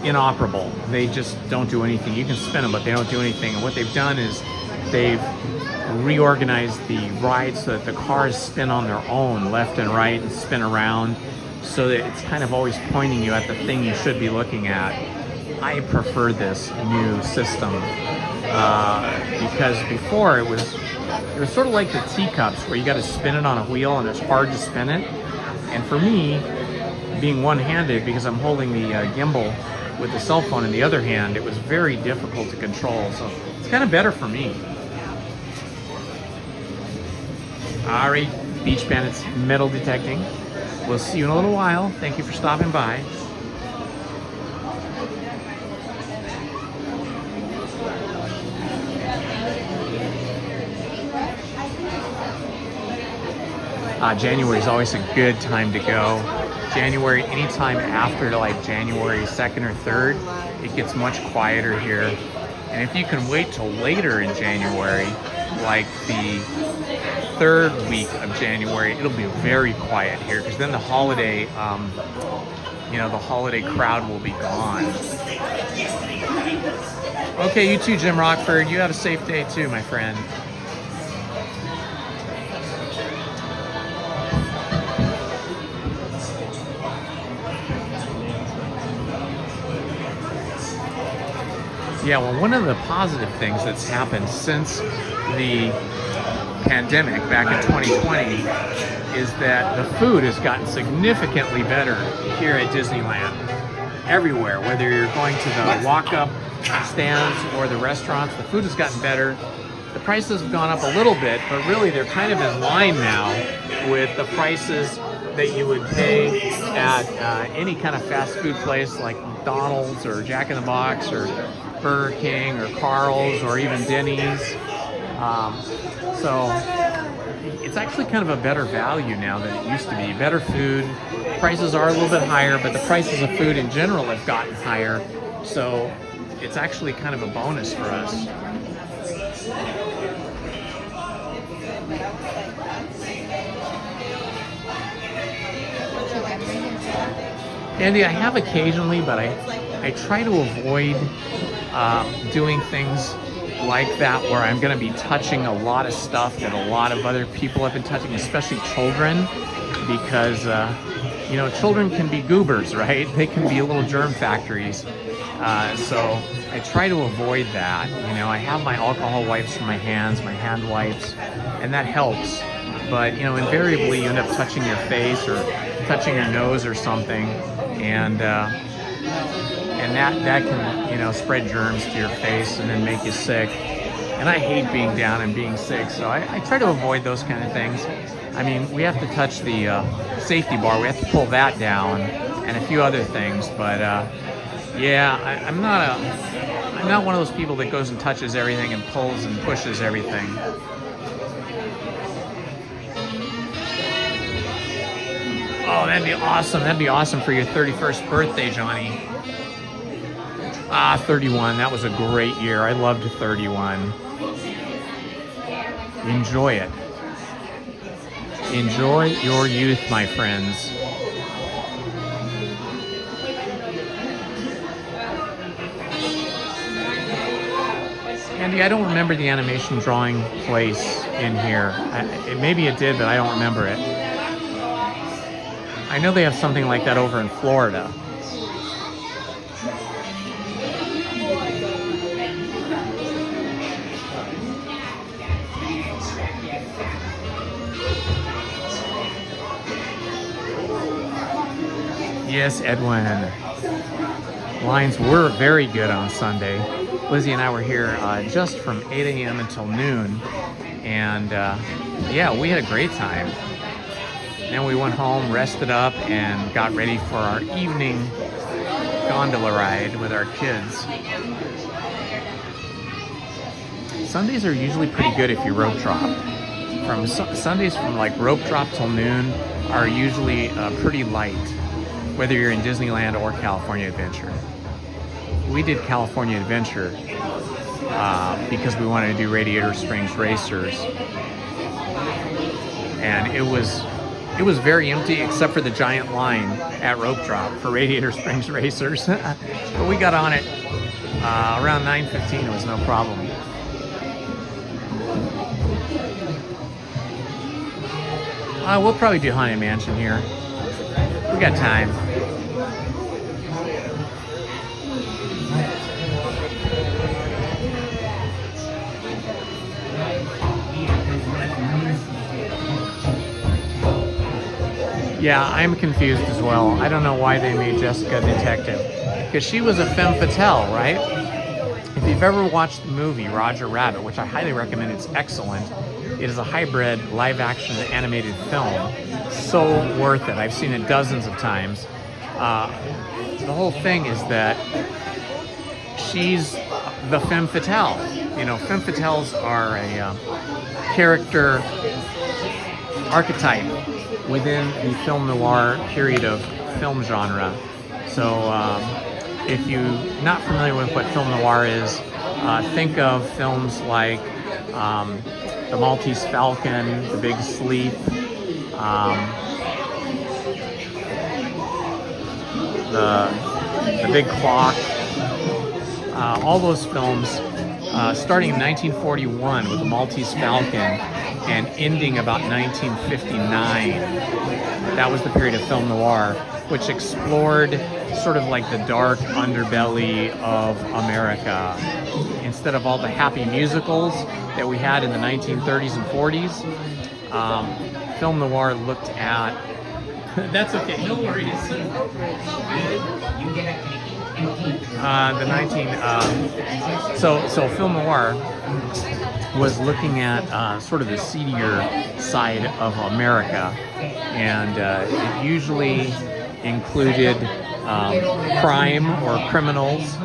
inoperable. They just don't do anything. You can spin them, but they don't do anything. And what they've done is they've reorganized the ride so that the cars spin on their own left and right and spin around, so that it's kind of always pointing you at the thing you should be looking at. I prefer this new system because before it was sort of like the teacups where you got to spin it on a wheel and it's hard to spin it. And for me, being one-handed, because I'm holding the gimbal with the cell phone in the other hand, it was very difficult to control. So it's kind of better for me. Ari, Beach Bandits metal detecting. We'll see you in a little while. Thank you for stopping by. January is always a good time to go. January, anytime after like January 2nd or 3rd, it gets much quieter here. And if you can wait till later in January, like the 3rd week of January, it'll be very quiet here, because then the holiday, the holiday crowd will be gone. Okay, you too, Jim Rockford. You have a safe day too, my friend. Yeah, well, one of the positive things that's happened since the pandemic back in 2020 is that the food has gotten significantly better here at Disneyland. Everywhere, whether you're going to the walk-up stands or the restaurants, the food has gotten better. The prices have gone up a little bit, but really they're kind of in line now with the prices that you would pay at any kind of fast food place like McDonald's or Jack in the Box or Burger King or Carl's or even Denny's. So it's actually kind of a better value now than it used to be. Better food. Prices are a little bit higher, but the prices of food in general have gotten higher. So it's actually kind of a bonus for us. Andy, I have occasionally, but I try to avoid doing things like that where I'm going to be touching a lot of stuff that a lot of other people have been touching, especially children, because children can be goobers, right? They can be little germ factories. So I try to avoid that. I have my alcohol wipes for my hands, my hand wipes, and that helps. But invariably you end up touching your face or touching your nose or something, and that can spread germs to your face and then make you sick. And I hate being down and being sick, so I try to avoid those kind of things. I mean, we have to touch the safety bar, we have to pull that down, and a few other things, but yeah, I'm not one of those people that goes and touches everything and pulls and pushes everything. Oh, that'd be awesome. That'd be awesome for your 31st birthday, Johnny. 31. That was a great year. I loved 31. Enjoy it. Enjoy your youth, my friends. Andy, I don't remember the animation drawing place in here. Maybe it did, but I don't remember it. I know they have something like that over in Florida. Yes, Edwin. Lines were very good on Sunday. Lizzie and I were here just from 8 a.m. until noon. And yeah, we had a great time. Then we went home, rested up, and got ready for our evening gondola ride with our kids. Sundays are usually pretty good if you rope drop. Sundays from like rope drop till noon are usually pretty light, whether you're in Disneyland or California Adventure. We did California Adventure because we wanted to do Radiator Springs Racers, and it was very empty except for the giant line at rope drop for Radiator Springs Racers. But we got on it around 9:15. It was no problem. We'll probably do Haunted Mansion here. We got time. Yeah, I'm confused as well. I don't know why they made Jessica detective. Because she was a femme fatale, right? If you've ever watched the movie Roger Rabbit, which I highly recommend, it's excellent. It is a hybrid live-action animated film. So worth it. I've seen it dozens of times. The whole thing is that she's the femme fatale. You know, femme fatales are a character archetype within the film noir period of film genre. So if you're not familiar with what film noir is, think of films like The Maltese Falcon, The Big Sleep, the Big Clock, all those films starting in 1941 with The Maltese Falcon and ending about 1959. That was the period of film noir, which explored sort of like the dark underbelly of America. Instead of all the happy musicals that we had in the 1930s and 40s, film noir looked at... That's okay, no worries. So film noir was looking at sort of the seedier side of America, and it usually included crime or criminals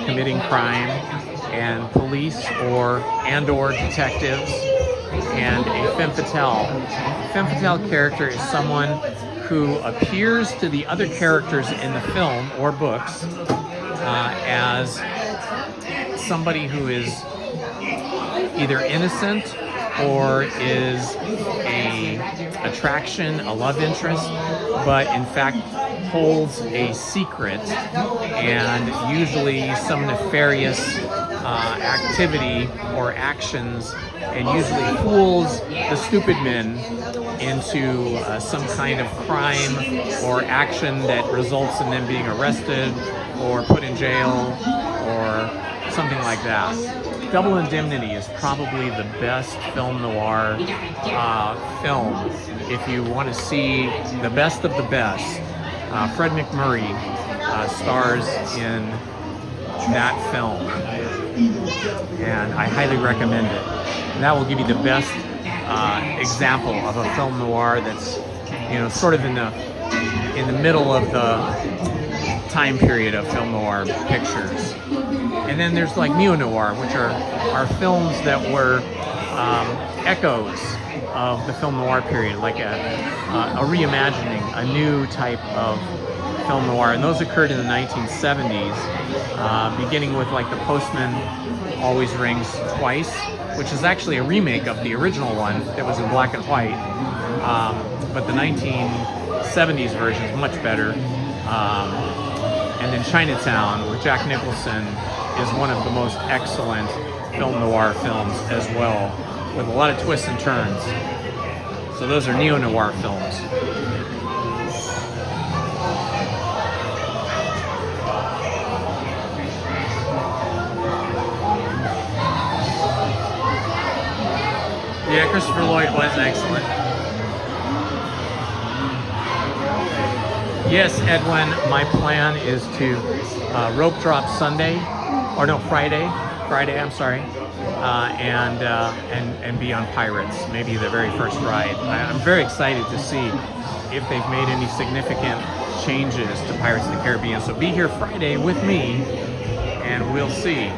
committing crime, and police or detectives, and a femme fatale. A femme fatale character is someone who appears to the other characters in the film or books as somebody who is either innocent or is a attraction, a love interest, but in fact holds a secret and usually some nefarious activity or actions, and usually fools the stupid men into some kind of crime or action that results in them being arrested or put in jail or something like that. Double Indemnity is probably the best film noir film if you want to see the best of the best. Fred McMurray stars in that film, and I highly recommend it. And that will give you the best example of a film noir that's, you know, sort of in the middle of the time period of film noir pictures. And then there's like neo-noir, which are films that were echoes of the film noir period, like a reimagining, a new type of film noir. And those occurred in the 1970s, beginning with like The Postman Always Rings Twice, which is actually a remake of the original one that was in black and white. But the 1970s version is much better. And then Chinatown with Jack Nicholson is one of the most excellent film noir films as well, with a lot of twists and turns. So those are neo-noir films. Yeah, Christopher Lloyd was excellent. Yes, Edwin, my plan is to rope drop Sunday, or no, Friday, I'm sorry, and be on Pirates, maybe the very first ride. I'm very excited to see if they've made any significant changes to Pirates of the Caribbean. So be here Friday with me, and we'll see.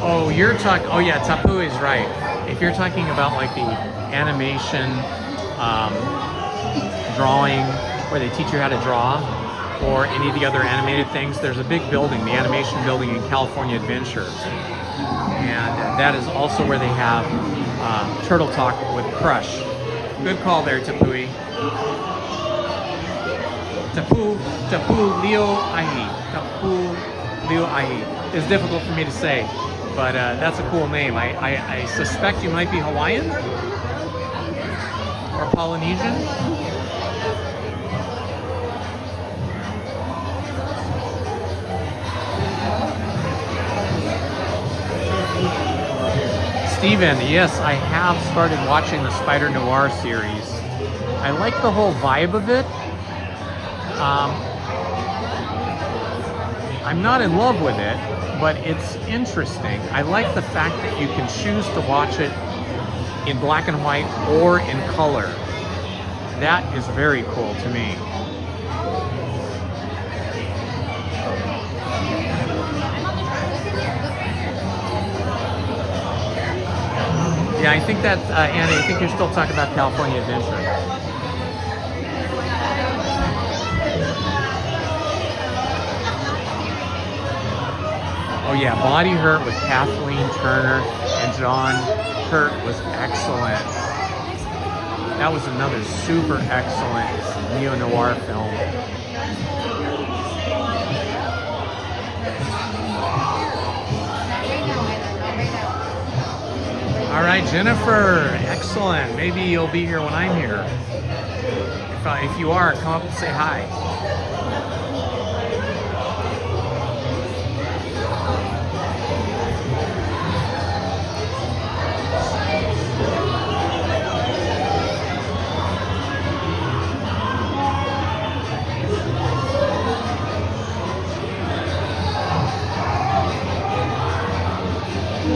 Oh, you're talking, oh yeah, Tapu is right. If you're talking about like the animation drawing, where they teach you how to draw, or any of the other animated things, there's a big building, the animation building in California Adventure. And that is also where they have Turtle Talk with Crush. Good call there, Tapui. Tapu Leo Ahi. Tapu Leo Ahi. It's difficult for me to say, but that's a cool name. I suspect you might be Hawaiian or Polynesian. Steven, yes, I have started watching the Spider Noir series. I like the whole vibe of it. I'm not in love with it, but it's interesting. I like the fact that you can choose to watch it in black and white or in color. That is very cool to me. Yeah, I think that, Annie, I think you're still talking about California Adventure. Oh yeah, Body Hurt with Kathleen Turner and John Hurt was excellent. That was another super excellent neo-noir film. All right, Jennifer, excellent. Maybe you'll be here when I'm here. If you are, come up and say hi.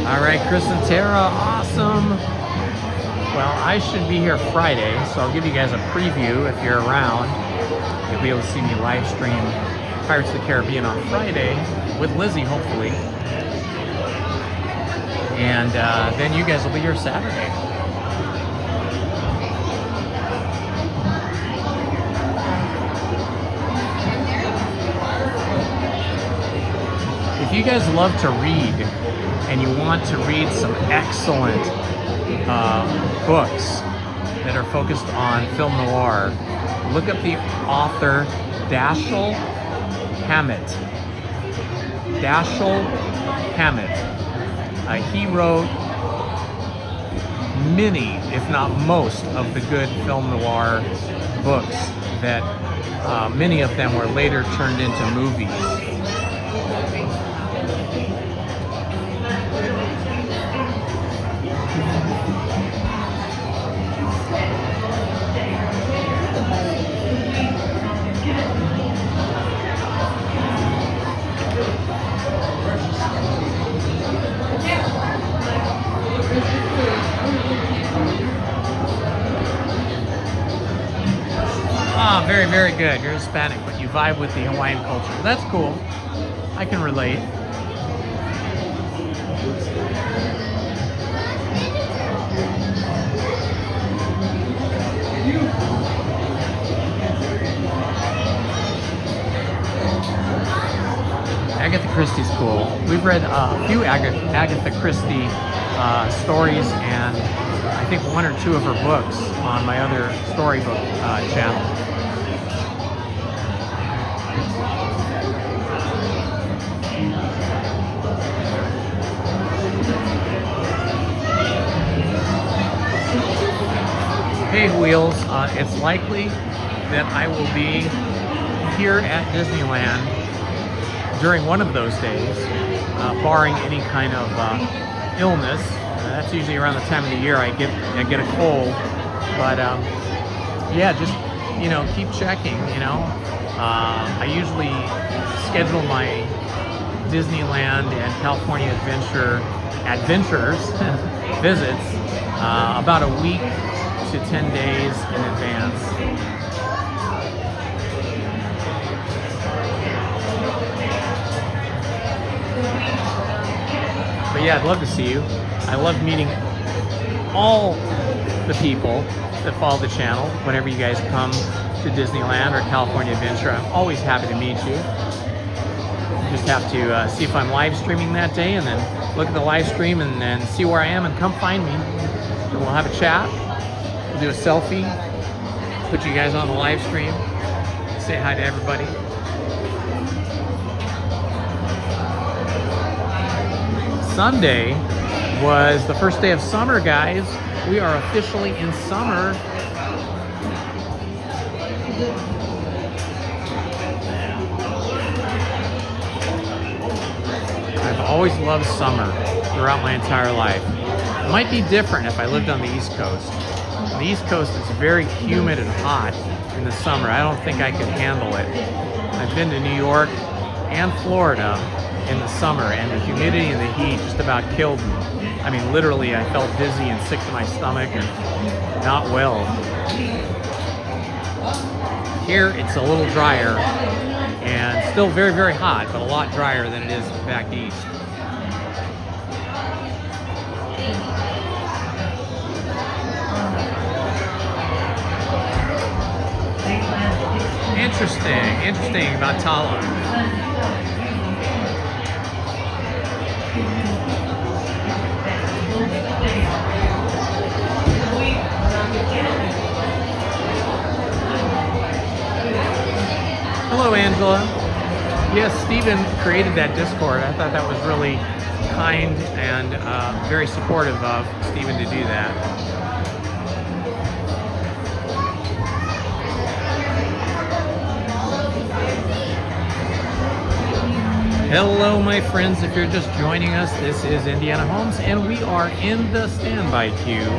All right, Chris and Tara, awesome. Well, I should be here Friday, so I'll give you guys a preview if you're around. You'll be able to see me live stream Pirates of the Caribbean on Friday with Lizzie, hopefully. And then you guys will be here Saturday. If you guys love to read, and you want to read some excellent books that are focused on film noir, look up the author Dashiell Hammett. Dashiell Hammett. He wrote many, if not most, of the good film noir books that many of them were later turned into movies. Ah, very, very good. You're Hispanic, but you vibe with the Hawaiian culture. That's cool. I can relate. Agatha Christie's cool. We've read a few Agatha Christie stories and I think 1 or 2 of her books on my other storybook channel. Hey Wheels, it's likely that I will be here at Disneyland during one of those days, barring any kind of illness. That's usually around the time of the year I get a cold. But yeah, just keep checking. I usually schedule my Disneyland and California adventures visits about a week to 10 days in advance. But yeah, I'd love to see you. I love meeting all the people that follow the channel whenever you guys come to Disneyland or California Adventure. I'm always happy to meet you. Just have to see if I'm live streaming that day and then look at the live stream and then see where I am and come find me. And we'll have a chat. We'll do a selfie. Put you guys on the live stream. Say hi to everybody. Sunday was the first day of summer, guys. We are officially in summer. I've always loved summer throughout my entire life. It might be different if I lived on the East Coast. The East Coast is very humid and hot in the summer. I don't think I could handle it. I've been to New York and Florida in the summer, and the humidity and the heat just about killed me. I mean, literally, I felt dizzy and sick to my stomach and not well. Here, it's a little drier and still very, very hot, but a lot drier than it is back east. Interesting about Tala. Hello, Angela. Yes, Steven created that Discord. I thought that was really kind and very supportive of Steven to do that. Hello, my friends. If you're just joining us, this is Indiana Holmes, and we are in the standby queue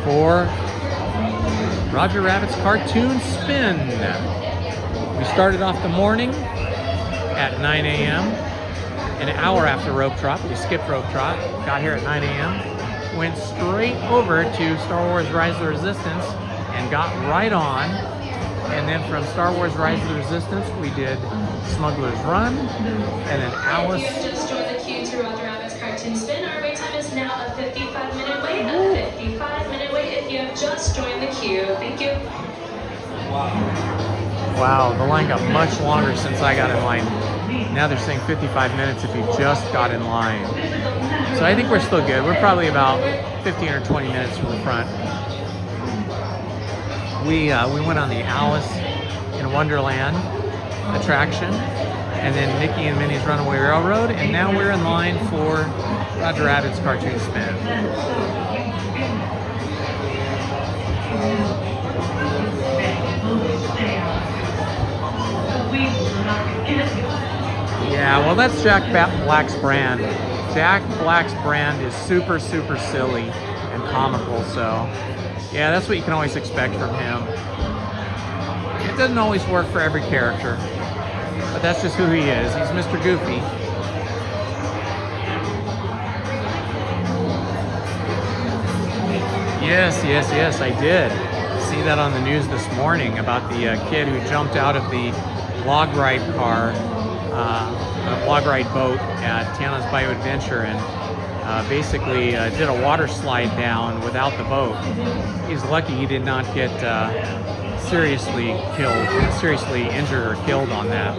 for Roger Rabbit's Cartoon Spin. We started off the morning at 9 a.m. An hour after Rope Drop. We skipped Rope Drop, got here at 9 a.m. Went straight over to Star Wars Rise of the Resistance and got right on. And then from Star Wars Rise of the Resistance, we did Smugglers Run, and then Alice. If you have just joined the queue to Roger Rabbit's Cartoon Spin, our wait time is now a 55-minute wait. A 55-minute wait if you have just joined the queue. Thank you. Wow, the line got much longer since I got in line. Now they're saying 55 minutes if you just got in line. So I think we're still good. We're probably about 15 or 20 minutes from the front. We went on the Alice in Wonderland attraction, and then Mickey and Minnie's Runaway Railroad, and now we're in line for Roger Rabbit's Cartoon Spin. Yeah, well, that's Jack Black's brand. Jack Black's brand is super, super silly and comical, so yeah, that's what you can always expect from him. It doesn't always work for every character, but that's just who he is. He's Mr. Goofy. Yes, I did. see that on the news this morning about the kid who jumped out of the log ride car, a log ride boat at Tana's Bayou Adventure, and basically did a water slide down without the boat. He's lucky he did not get seriously injured or killed on that.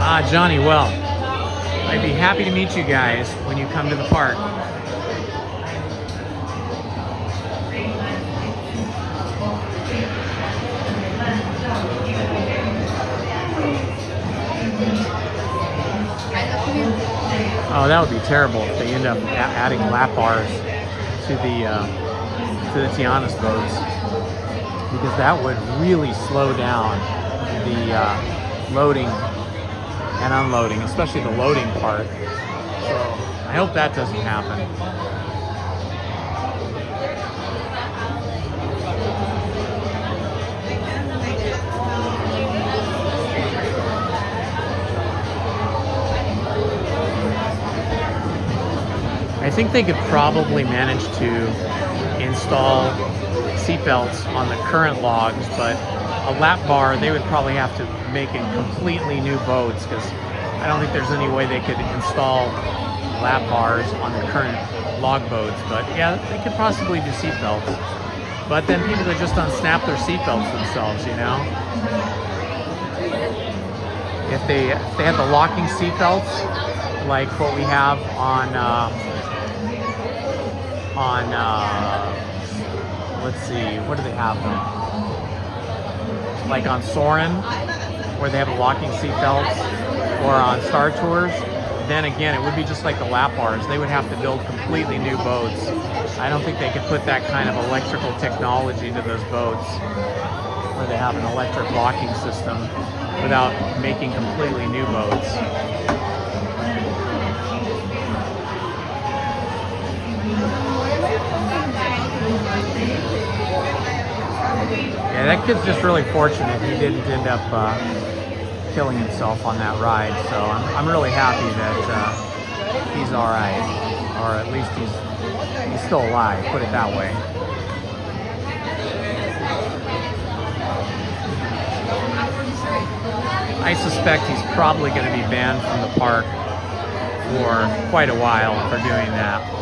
Ah, Johnny, well, I'd be happy to meet you guys when you come to the park. Oh, that would be terrible if they end up adding lap bars to the Tiana's boats, because that would really slow down the loading and unloading, especially the loading part. So I hope that doesn't happen. I think they could probably manage to install seatbelts on the current logs, but a lap bar, they would probably have to make in completely new boats, because I don't think there's any way they could install lap bars on the current log boats. But yeah, they could possibly do seatbelts. But then people would just unsnap their seatbelts themselves, you know? If they had the locking seatbelts, like what we have on let's see, what do they have them? Like on Soarin', where they have the locking seatbelts, or on Star Tours, then again, it would be just like the lap bars. They would have to build completely new boats. I don't think they could put that kind of electrical technology to those boats, where they have an electric locking system, without making completely new boats. Yeah, that kid's just really fortunate he didn't end up killing himself on that ride. So I'm really happy that he's all right, or at least he's still alive. Put it that way. I suspect he's probably going to be banned from the park for quite a while for doing that.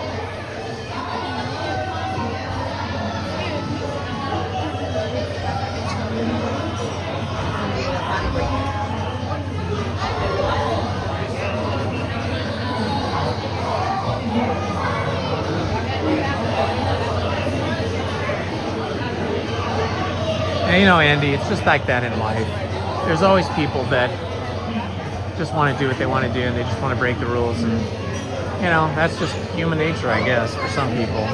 And you know, Andy, it's just like that in life. There's always people that just want to do what they want to do, and they just want to break the rules, and you know, that's just human nature, I guess, for some people.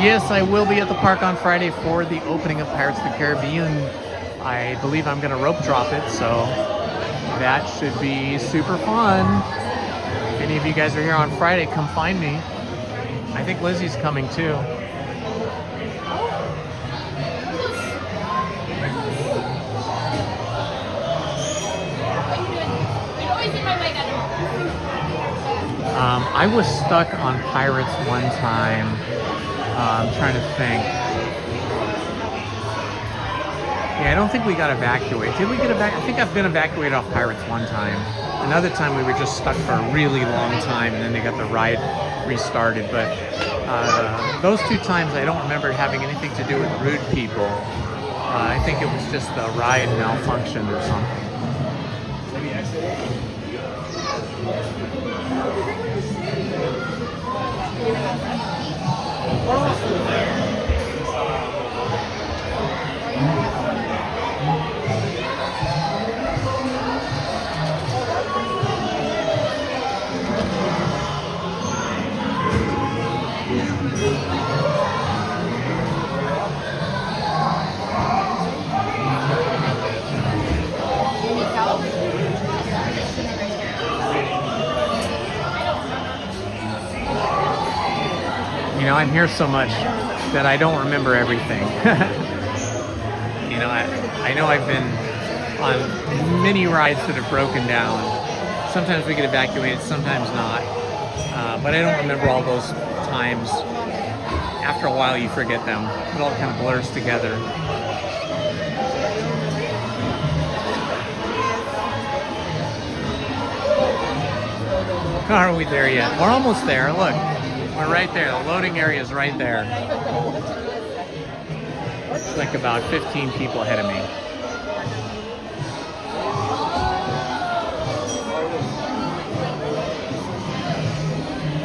Yes, I will be at the park on Friday for the opening of Pirates of the Caribbean. I believe I'm going to rope drop it, so that should be super fun. If any of you guys are here on Friday, come find me. I think Lizzie's coming too. I was stuck on Pirates one time. I'm trying to think. Yeah, I don't think we got evacuated. Did we get evacuated? I think I've been evacuated off Pirates one time. Another time we were just stuck for a really long time, and then they got the ride restarted. But those two times I don't remember having anything to do with rude people. I think it was just the ride malfunctioned or something. here so much that I don't remember everything. You know, I know I've been on many rides that have broken down. Sometimes we get evacuated, sometimes not. But I don't remember all those times. After a while, you forget them. It all kind of blurs together. Are we there yet? We're almost there. Look, we're right there. The loading area is right there. It's like about 15 people ahead of me.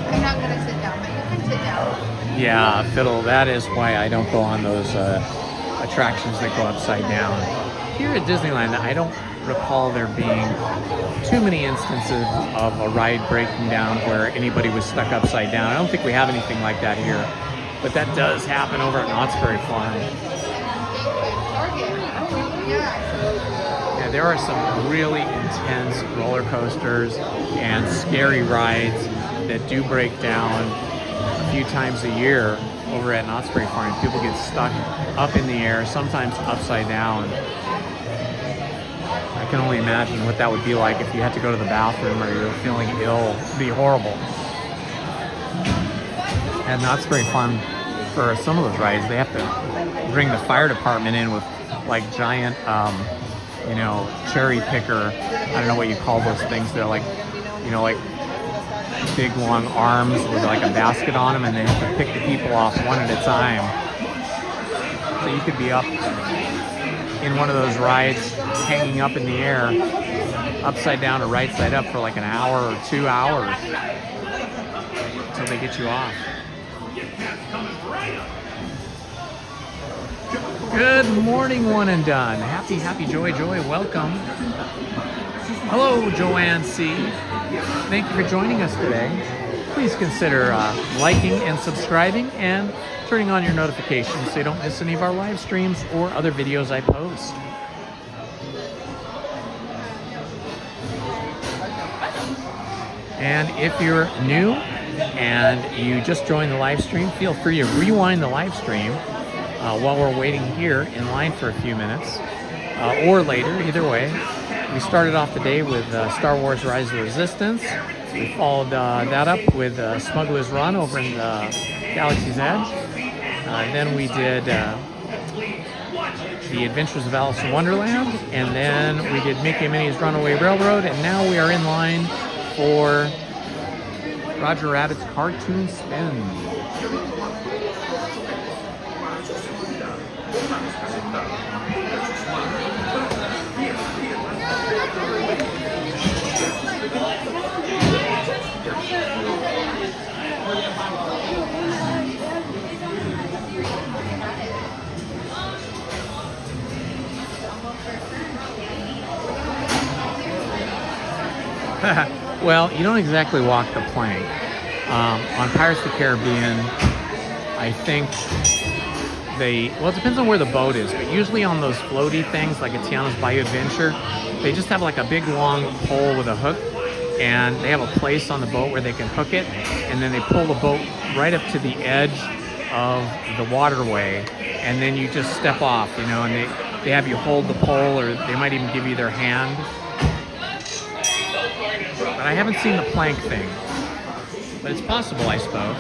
I'm not gonna sit down, but you can sit down. Yeah, fiddle. That is why I don't go on those attractions that go upside down. Here at Disneyland, I don't recall there being too many instances of a ride breaking down where anybody was stuck upside down. I don't think we have anything like that here, but that does happen over at Knott's Berry Farm. Yeah, there are some really intense roller coasters and scary rides that do break down a few times a year over at Knott's Berry Farm. People get stuck up in the air, sometimes upside down. I can only imagine what that would be like if you had to go to the bathroom or you're feeling ill. It'd be horrible. At Knott's Berry Farm, for some of those rides, they have to bring the fire department in with like giant, you know, cherry picker. I don't know what you call those things. They're like, you know, like big long arms with like a basket on them, and they have to pick the people off one at a time. So you could be up in one of those rides, hanging up in the air, upside down or right side up for like an hour or 2 hours until they get you off. Good morning, one and done. Happy Joy, welcome. Hello, Joanne C. Thank you for joining us today. Please consider liking and subscribing and turning on your notifications so you don't miss any of our live streams or other videos I post. And if you're new and you just joined the live stream, feel free to rewind the live stream while we're waiting here in line for a few minutes, or later, either way. We started off the day with Star Wars Rise of the Resistance. We followed that up with Smugglers Run over in Galaxy's Edge. Then we did The Adventures of Alice in Wonderland, and then we did Mickey and Minnie's Runaway Railroad, and now we are in line for Roger Rabbit's Cartoon Spin. Well, you don't exactly walk the plank. On Pirates of the Caribbean, I think well, it depends on where the boat is, but usually on those floaty things like a Tiana's Bayou Adventure, they just have like a big long pole with a hook, and they have a place on the boat where they can hook it, and then they pull the boat right up to the edge of the waterway, and then you just step off, you know, and they have you hold the pole, or they might even give you their hand. But I haven't seen the plank thing, but it's possible, I suppose.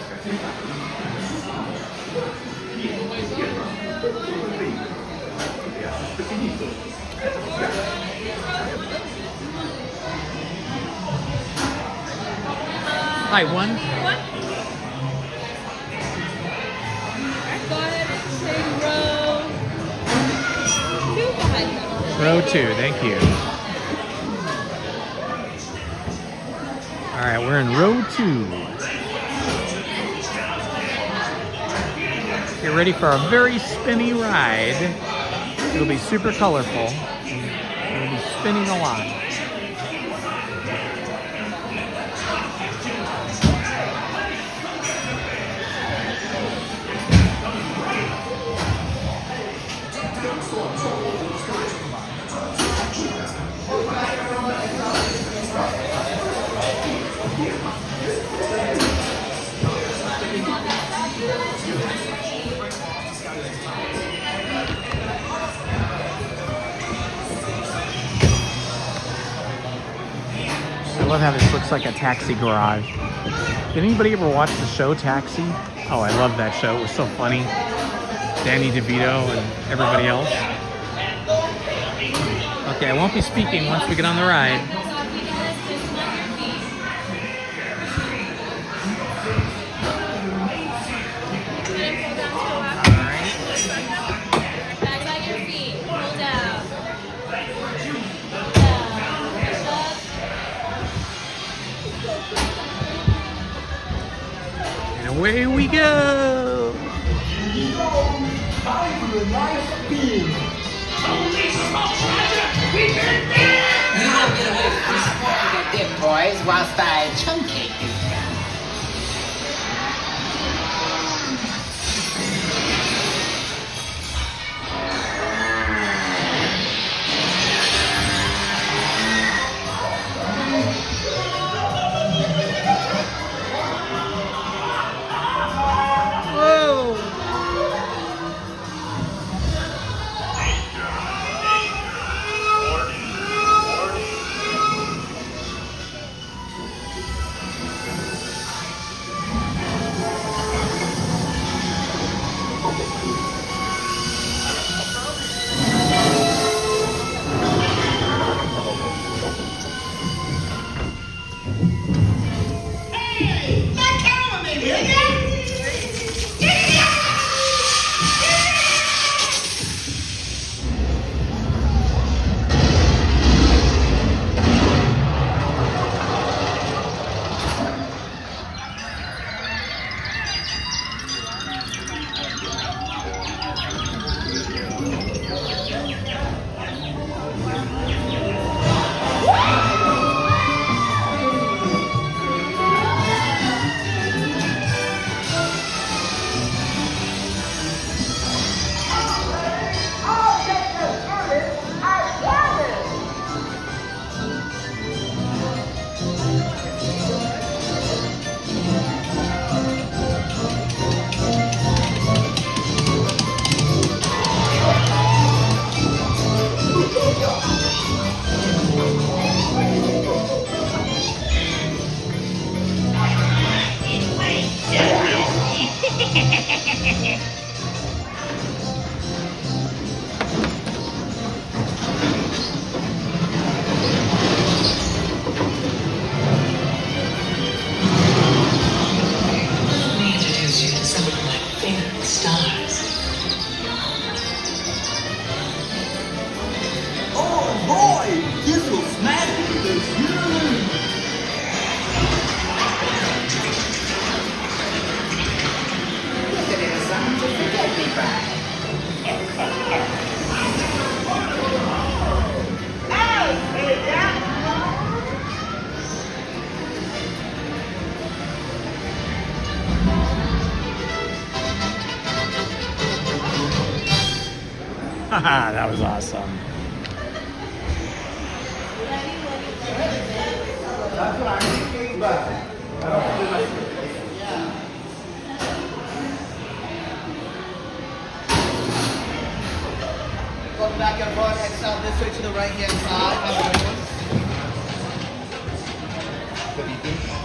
Hi, one. Row 2, thank you. All right, we're in row 2. Get ready for a very spinny ride. It'll be super colorful. It'll be spinning a lot. love how this looks like a taxi garage. Did anybody ever watch the show Taxi? Oh, I love that show. It was so funny. Danny DeVito and everybody else. Okay, I won't be speaking once we get on the ride. And away we go! You don't get away from this sport with your dip, boys, whilst I truncate you. Haha, that was awesome. That's what I'm thinking, but I don't feel like it. Go back and forth, head south this way to the right hand side. Have a good one.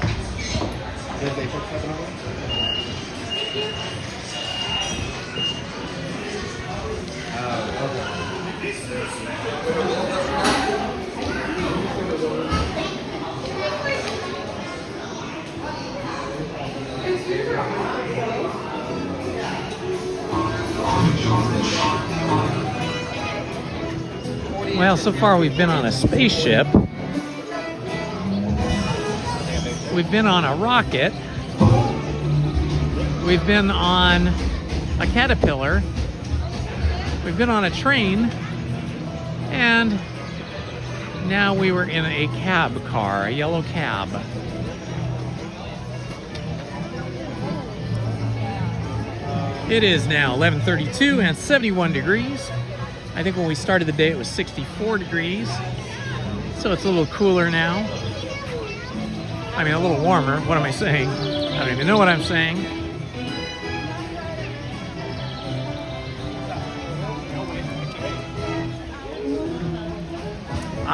Well, so far we've been on a spaceship. We've been on a rocket. We've been on a caterpillar. We've been on a train. And now we were in a cab car, a yellow cab. It is now 11:32 and 71 degrees. I think when we started the day it was 64 degrees. So it's a little cooler now. I mean, a little warmer. What am I saying? I don't even know what I'm saying.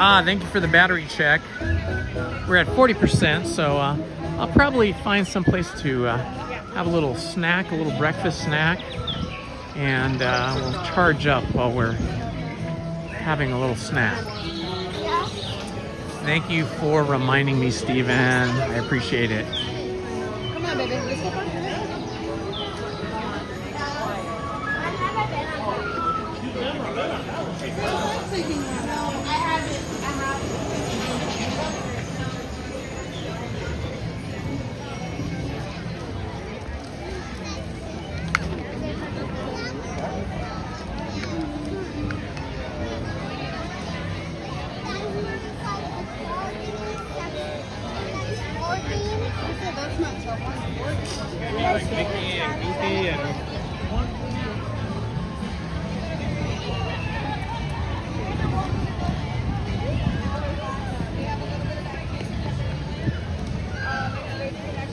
Thank you for the battery check. We're at 40%, so I'll probably find some place to have a little snack, a little breakfast snack, and we'll charge up while we're having a little snack. Thank you for reminding me, Steven. I appreciate it. Come on, baby. Let's go first.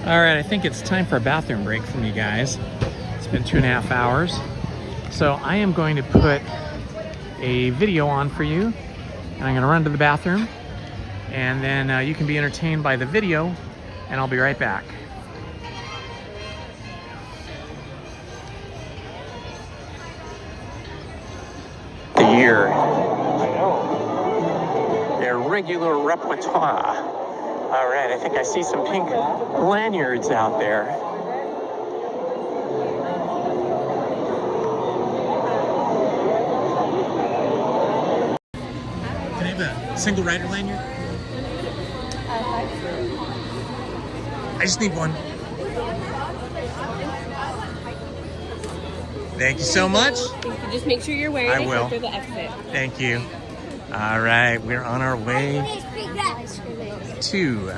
All right, I think it's time for a bathroom break from you guys. It's been 2.5 hours. So I am going to put a video on for you. And I'm gonna run to the bathroom. And then you can be entertained by the video, and I'll be right back. The year. Their regular repertoire. All right, I think I see some pink lanyards out there. Can I have a single rider lanyard? I just need one. Thank you so much. Just make sure you're wearing it after the exit. Thank you. All right, we're on our way to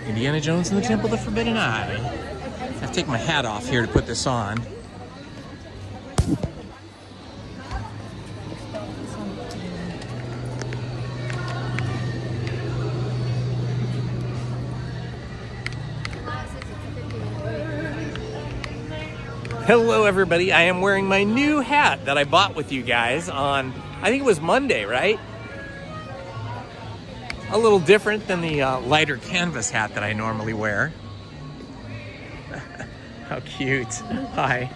Indiana Jones and the Temple of the Forbidden Eye. I have to take my hat off here to put this on. Hello everybody, I am wearing my new hat that I bought with you guys on, I think it was Monday, right? A little different than the lighter canvas hat that I normally wear. How cute. Hi.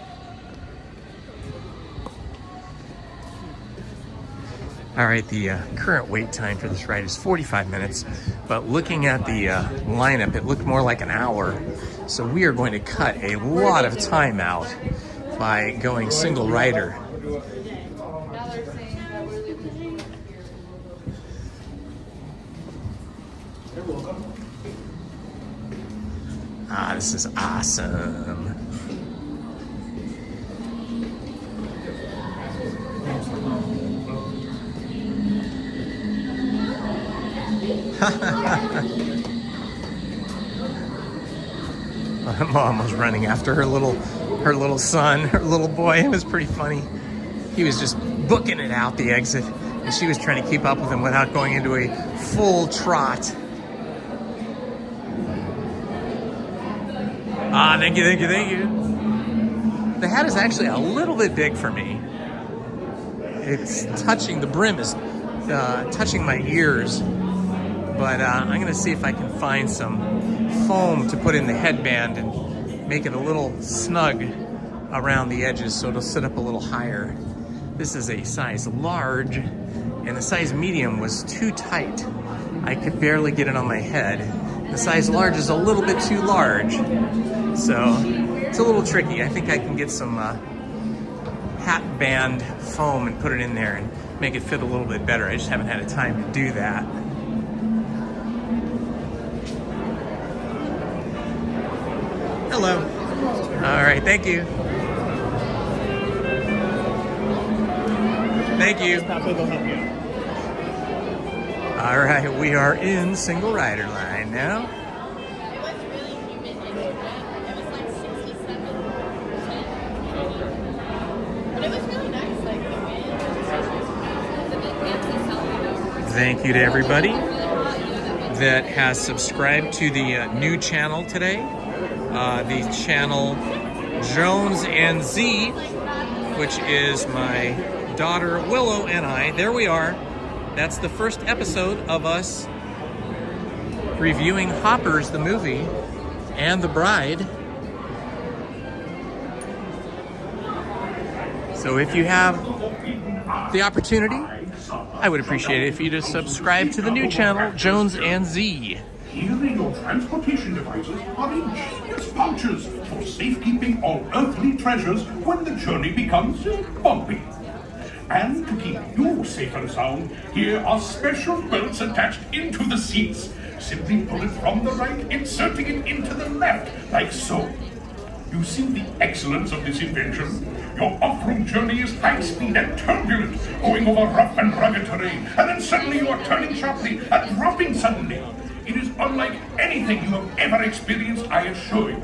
All right, the current wait time for this ride is 45 minutes, but looking at the lineup, it looked more like an hour. So we are going to cut a lot of time out by going single rider. Ah, this is awesome. My mom was running after her little son, her little boy. It was pretty funny. He was just booking it out the exit, and she was trying to keep up with him without going into a full trot. Ah, thank you, thank you, thank you. The hat is actually a little bit big for me. It's touching, the brim is touching my ears. But I'm gonna see if I can find some foam to put in the headband and make it a little snug around the edges so it'll sit up a little higher. This is a size large, and the size medium was too tight. I could barely get it on my head. The size large is a little bit too large. So it's a little tricky. I think I can get some hat band foam and put it in there and make it fit a little bit better. I just haven't had a time to do that. Hello. All right, thank you. Thank you. All right, we are in single rider line now. Thank you to everybody that has subscribed to the new channel today. The channel Jones and Z, which is my daughter Willow and I. There we are. that's the first episode of us reviewing Hoppers, the movie, and The Bride. So if you have the opportunity, I would appreciate it if you just subscribe to the new channel, Jones and Z. Here in your transportation devices are ingenious pouches for safekeeping all earthly treasures when the journey becomes bumpy. And to keep you safe and sound, here are special belts attached into the seats. Simply pull it from the right, inserting it into the left, like so. You see the excellence of this invention? Your off-road journey is high speed and turbulent, going over rough and rugged terrain, and then suddenly you are turning sharply and dropping suddenly. It is unlike anything you have ever experienced, I assure you.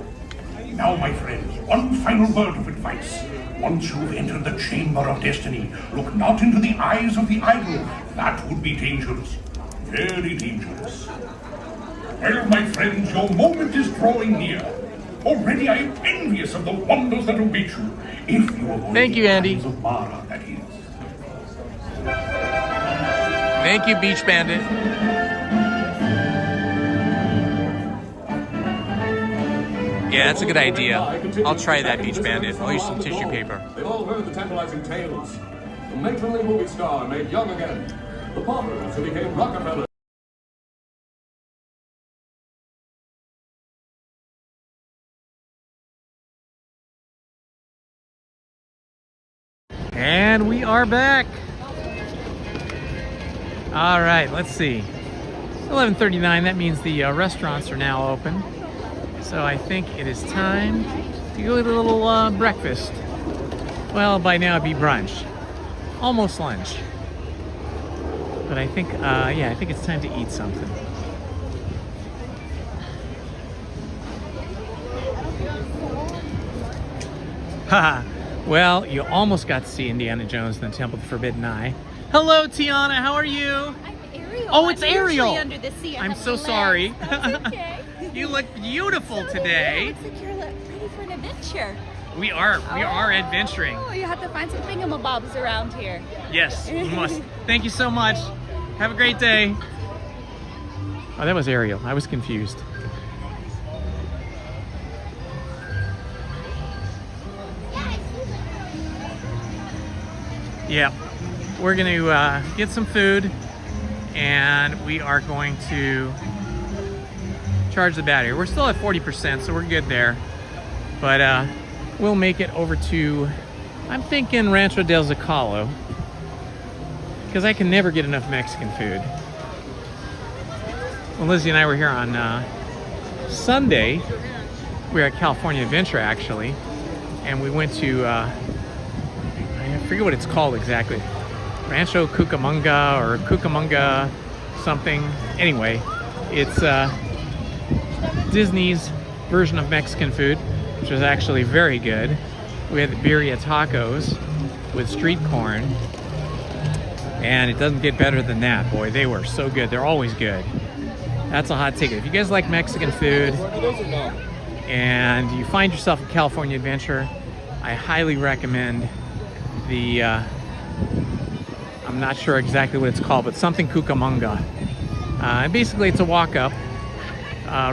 Now, my friends, one final word of advice. Once you've entered the chamber of destiny, look not into the eyes of the idol. That would be dangerous. Very dangerous. Well, my friends, your moment is drawing near. Already I am envious of the wonders that await you. If you avoid Thank you, Andy. of Mara, that is. Thank you, Beach Bandit. Yeah, that's a good idea. I'll try that, Beach Bandit. I'll use some tissue paper. They've all heard the tantalizing tales. The matronly movie star made young again. The paupers who became Rockefeller. And we are back. All right, let's see. 11:39, that means the restaurants are now open. So I think it is time to go get a little breakfast. Well, by now it'd be brunch. Almost lunch. But I think, yeah, I think it's time to eat something. Haha. Well, you almost got to see Indiana Jones and the Temple of the Forbidden Eye. Hello, Tiana. How are you? I'm Ariel. Oh, it's I'm Ariel. usually under the sea. I'm so sorry. That's okay. You look beautiful today. Looks like you're ready for an adventure. We are adventuring. Oh, you have to find some thingamabobs around here. Yes, you must. Thank you so much. Have a great day. Oh, that was Ariel. I was confused. Yeah, we're going to get some food, and we are going to charge the battery. We're still at 40%, so we're good there. But we'll make it over to, I'm thinking Rancho del Zocalo, because I can never get enough Mexican food. When Lizzie and I were here on Sunday, we were at California Adventure actually, and we went to, I forget what it's called exactly, Rancho Cucamonga or Cucamonga something. Anyway, it's Disney's version of Mexican food, which was actually very good. We had the birria tacos with street corn, and it doesn't get better than that. Boy, they were so good. They're always good. That's a hot ticket. If you guys like Mexican food and you find yourself a California Adventure, I highly recommend the, I'm not sure exactly what it's called, but something Cucamonga. Basically, it's a walk-up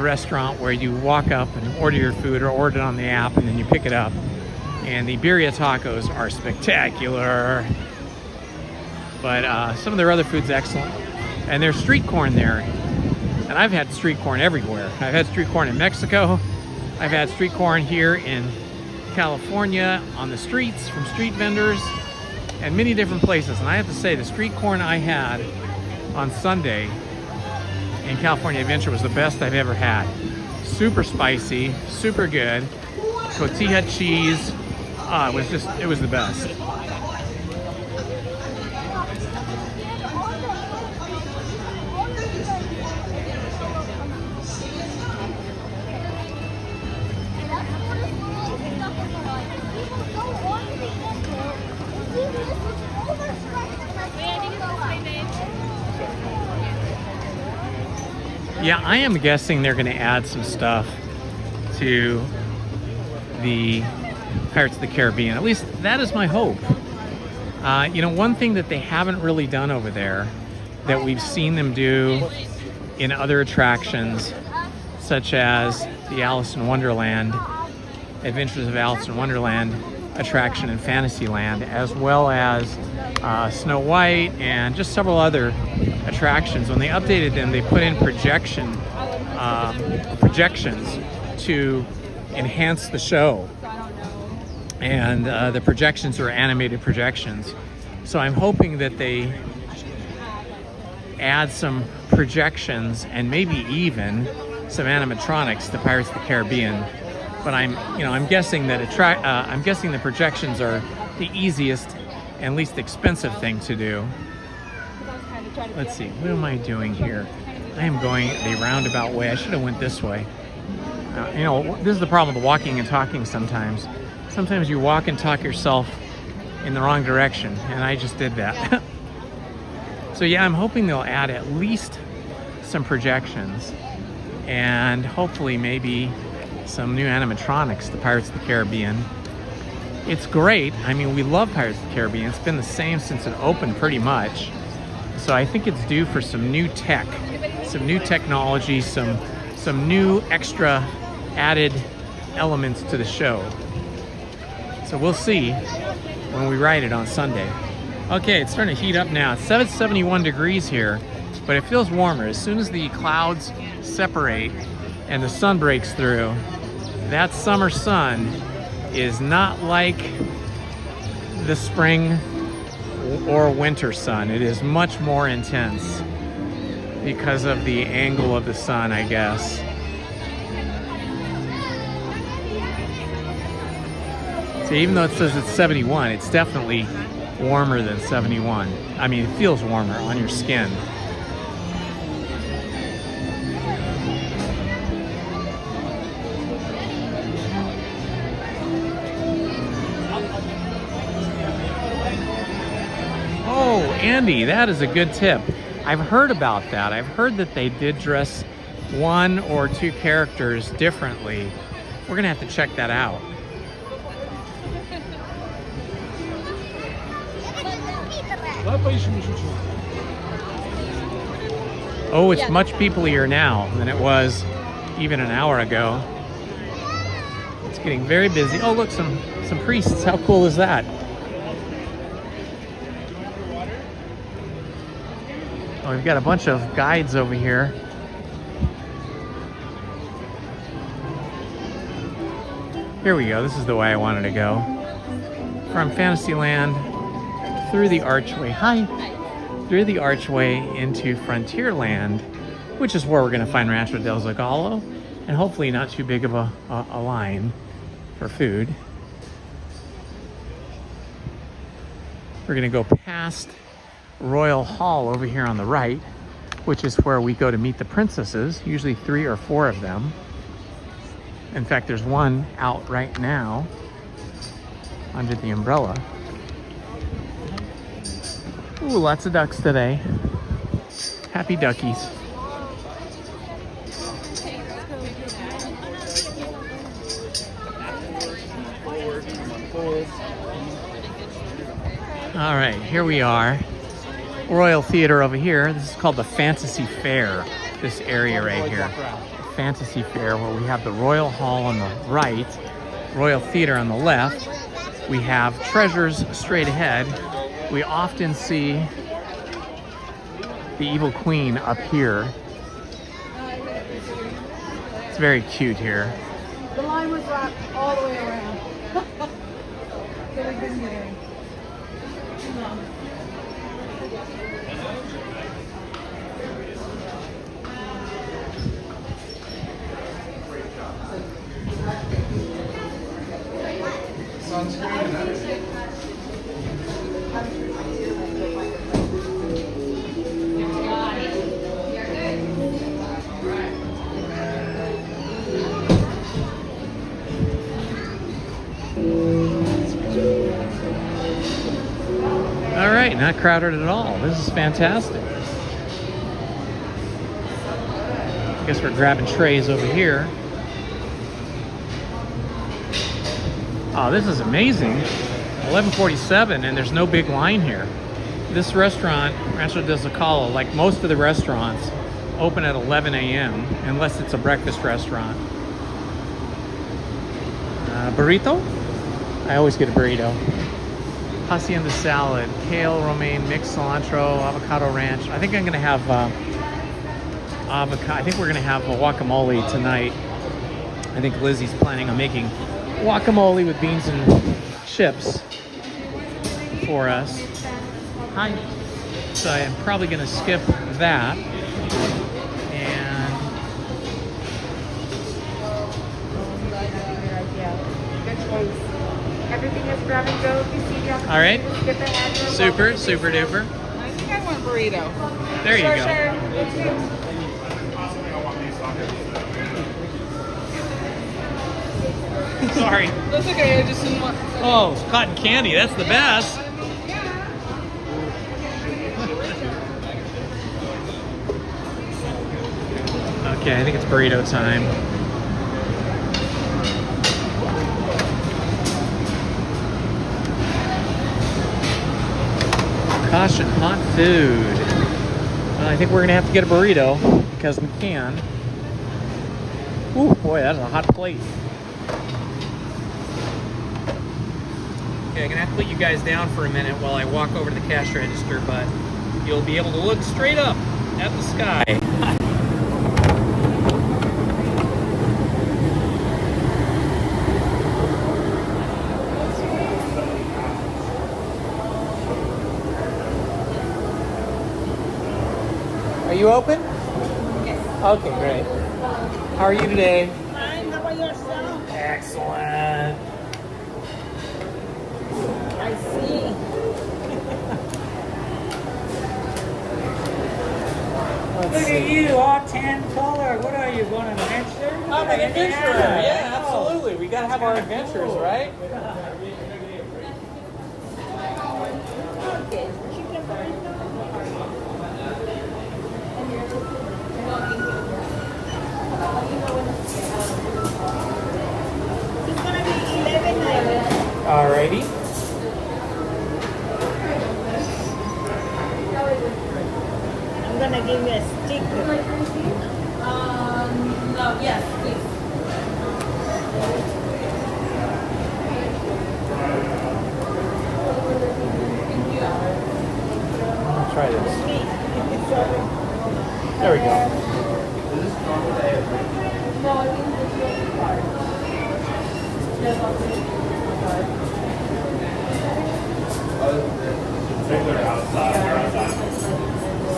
restaurant where you walk up and order your food or order it on the app and then you pick it up. And the birria tacos are spectacular. But some of their other food's excellent. And there's street corn there. And I've had street corn everywhere. I've had street corn in Mexico. I've had street corn here in California on the streets from street vendors and many different places. And I have to say, the street corn I had on Sunday in California Adventure was the best I've ever had. Super spicy, super good. Cotija cheese. It was the best. Yeah, I am guessing they're going to add some stuff to the Pirates of the Caribbean. At least that is my hope. You know, one thing that they haven't really done over there that we've seen them do in other attractions, such as the Alice in Wonderland, Adventures of Alice in Wonderland attraction in Fantasyland, as well as Snow White and just several other attractions. When they updated them, they put in projections to enhance the show. And the projections are animated projections. So I'm hoping that they add some projections and maybe even some animatronics to Pirates of the Caribbean. But I'm guessing that I'm guessing the projections are the easiest and least expensive thing to do. Let's see, what am I doing here? I am going the roundabout way. I should have went this way. This is the problem with walking and talking sometimes. Sometimes you walk and talk yourself in the wrong direction, and I just did that. So yeah, I'm hoping they'll add at least some projections and hopefully maybe some new animatronics to Pirates of the Caribbean. It's great. I mean, we love Pirates of the Caribbean. It's been the same since it opened pretty much. So I think it's due for some new tech, some new technology, some new extra added elements to the show. So we'll see when we ride it on Sunday. Okay, it's starting to heat up now. It's 71 degrees here, but it feels warmer. As soon as the clouds separate and the sun breaks through, that summer sun is not like the spring or winter sun. It is much more intense because of the angle of the sun, I guess. So even though it says it's 71, it's definitely warmer than 71. I mean, it feels warmer on your skin. Oh, Andy, that is a good tip. I've heard about that. I've heard that they did dress one or two characters differently. We're gonna have to check that out. Oh, it's much peoplier now than it was even an hour ago. It's getting very busy. Oh, look, some priests. How cool is that? Oh, we've got a bunch of guides over here. Here we go. This is the way I wanted to go. From Fantasyland through the archway. Through the archway into Frontierland, which is where we're going to find Rancho del Zagallo, and hopefully not too big of a line for food. We're going to go past Royal Hall over here on the right, which is where we go to meet the princesses, usually 3 or 4 of them. In fact, there's one out right now under the umbrella. Ooh, lots of ducks today. Happy duckies. All right, here we are. Royal Theater over here. This is called the Fantasy Fair, this area right here. Fantasy Fair, where we have the Royal Hall on the right, Royal Theater on the left. We have treasures straight ahead. We often see the Evil Queen up here. It's very cute here. The line was wrapped all the way around. So we've been here. All right, not crowded at all. This is fantastic. I guess we're grabbing trays over here. Oh, this is amazing. 11:47 and there's no big line here. this restaurant, Rancho del Zocalo, like most of the restaurants, open at 11 a.m. unless it's a breakfast restaurant. Burrito? I always get a burrito. Hacienda salad, kale, romaine, mixed cilantro, avocado ranch. I think I'm gonna have avocado. I think we're gonna have a guacamole tonight. I think Lizzie's planning on making guacamole with beans and chips for us. Hi. So I'm probably gonna skip that. And Everything is grab and go. If you see the all right. skip ahead. Super, super duper. I think I want burrito. There you go. Sorry. That's okay. I just didn't want. Oh, cotton candy. That's the best. Okay, I think it's burrito time. Caution, hot food. I think we're gonna have to get a burrito because we can. Ooh, boy, that's a hot plate. Okay, I'm gonna have to put you guys down for a minute while I walk over to the cash register, but you'll be able to look straight up at the sky. Are you open? Yes. Okay, great. How are you today? Fine. How about yourself? Excellent. I see. Look at you, all tan color. What are you, going on an adventure? I'm an adventurer. Yeah, absolutely. We gotta have our adventures, right? Okay. Chicken burrito. It's gonna be 11.90. Alrighty. I'm gonna give you a sticker. No, yes, please. Try this. There we go.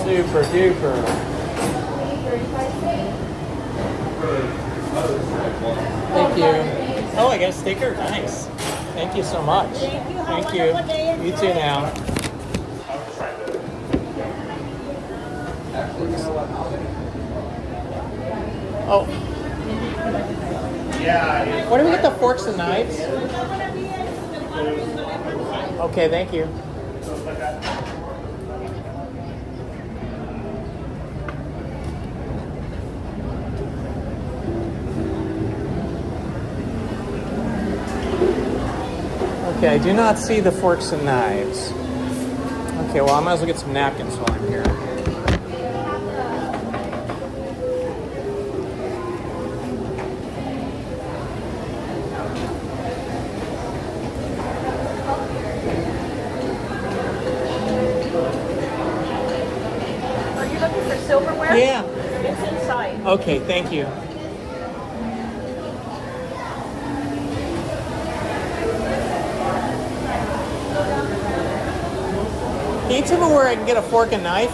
Super duper. Thank you. Oh, I got a sticker. Nice. Thank you so much. Thank you. You too now. Oh. Yeah. Where do we get the forks and knives? Okay, thank you. Okay, I do not see the forks and knives. Okay, well, I might as well get some napkins while I'm here. Are you looking for silverware? Yeah. It's inside. Okay, thank you. Can you tell me where I can get a fork and knife?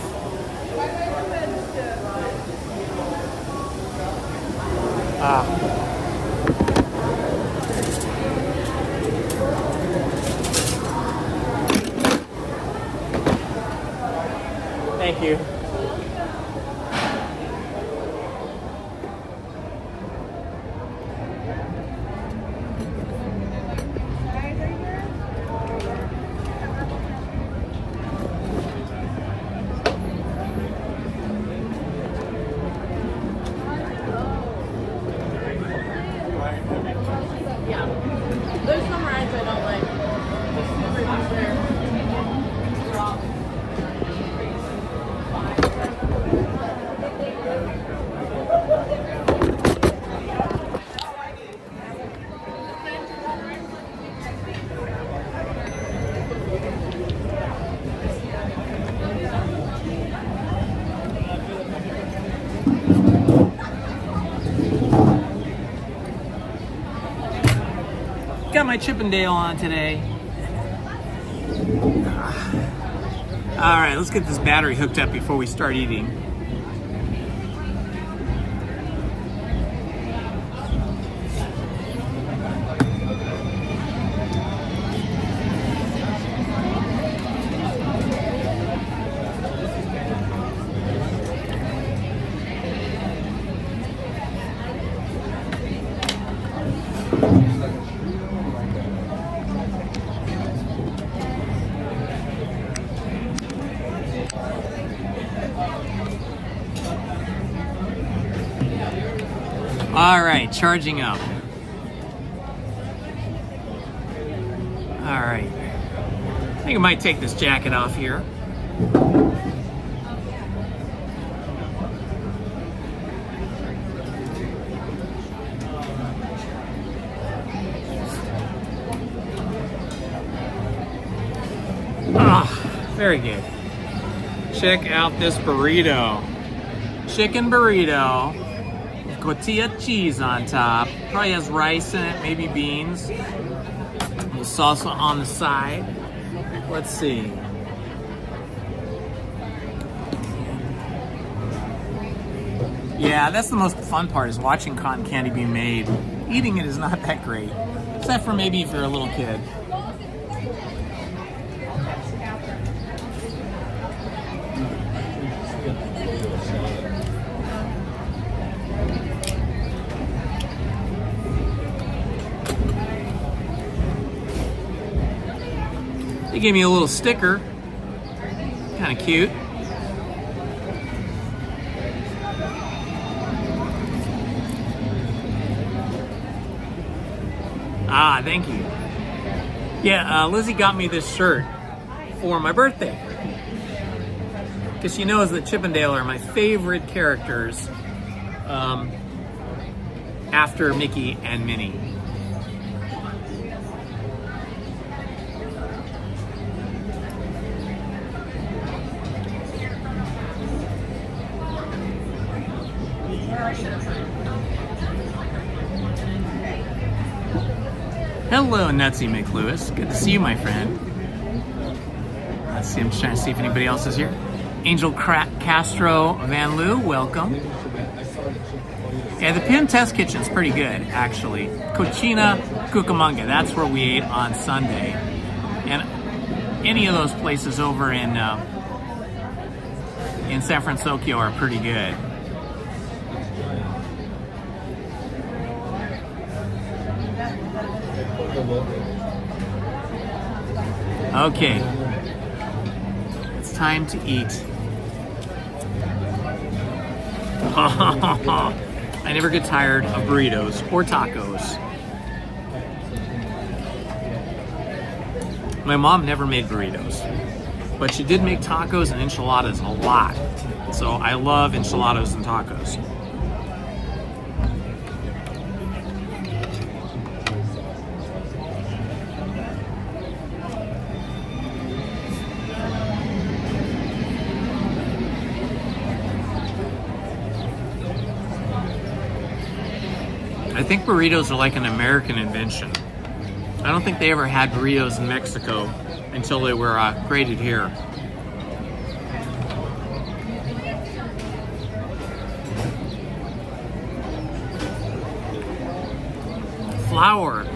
Ah. Thank you. my Chippendale on today. All right, let's get this battery hooked up before we start eating. All right, charging up. All right. I think I might take this jacket off here. Ah, very good. Check out this burrito. Chicken burrito. Tortilla cheese on top. Probably has rice in it, maybe beans. A little salsa on the side. Let's see. Yeah, that's the most fun part, is watching cotton candy be made. Eating it is not that great, except for maybe if you're a little kid. They gave me a little sticker. Kind of cute. Ah, thank you. Yeah, Lizzie got me this shirt for my birthday. Because she knows that Chippendale are my favorite characters after Mickey and Minnie. Hello, Nutsy McLewis. Good to see you, my friend. Let's see, I'm just trying to see if anybody else is here. Angel Castro Van Loo, welcome. Yeah, the Pin Test Kitchen's pretty good, actually. Cochina Cucamonga, that's where we ate on Sunday. And any of those places over in San Francisco are pretty good. Okay, it's time to eat. I never get tired of burritos or tacos. My mom never made burritos, but she did make tacos and enchiladas a lot. So I love enchiladas and tacos. I think burritos are like an American invention. I don't think they ever had burritos in Mexico until they were created here. Flour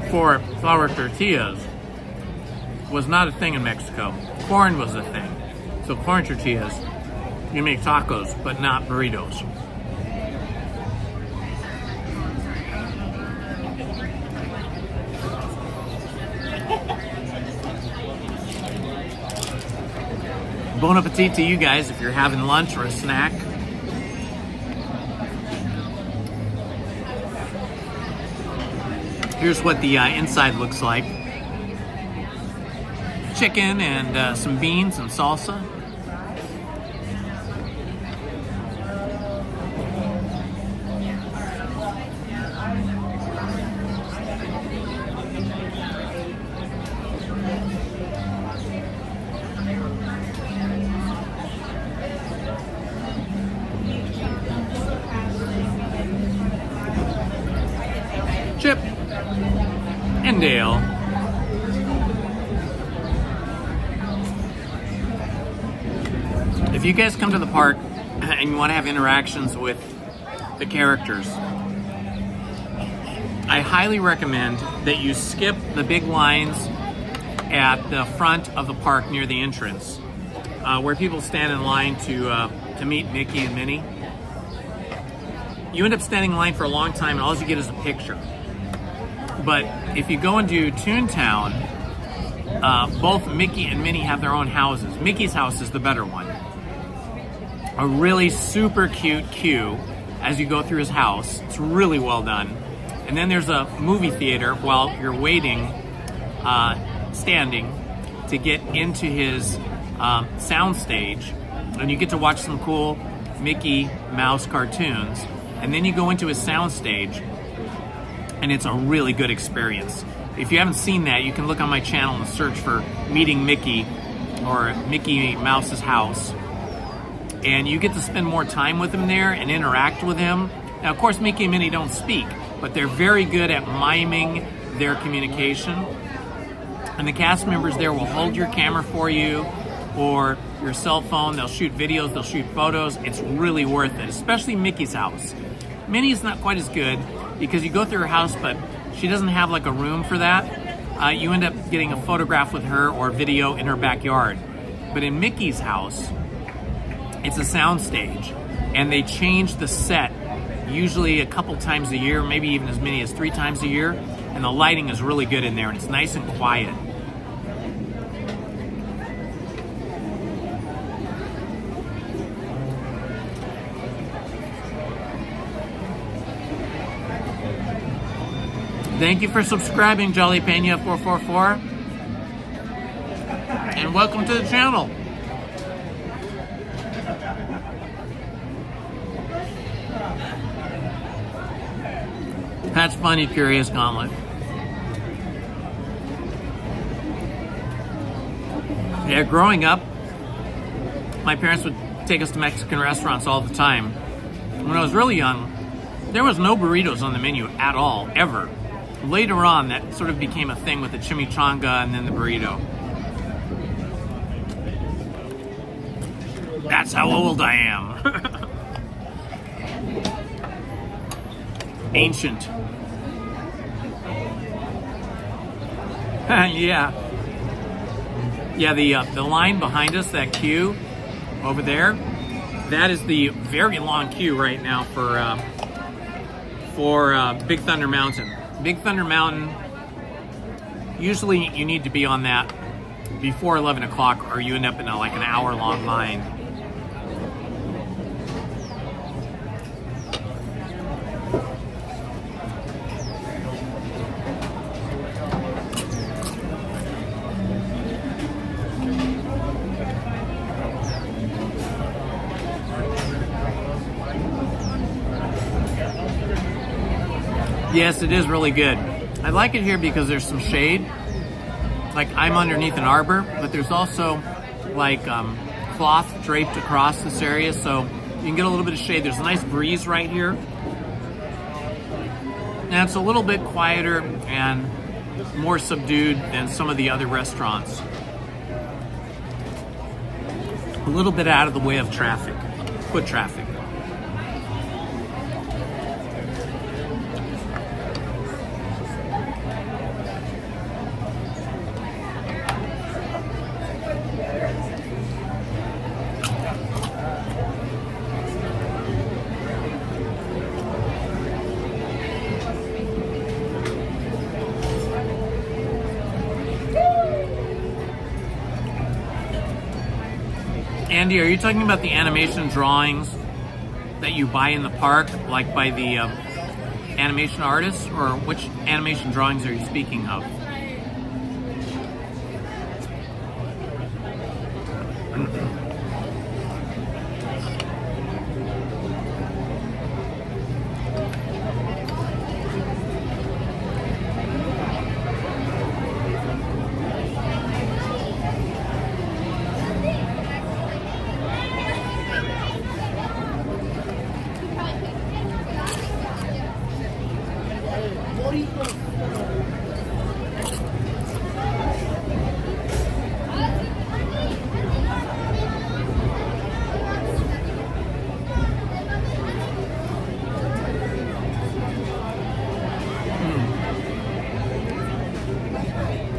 for flour tortillas was not a thing in Mexico. Corn was a thing. So corn tortillas, you make tacos, but not burritos. Bon appetit to you guys if you're having lunch or a snack. Here's what the inside looks like. Chicken and some beans and salsa. Chip. Chippendale. If you guys come to the park and you want to have interactions with the characters, I highly recommend that you skip the big lines at the front of the park near the entrance, where people stand in line to meet Mickey and Minnie. You end up standing in line for a long time and all you get is a picture. But if you go into Toontown, both Mickey and Minnie have their own houses. Mickey's house is the better one. A really super cute queue as you go through his house. It's really well done. And then there's a movie theater while you're waiting, standing, to get into his sound stage. And you get to watch some cool Mickey Mouse cartoons. And then you go into his sound stage, and it's a really good experience. If you haven't seen that, you can look on my channel and search for Meeting Mickey or Mickey Mouse's House. And you get to spend more time with him there and interact with him. Now, of course, Mickey and Minnie don't speak, but they're very good at miming their communication. And the cast members there will hold your camera for you or your cell phone. They'll shoot videos, they'll shoot photos. It's really worth it, especially Mickey's house. Minnie's not quite as good because you go through her house, but she doesn't have like a room for that. You end up getting a photograph with her or video in her backyard. But in Mickey's house, it's a sound stage, and they change the set usually a couple times a year, maybe even as many as 3 times a year, and the lighting is really good in there, and it's nice and quiet. Thank you for subscribing, Jolly Pena 444, and welcome to the channel. That's funny, Curious Gauntlet. Yeah, growing up, my parents would take us to Mexican restaurants all the time. When I was really young, there was no burritos on the menu at all, ever. Later on, that sort of became a thing with the chimichanga and then the burrito. That's how old I am. Ancient. Yeah. Yeah, the line behind us, that queue over there, that is the very long queue right now for Big Thunder Mountain. Big Thunder Mountain, usually you need to be on that before 11 o'clock or you end up in like an hour-long line. Yes, it is really good. I like it here because there's some shade. Like I'm underneath an arbor, but there's also like cloth draped across this area, so you can get a little bit of shade. There's a nice breeze right here. And it's a little bit quieter and more subdued than some of the other restaurants. A little bit out of the way of traffic, foot traffic. Andy, are you talking about the animation drawings that you buy in the park, like by the animation artists, or which animation drawings are you speaking of?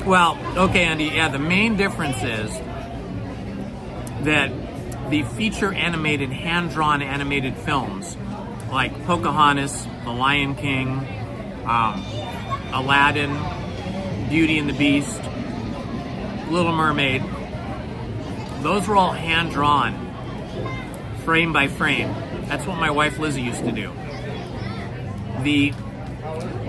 Well, okay, Andy, yeah, the main difference is that the feature animated, hand-drawn animated films like Pocahontas, The Lion King, Aladdin, Beauty and the Beast, Little Mermaid, those were all hand-drawn, frame by frame. That's what my wife Lizzie used to do.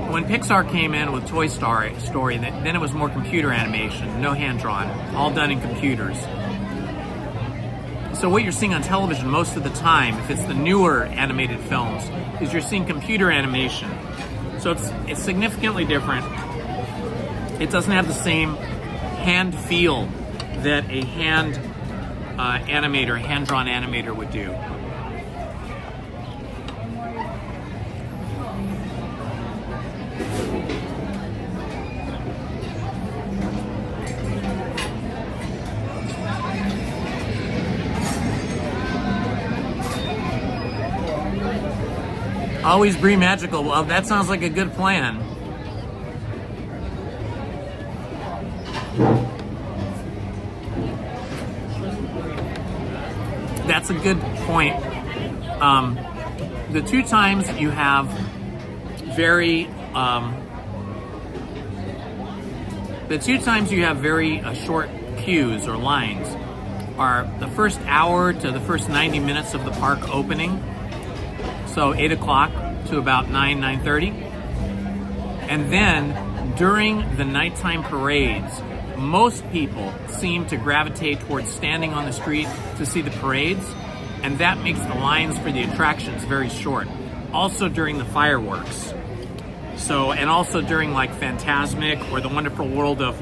When Pixar came in with Toy Story, then it was more computer animation, no hand-drawn, all done in computers. So what you're seeing on television most of the time, if it's the newer animated films, is you're seeing computer animation. So it's significantly different. It doesn't have the same hand feel that a hand-drawn animator would do. Always be magical. Well, that sounds like a good plan. That's a good point. The two times you have very short queues or lines are the first hour to the first 90 minutes of the park opening. So 8 o'clock to about 9:30. And then during the nighttime parades, most people seem to gravitate towards standing on the street to see the parades, and that makes the lines for the attractions very short. Also during the fireworks. So, and also during like Fantasmic or the Wonderful World of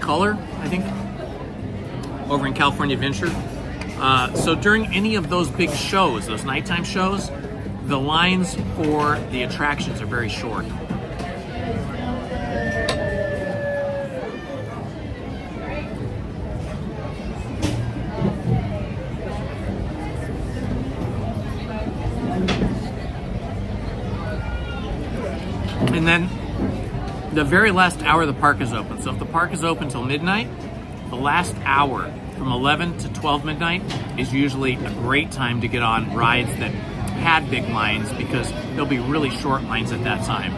Color, I think, over in California Adventure. So during any of those big shows, those nighttime shows, the lines for the attractions are very short. And then the very last hour the park is open. So if the park is open till midnight, the last hour from 11 to 12 midnight is usually a great time to get on rides that had big lines, because there'll be really short lines at that time.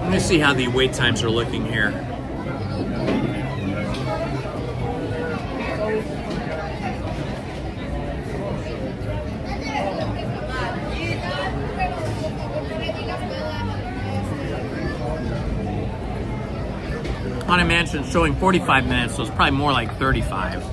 Let me see how the wait times are looking here. Haunted Mansion showing 45 minutes, so it's probably more like 35.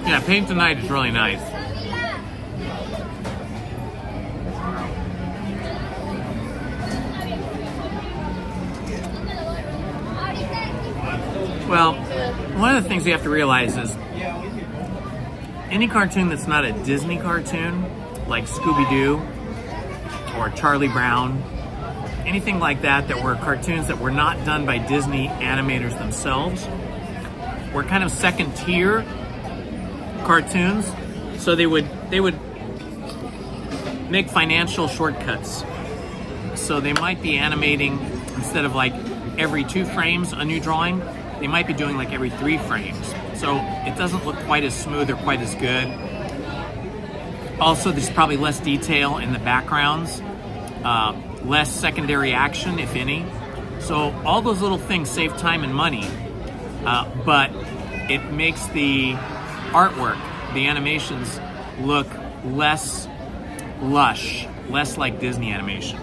Yeah, Paint Tonight is really nice. Well, one of the things you have to realize is any cartoon that's not a Disney cartoon, like Scooby-Doo or Charlie Brown, anything like that, that were cartoons that were not done by Disney animators themselves, were kind of second tier cartoons. So they would make financial shortcuts. So they might be animating, instead of like every 2 frames a new drawing, they might be doing like every 3 frames. So it doesn't look quite as smooth or quite as good. Also, there's probably less detail in the backgrounds, less secondary action, if any. So all those little things save time and money, but it makes the artwork, the animations, look less lush, less like Disney animation.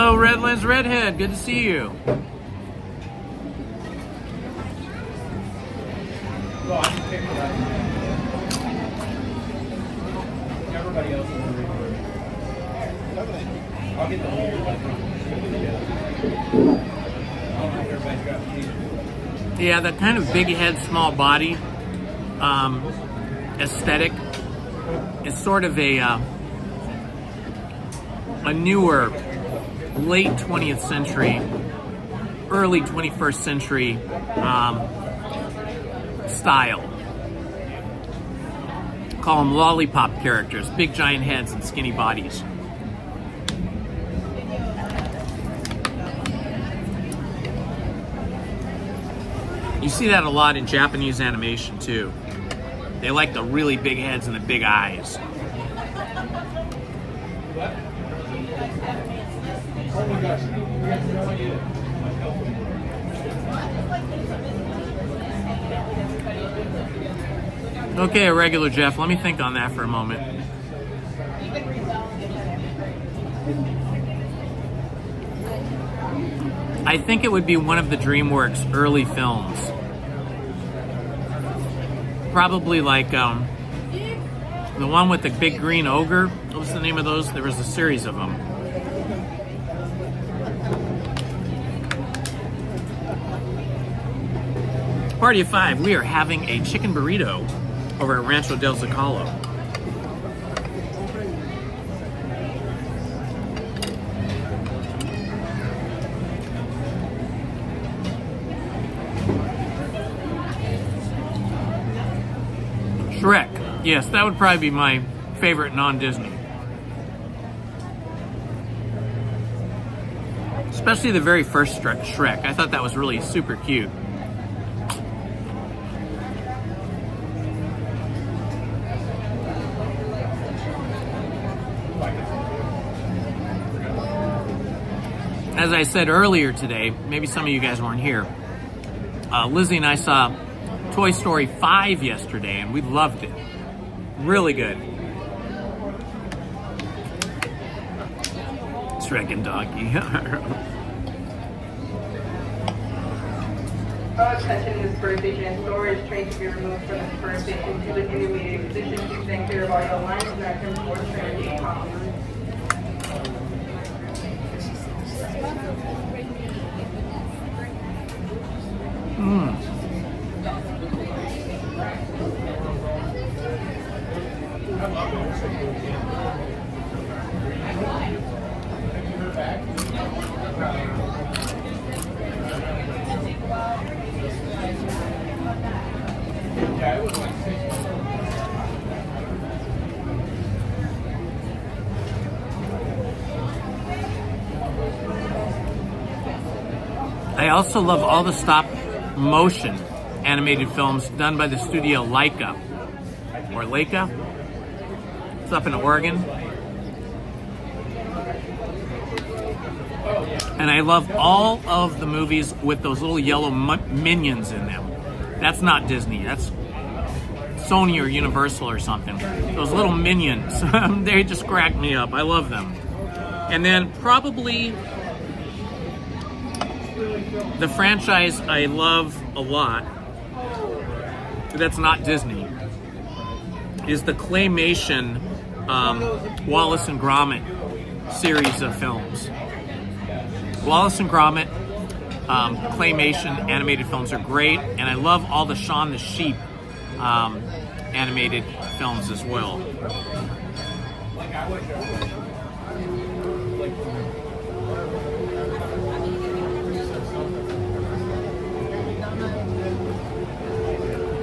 Hello, Redlands Redhead. Good to see you. Everybody else is recording. I'll get the whole Yeah, that kind of big head, small body aesthetic is sort of a newer, late 20th century, early 21st century style. Call them lollipop characters, big giant heads and skinny bodies. You see that a lot in Japanese animation too. They like the really big heads and the big eyes. Oh my gosh. Okay, a regular Jeff, let me think on that for a moment. I think it would be one of the DreamWorks early films. Probably like the one with the big green ogre. What was the name of those? There was a series of them. Party of 5, we are having a chicken burrito over at Rancho del Zocalo. Shrek. Yes, that would probably be my favorite non-Disney. Especially the very first Shrek. I thought that was really super cute. As I said earlier today, maybe some of you guys weren't here, Lizzie and I saw Toy Story 5 yesterday, and we loved it. Really good. Shrek and Donkey. Attention, this bird station and storage train to be removed from this bird station to the intermediate position. Please stand clear of all yellow lines and that comes towards train gate. I also love all the stop motion animated films done by the studio Laika, or Leica. It's up in Oregon. And I love all of the movies with those little yellow minions in them. That's not Disney, that's Sony or Universal or something. Those little minions, they just crack me up. I love them. And then probably the franchise I love a lot, that's not Disney, is the claymation Wallace and Gromit series of films. Wallace and Gromit claymation animated films are great, and I love all the Shaun the Sheep animated films as well.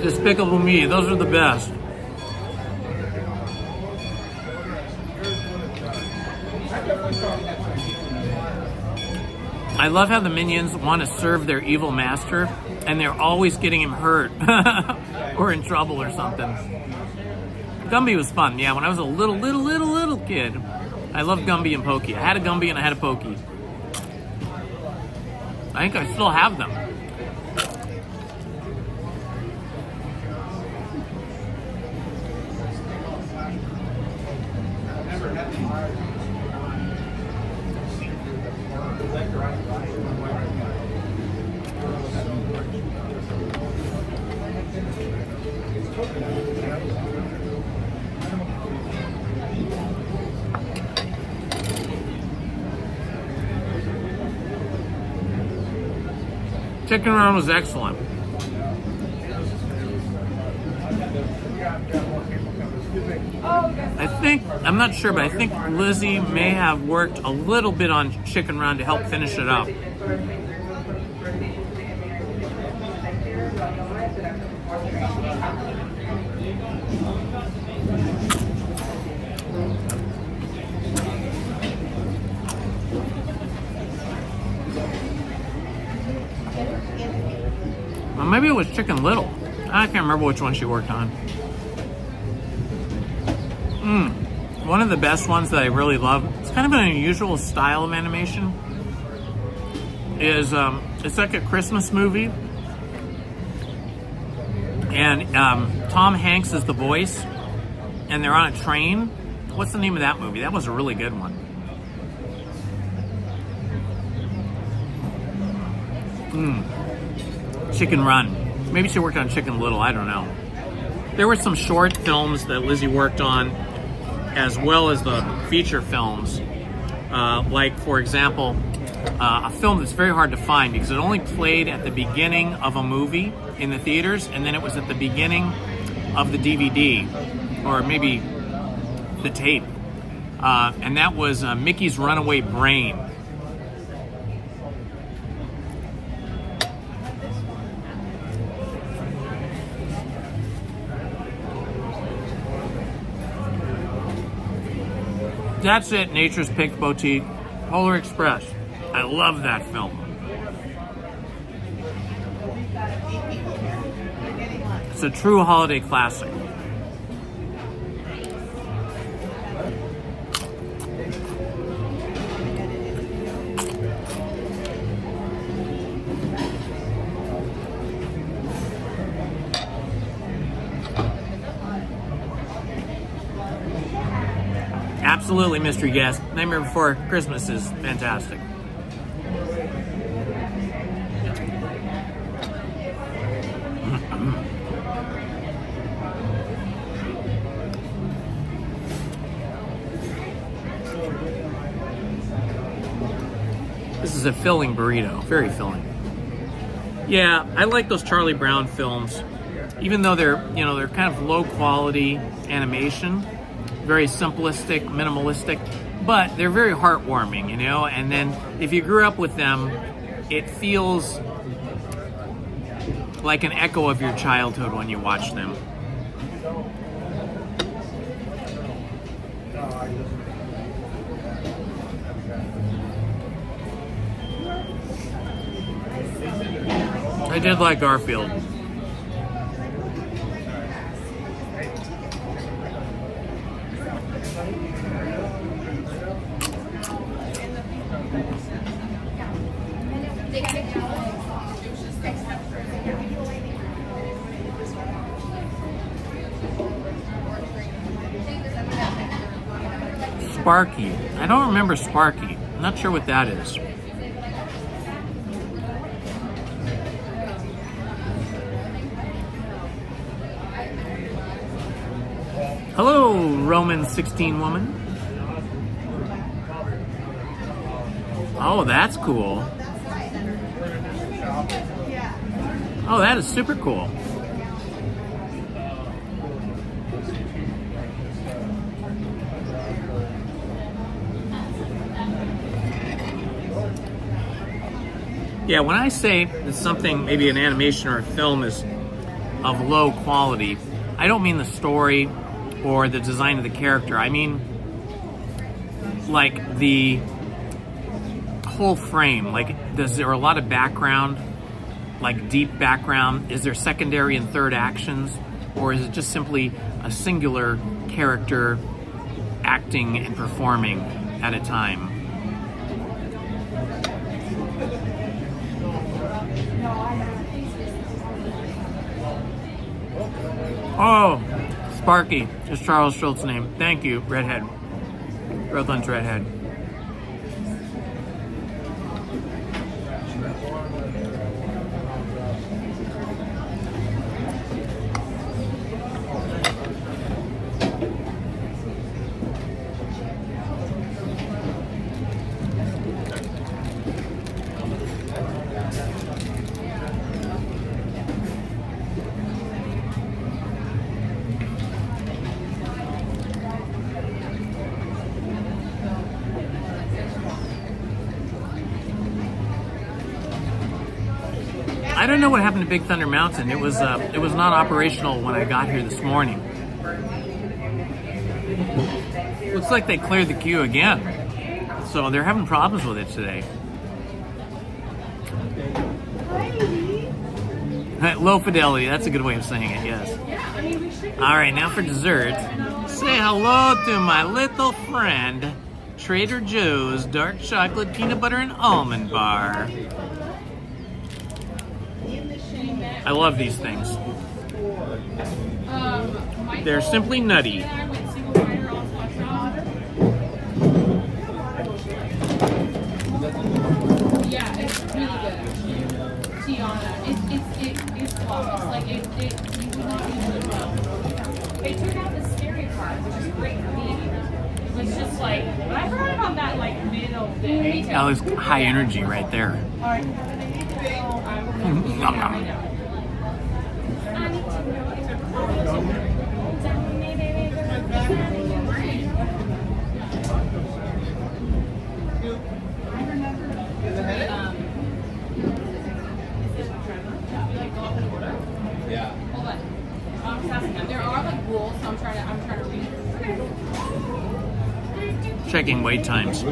Despicable Me, those are the best. I love how the minions want to serve their evil master, and they're always getting him hurt or in trouble or something. Gumby was fun, yeah. When I was a little kid, I loved Gumby and Pokey. I had a Gumby and I had a Pokey. I think I still have them. Chicken Run was excellent. I think, I'm not sure, but I think Lizzie may have worked a little bit on Chicken Run to help finish it up. Well, maybe it was Chicken Little. I can't remember which one she worked on. One of the best ones that I really love, it's kind of an unusual style of animation, is it's like a Christmas movie. And Tom Hanks is the voice, and they're on a train. What's the name of that movie? That was a really good one. Chicken Run. Maybe she worked on Chicken Little, I don't know. There were some short films that Lizzie worked on, as well as the feature films. Like, for example, a film that's very hard to find because it only played at the beginning of a movie in the theaters, and then it was at the beginning of the DVD, or maybe the tape. And that was Mickey's Runaway Brain. That's It, Nature's Pink Boutique, Polar Express. I love that film. It's a true holiday classic. Absolutely, Mystery Guest. Nightmare Before Christmas is fantastic. This is a filling burrito, very filling. Yeah, I like those Charlie Brown films, even though they're kind of low quality animation. Very simplistic, minimalistic, but they're very heartwarming, and then if you grew up with them, it feels like an echo of your childhood when you watch them. I did like Garfield. Sparky. I don't remember Sparky. I'm not sure what that is. Hello, Roman 16 woman. Oh, that's cool. Oh, that is super cool. Yeah, when I say that something, maybe an animation or a film, is of low quality, I don't mean the story or the design of the character. I mean, like, the whole frame. Like, is there a lot of background, like deep background? Is there secondary and third actions? Or is it just simply a singular character acting and performing at a time? Oh, Sparky is Charles Schultz's name. Thank you, Redhead. Redlands Redhead. I don't know what happened to Big Thunder Mountain. It was not operational when I got here this morning. Looks like they cleared the queue again. So they're having problems with it today. Low fidelity, that's a good way of saying it, yes. Alright, now for dessert. Say hello to my little friend, Trader Joe's Dark Chocolate Peanut Butter and Almond Bar. I love these things. They're simply nutty. Yeah, it's really good. Tiana, it's flawless. Like you would not use it well. They took out the stereo part, which is great for me. It was just like, but I forgot about that like middle bit. That was high energy right there. Nom, nom. Yeah. Hold on. I'm just asking them. There are like rules, so I'm trying to read. Checking wait times.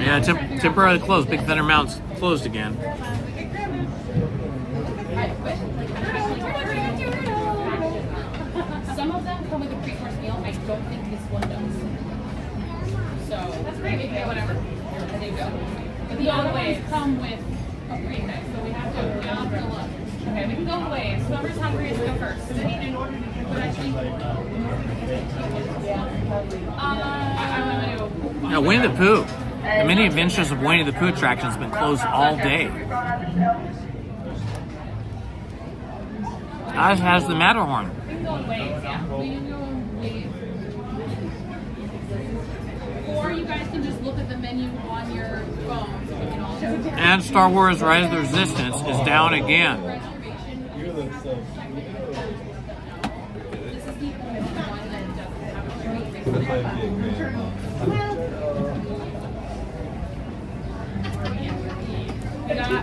Yeah, temporarily closed. Big Thunder Mountain's closed again. Some of them come with a pre-course meal. I don't think this one does. So that's great. Okay, whatever. There you go. But the other ways come with a prefix, so we have to look. Okay, we can go away. So whoever's hungry is go first. Now, Winnie the Pooh. The Mini Adventures of Winnie the Pooh attraction has been closed all day. As has the Matterhorn. We can go in waves, yeah. We can go in waves. Or you guys can just look at the menu on your phone. So we can all And Star Wars Rise of the Resistance is down again. This is the only one that doesn't have a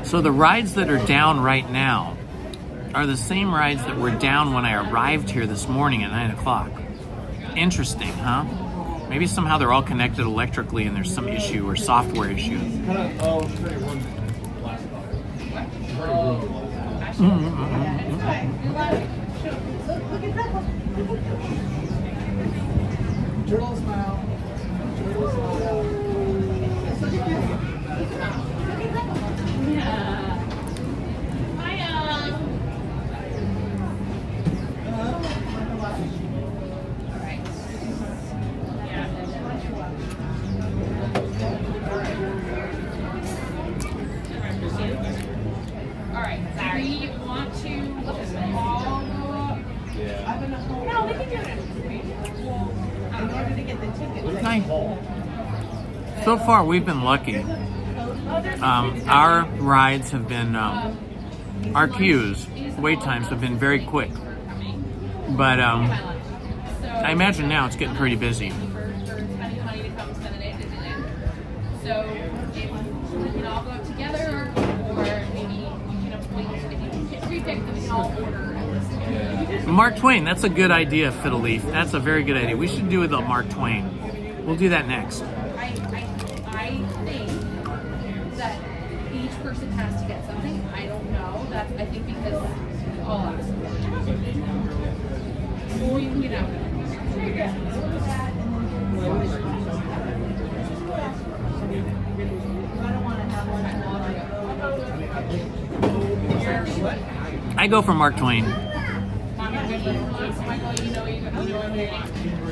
So the rides that are down right now are the same rides that were down when I arrived here this morning at 9 o'clock. Interesting, huh? Maybe somehow they're all connected electrically and there's some issue or software issue. Turtle smile. Turtle smile. Alright, do you want to all go up? Yeah. No, they can do it. In order to get the ticket. So far, we've been lucky. Our rides have been, our queues, wait times have been very quick. But I imagine now it's getting pretty busy. So if we can all go up together, or maybe you can appoint, if you can pre-pick them, we can all order. Mark Twain, that's a good idea, Fiddle Leaf. That's a very good idea. We should do it with Mark Twain. We'll do that next. I think that each person has to get something. I don't know. That's, I think, because all ask. Or you can get out. I go for Mark Twain.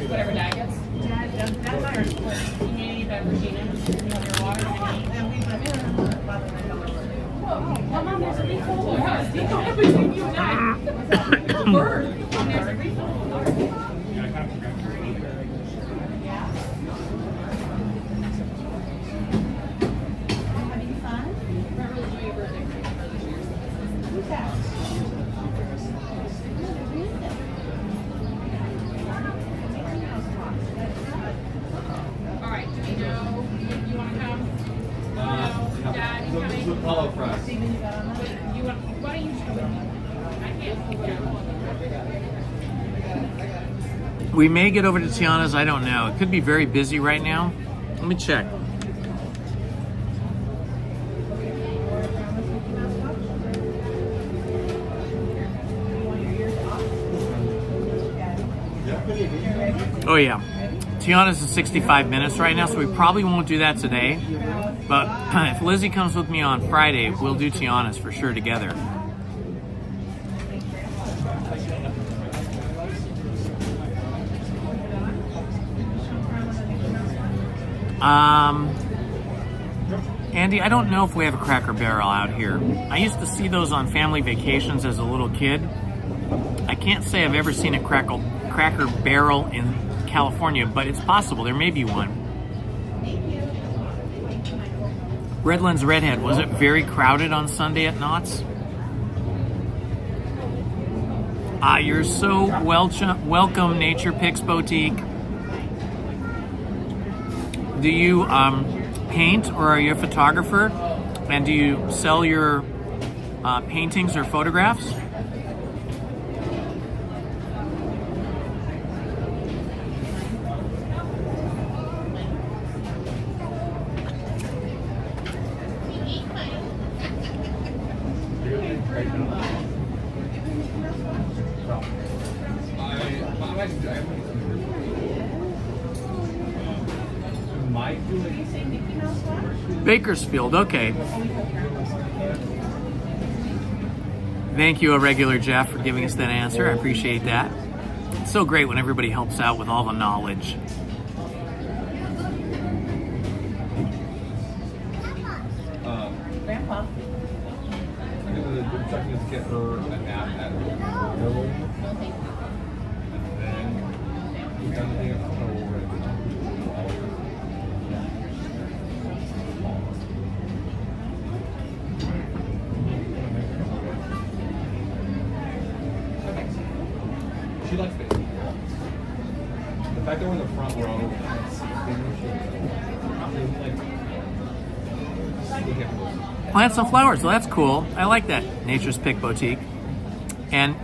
Whatever Dad gets. You need that Regina. You want your water? Mom, there's a refill. Yes, you don't have between you and I. It's a bird. Mom, there's a refill. Having fun? Remember to do your birthday. All right, do we know if you want to come? No. Dad, you coming? with Apollo fries. You want, why don't you show me? I can't. We may get over to Tiana's, I don't know. It could be very busy right now. Let me check. Oh yeah, Tiana's is 65 minutes right now, so we probably won't do that today. But if Lizzie comes with me on Friday, we'll do Tiana's for sure together. Andy, I don't know if we have a Cracker Barrel out here. I used to see those on family vacations as a little kid. I can't say I've ever seen a Cracker Barrel in California, but it's possible. There may be one. Redlands Redhead, was it very crowded on Sunday at Knott's? Ah, you're so welcome, Nature Picks Boutique. Do you paint, or are you a photographer? And do you sell your paintings or photographs? Bakersfield, okay. Thank you, Irregular Jeff, for giving us that answer. I appreciate that. It's so great when everybody helps out with all the knowledge. Grandpa. I'm going to check to get her a nap at Runaway. And then we've done anything else. She likes it. The fact that we're in the front row and see things, Plants and flowers, well, that's cool. I like that, Nature's Pick Boutique. And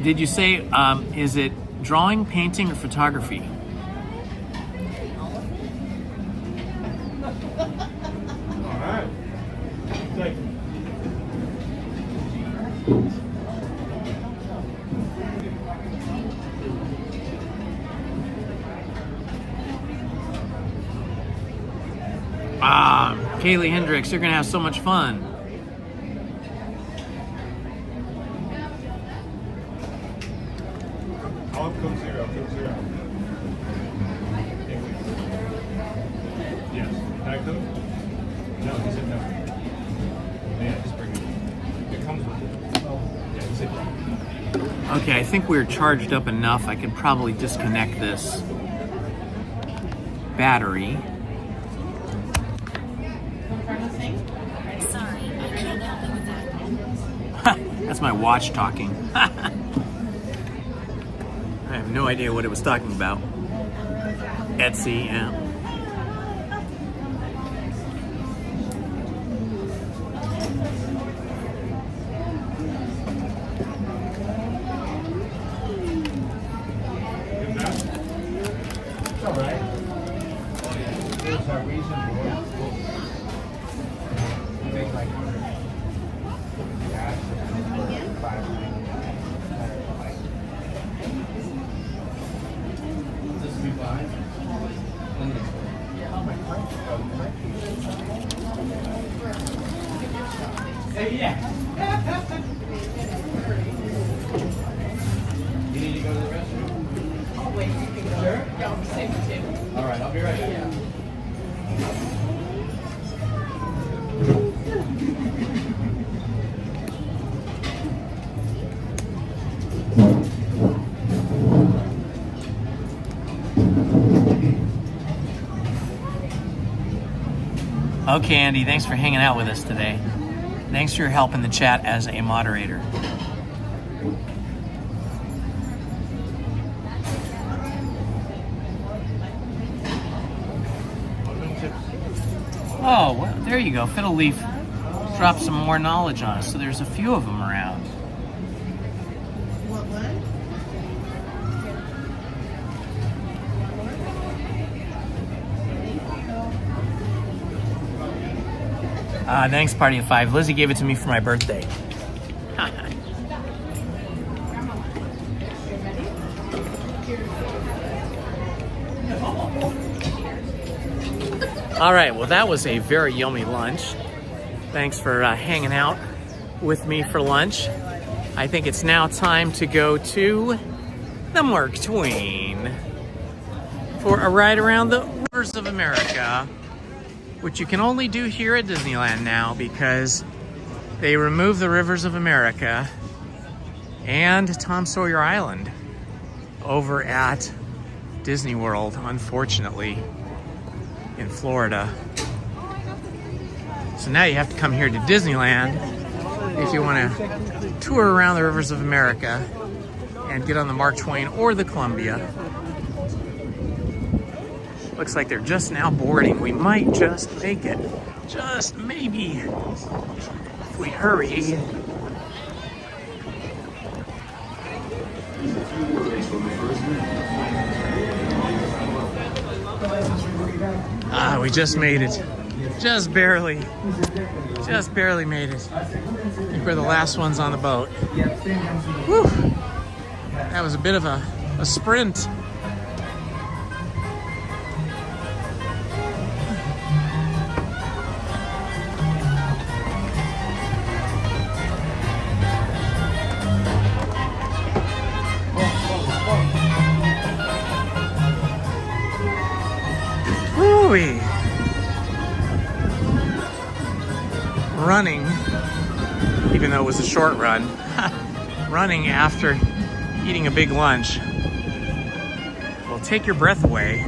did you say, is it drawing, painting, or photography? All right. Thank you. Kaylee Hendricks, you're gonna have so much fun. I'll come zero. Yes. Can I come? No, he said no. Yeah, just bring it. It comes with it. Yeah, he said no. Okay, I think we're charged up enough. I could probably disconnect this battery. That's my watch talking. I have no idea what it was talking about. Etsy, yeah. It's all right. There's a reason for it. You make like cash for 5 This will be fine. Hey, yeah. You need to go to the restroom? Oh, wait, you can go. Sure? Yeah, I'll be safe too. All right, I'll be right back. Yeah. Okay, Andy, thanks for hanging out with us today. Thanks for your help in the chat as a moderator. Oh, well, there you go. Fiddle Leaf dropped some more knowledge on us. So there's a few of them around. Thanks, Party of Five. Lizzie gave it to me for my birthday. All right, well, that was a very yummy lunch. Thanks for hanging out with me for lunch. I think it's now time to go to the Mark Twain for a ride around the rivers of America, which you can only do here at Disneyland now because they removed the rivers of America and Tom Sawyer Island over at Disney World, unfortunately, in Florida. So now you have to come here to Disneyland if you want to tour around the rivers of America and get on the Mark Twain or the Columbia. Looks like they're just now boarding. We might just make it. Just maybe. If we hurry. We just made it. Just barely. Just barely made it. I think we're the last ones on the boat. Whew. That was a bit of a sprint. Woo-wee. Running, even though it was a short run, running after eating a big lunch will take your breath away.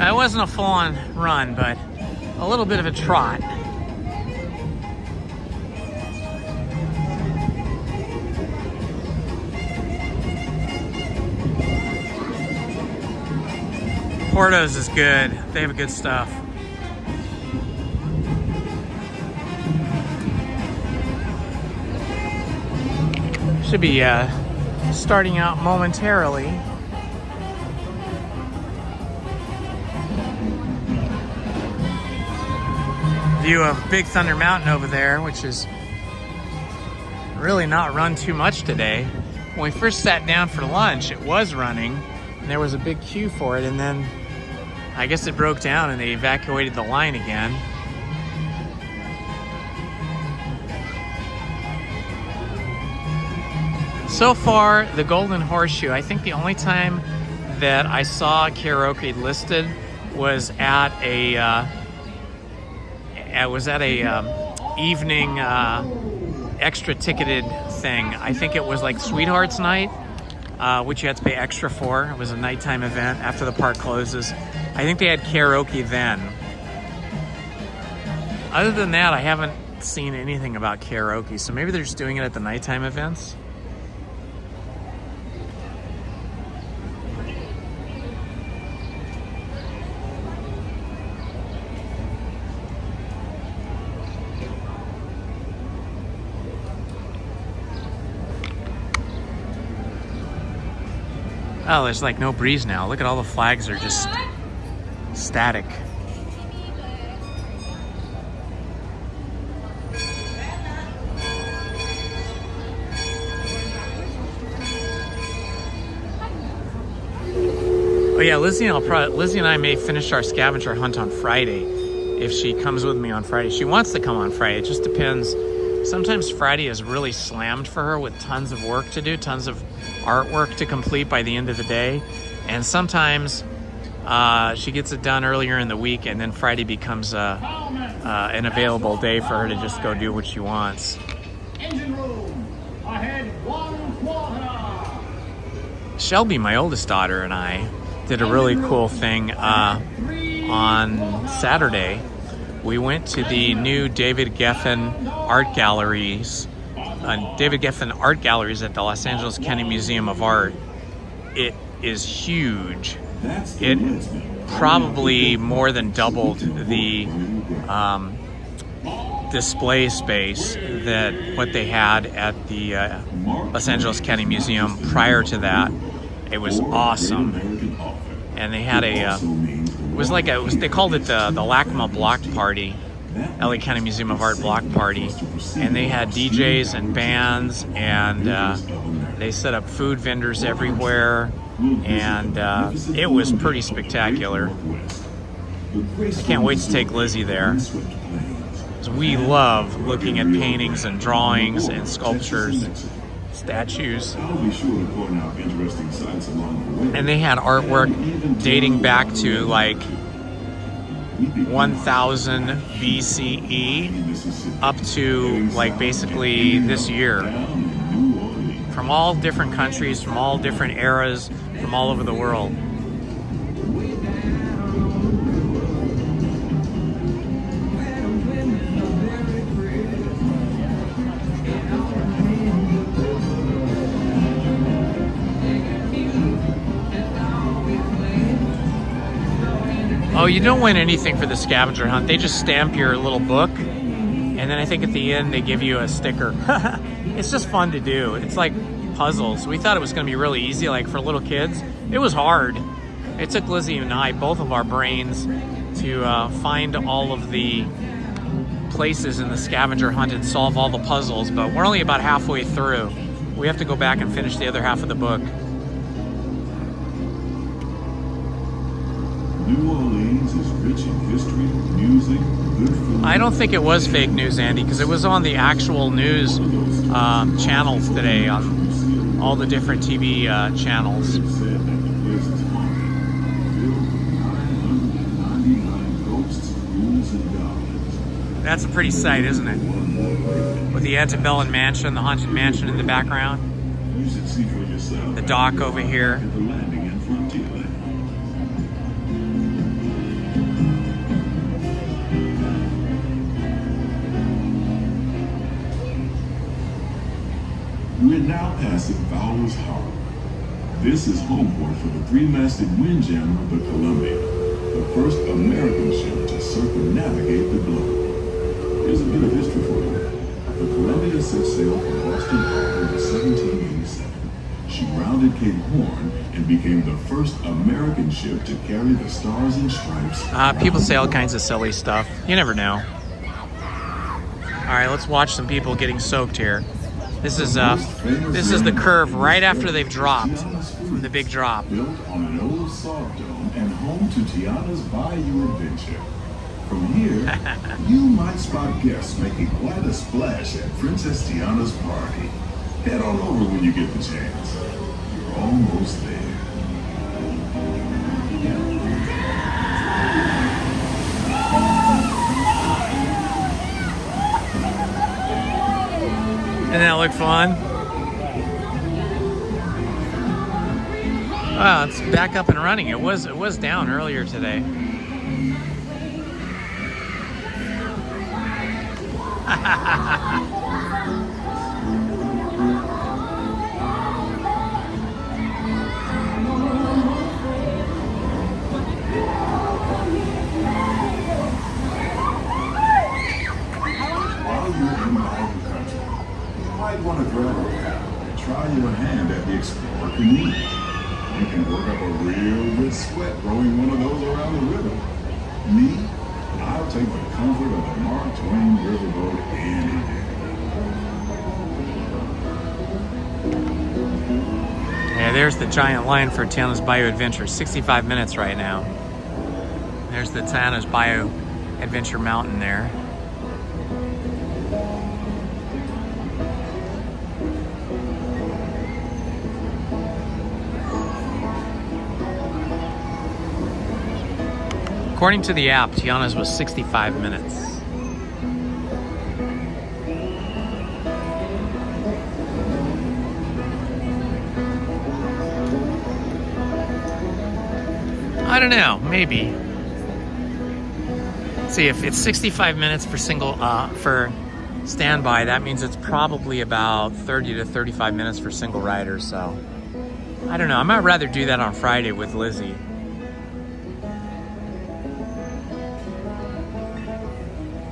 It wasn't a full-on run, but a little bit of a trot. Porto's is good. They have good stuff. Should be starting out momentarily. View of Big Thunder Mountain over there, which is really not run too much today. When we first sat down for lunch, it was running, and there was a big queue for it, and then I guess it broke down and they evacuated the line again. So far, the Golden Horseshoe, I think the only time that I saw karaoke listed was at a evening extra ticketed thing. I think it was like Sweethearts Night, which you had to pay extra for. It was a nighttime event after the park closes. I think they had karaoke then. Other than that, I haven't seen anything about karaoke, so maybe they're just doing it at the nighttime events. Oh, there's like no breeze now. Look at all the flags are just static. Oh yeah, Lizzie and I may finish our scavenger hunt on Friday if she comes with me on Friday. She wants to come on Friday. It just depends. Sometimes Friday is really slammed for her with tons of work to do, tons of artwork to complete by the end of the day. And sometimes she gets it done earlier in the week, and then Friday becomes an available day for her to just go do what she wants. Engine room, ahead 1 Shelby, my oldest daughter, and I did a really cool thing on Saturday. We went to the new David Geffen art galleries. David Geffen art galleries at the Los Angeles County Museum of Art. It is huge. It probably more than doubled the display space that what they had at the Los Angeles County Museum prior to that. It was awesome, and they had they called it the LACMA block party, LA County Museum of Art block party, and they had DJs and bands, and they set up food vendors everywhere, and it was pretty spectacular. I can't wait to take Lizzie there. We love looking at paintings and drawings and sculptures, statues. And they had artwork dating back to like 1000 BCE up to like basically this year. From all different countries, from all different eras, from all over the world. Oh, you don't win anything for the scavenger hunt. They just stamp your little book, and then I think at the end they give you a sticker. It's just fun to do. It's like puzzles. We thought it was going to be really easy, like for little kids. It was hard. It took Lizzie and I, both of our brains, to find all of the places in the scavenger hunt and solve all the puzzles, but we're only about halfway through. We have to go back and finish the other half of the book. New Orleans is rich in history, music, good food. I don't think it was fake news, Andy, because it was on the actual news channels today, on all the different TV channels. That's a pretty sight, isn't it? With the antebellum mansion, the haunted mansion in the background. The dock over here. We're now passing Fowler's Harbor. This is home port for the three-masted windjammer, the Columbia, the first American ship to circumnavigate the globe. Here's a bit of history for you. The Columbia set sail from Boston Harbor in 1787. She rounded Cape Horn and became the first American ship to carry the Stars and Stripes. People say all kinds of silly stuff. You never know. All right, let's watch some people getting soaked here. This is the curve right after they've dropped from the big drop. Built on an old salt dome and home to Tiana's Bayou Adventure. From here, you might spot guests making quite a splash at Princess Tiana's party. Head on over when you get the chance. You're almost there. Doesn't that look fun? Wow, it's back up and running. It was down earlier today. Want to grab a paddle and try your hand at the Explorer canoe. You can work up a real good sweat rowing one of those around the river. Me, I'll take the comfort of the Mark Twain riverboat any day. Yeah, there's the giant line for Tiana's Bayou Adventure. 65 minutes right now. There's the Tiana's Bayou Adventure mountain there. According to the app, Tiana's was 65 minutes. I don't know, maybe. See, if it's 65 minutes for for standby, that means it's probably about 30 to 35 minutes for single riders. So I don't know. I might rather do that on Friday with Lizzie.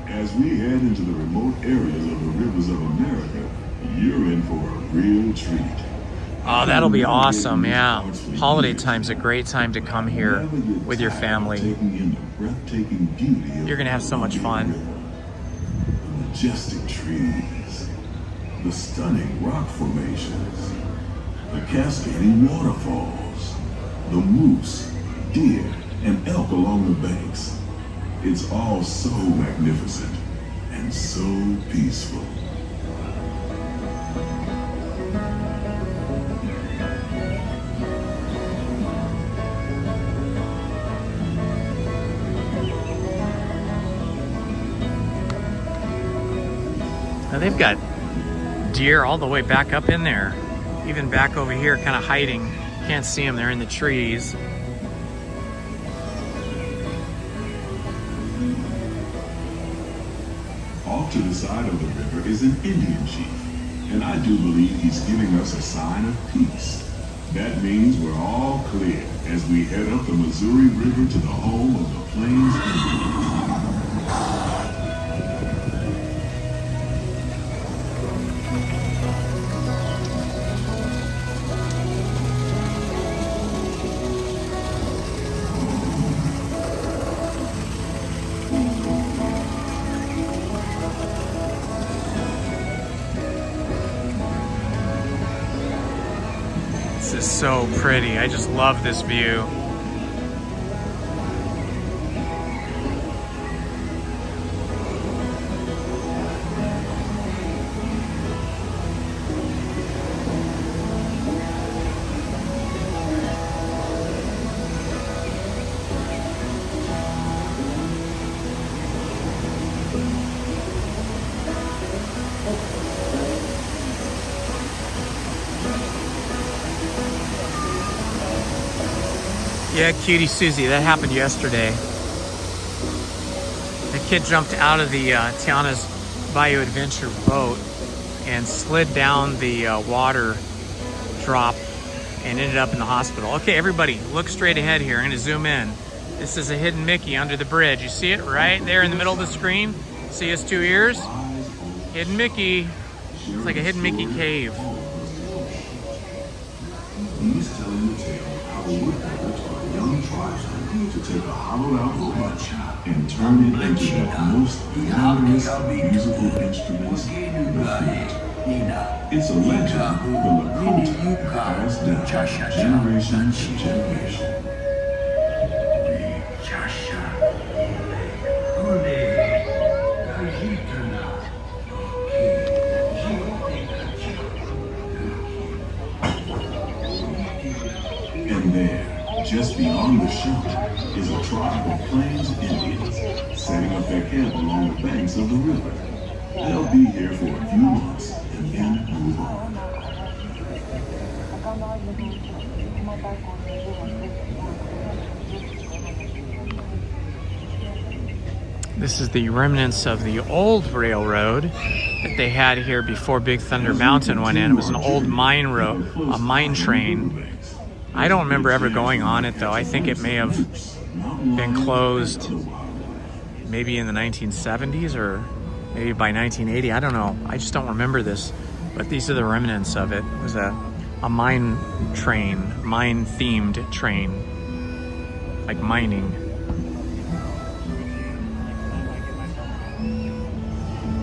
As we head into the remote areas of the rivers of America, you're in for a real treat. Oh, that'll be awesome, yeah. Holiday time's a great time to come here with your family. You're gonna have so much fun. The majestic trees, the stunning rock formations, the cascading waterfalls, the moose, deer, and elk along the banks. It's all so magnificent and so peaceful. Now they've got deer all the way back up in there, even back over here, kind of hiding. Can't see them, they're in the trees. Off to the side of the river is an Indian chief, and I do believe he's giving us a sign of peace. That means we're all clear as we head up the Missouri River to the home of the Plains Indians. This is so pretty. I just love this view. Yeah, Cutie Susie, that happened yesterday. The kid jumped out of the Tiana's Bayou Adventure boat and slid down the water drop and ended up in the hospital. Okay, everybody, look straight ahead here. I'm gonna zoom in. This is a hidden Mickey under the bridge. You see it right there in the middle of the screen? See his two ears? Hidden Mickey. It's like a hidden Mickey cave. He's telling the tale of how a woodpecker taught young tribesmen to take a hollowed out wood and turn it into the most glamorous musical instruments in the field. It's a legend the Lakota passed down generation to generation. And there, just beyond the shout, is a tribe of Plains Indians setting up their camp along the banks of the river. They'll be here for a few months and then move on. This is the remnants of the old railroad that they had here before Big Thunder Mountain went in. It was an old mine road, a mine train. I don't remember ever going on it though. I think it may have been closed maybe in the 1970s or maybe by 1980. I don't know. I just don't remember this. But these are the remnants of it. It was a mine train, mine-themed train, like mining.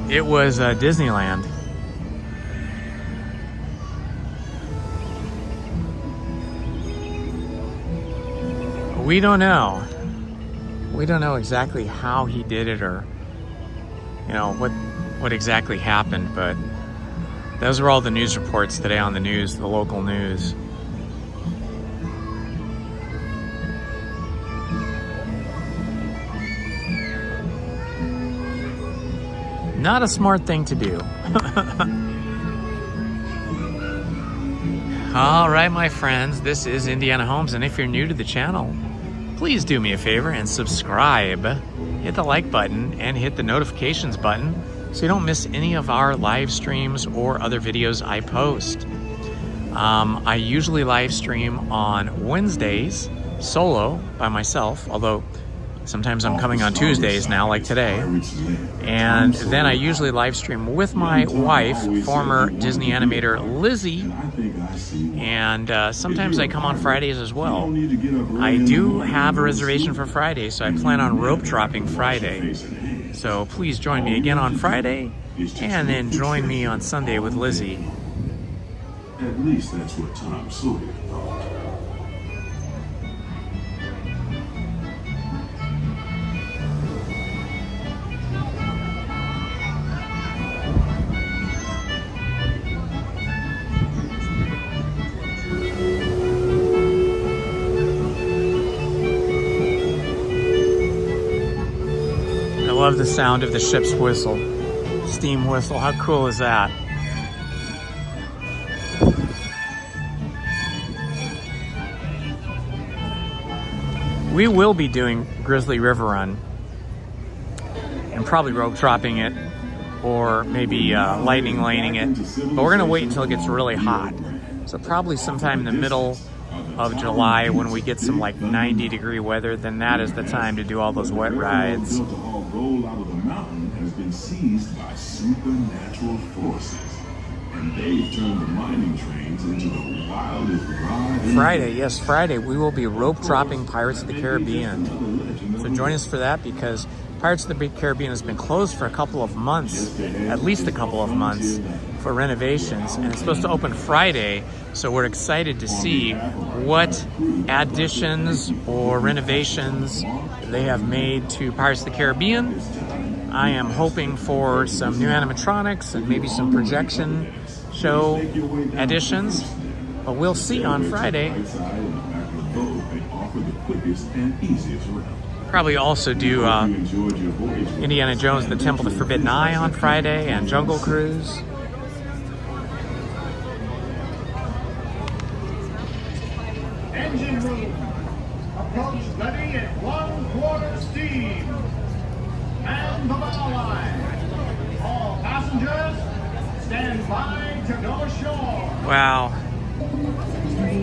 It was Disneyland. We don't know. We don't know exactly how he did it or, you know, what exactly happened, but those are all the news reports today on the news, the local news. Not a smart thing to do. All right, my friends, this is Indiana Holmes, and if you're new to the channel, please do me a favor and subscribe. Hit the like button and hit the notifications button so you don't miss any of our live streams or other videos I post. I usually live stream on Wednesdays solo by myself, although sometimes I'm coming on Tuesdays now, like today. And then I usually live stream with my wife, former Disney animator Lizzie. And sometimes I come on Fridays as well. I do have a reservation for Friday, so I plan on rope dropping Friday. So please join me again on Friday, and then join me on Sunday with Lizzie. At least that's what Tom Sawyer thought. I love the sound of the ship's whistle, steam whistle. How cool is that? We will be doing Grizzly River Run and probably rope dropping it, or maybe lightning laning it, but we're gonna wait until it gets really hot. So probably sometime in the middle of July, when we get some like 90-degree weather, then that is the time to do all those wet rides. Roll out of the mountain has been seized by supernatural forces, and they've turned the mining trains into the wildest ride. Friday, yes, Friday, we will be rope dropping Pirates of the Caribbean. So join us for that, because Pirates of the Caribbean has been closed for a couple of months, at least a couple of months, for renovations, and it's supposed to open Friday. So we're excited to see what additions or renovations they have made to Pirates of the Caribbean. I am hoping for some new animatronics and maybe some projection show additions, but we'll see on Friday. Probably also do Indiana Jones, the Temple of the Forbidden Eye on Friday, and Jungle Cruise. Engine room. Approach ready at 1/4 steam. And the bow line. All passengers, stand by to go ashore. Wow.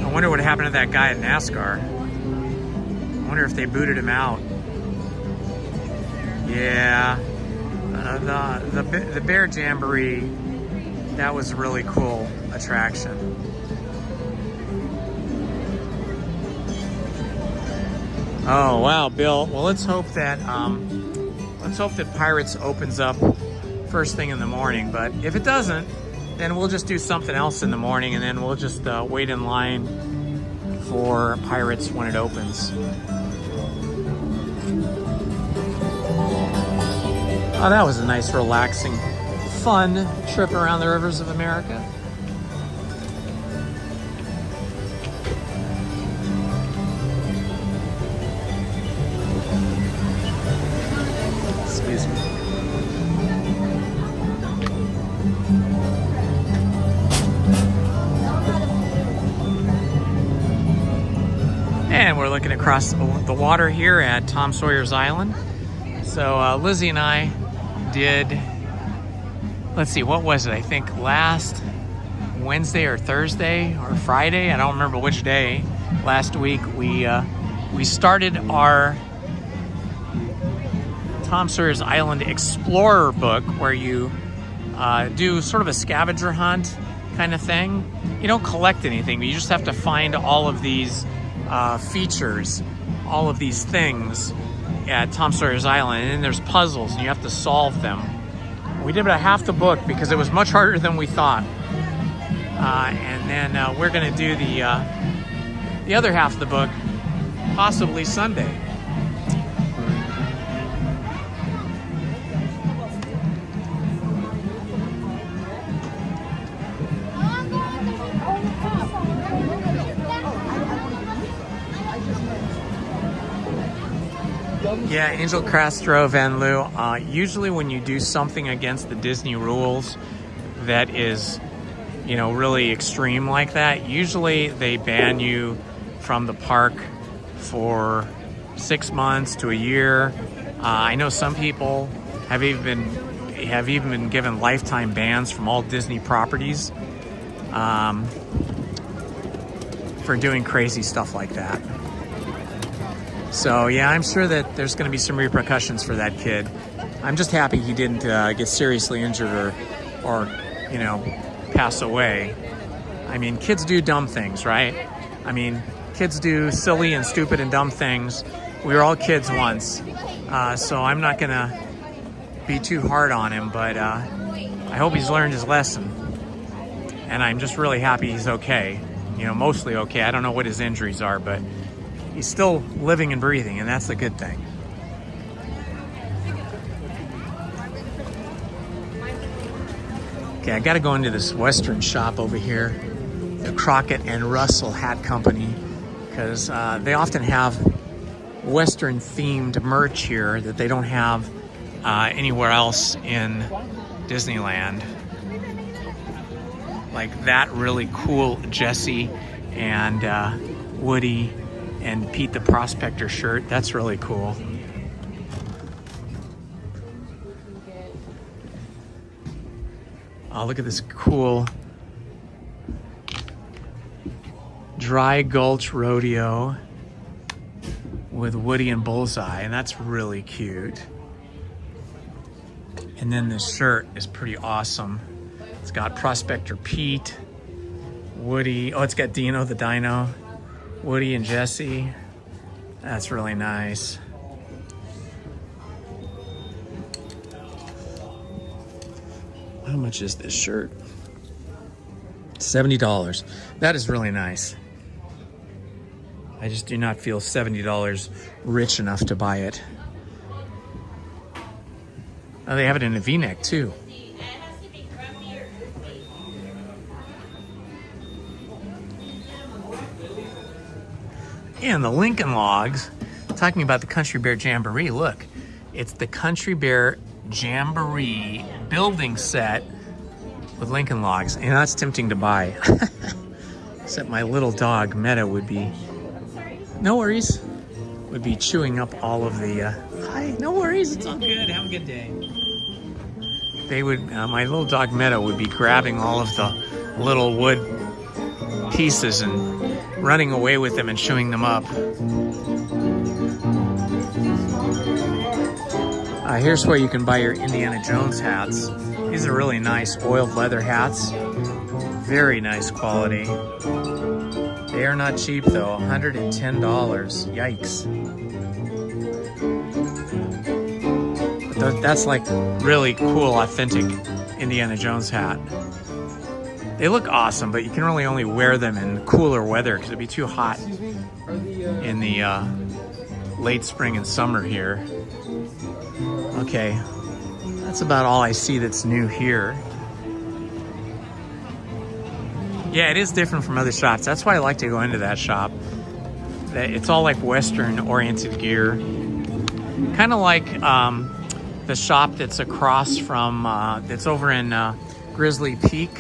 I wonder what happened to that guy at NASCAR. I wonder if they booted him out. Yeah. The Bear Jamboree, that was a really cool attraction. Oh wow, Bill. Well, let's hope that Pirates opens up first thing in the morning. But if it doesn't, then we'll just do something else in the morning, and then we'll just wait in line for Pirates when it opens. Oh, that was a nice, relaxing, fun trip around the rivers of America. Excuse me. And we're looking across the water here at Tom Sawyer's Island. So Lizzie and I did, let's see, what was it? I think last Wednesday or Thursday or Friday, I don't remember which day, last week, we started our Tom Sawyer's Island Explorer book, where you do sort of a scavenger hunt kind of thing. You don't collect anything, but you just have to find all of these features, all of these things at Tom Sawyer's Island, and then there's puzzles and you have to solve them. We did about half the book because it was much harder than we thought. And then we're gonna do the other half of the book possibly Sunday. Yeah, Angel Castro Van Loo, usually when you do something against the Disney rules that is, you know, really extreme like that, usually they ban you from the park for 6 months to a year. I know some people have even been given lifetime bans from all Disney properties for doing crazy stuff like that. So yeah, I'm sure that there's going to be some repercussions for that kid. I'm just happy he didn't get seriously injured or you know, pass away. I mean, kids do dumb things, right? I mean, kids do silly and stupid and dumb things. We were all kids once, so I'm not gonna be too hard on him, but I hope he's learned his lesson. And I'm just really happy he's okay. You know, mostly okay. I don't know what his injuries are, but he's still living and breathing, and that's the good thing. Okay, I gotta go into this Western shop over here, the Crockett and Russell Hat Company, because they often have Western themed merch here that they don't have anywhere else in Disneyland. Like that really cool Jessie and Woody and Pete the Prospector shirt. That's really cool. Oh, look at this cool Dry Gulch Rodeo with Woody and Bullseye, and that's really cute. And then this shirt is pretty awesome. It's got Prospector Pete, Woody. Oh, it's got Dino the Dino, Woody and Jessie. That's really nice. How much is this shirt? $70. That is really nice. I just do not feel $70 rich enough to buy it. Oh, they have it in a V-neck too. And the Lincoln Logs, talking about the Country Bear Jamboree. Look, it's the Country Bear Jamboree building set with Lincoln Logs. And that's tempting to buy. Except my little dog, Meta, would be, no worries, would be chewing up all of the, hi, no worries, it's all good, have a good day. They would, my little dog Meta would be grabbing all of the little wood pieces and running away with them and chewing them up. Here's where you can buy your Indiana Jones hats. These are really nice oiled leather hats. Very nice quality. They are not cheap though, $110. Yikes. But that's like really cool, authentic Indiana Jones hat. They look awesome, but you can really only wear them in cooler weather because it'd be too hot in the late spring and summer here. Okay, that's about all I see that's new here. Yeah, it is different from other shops. That's why I like to go into that shop. It's all like Western-oriented gear. Kind of like the shop that's across from, that's over in Grizzly Peak.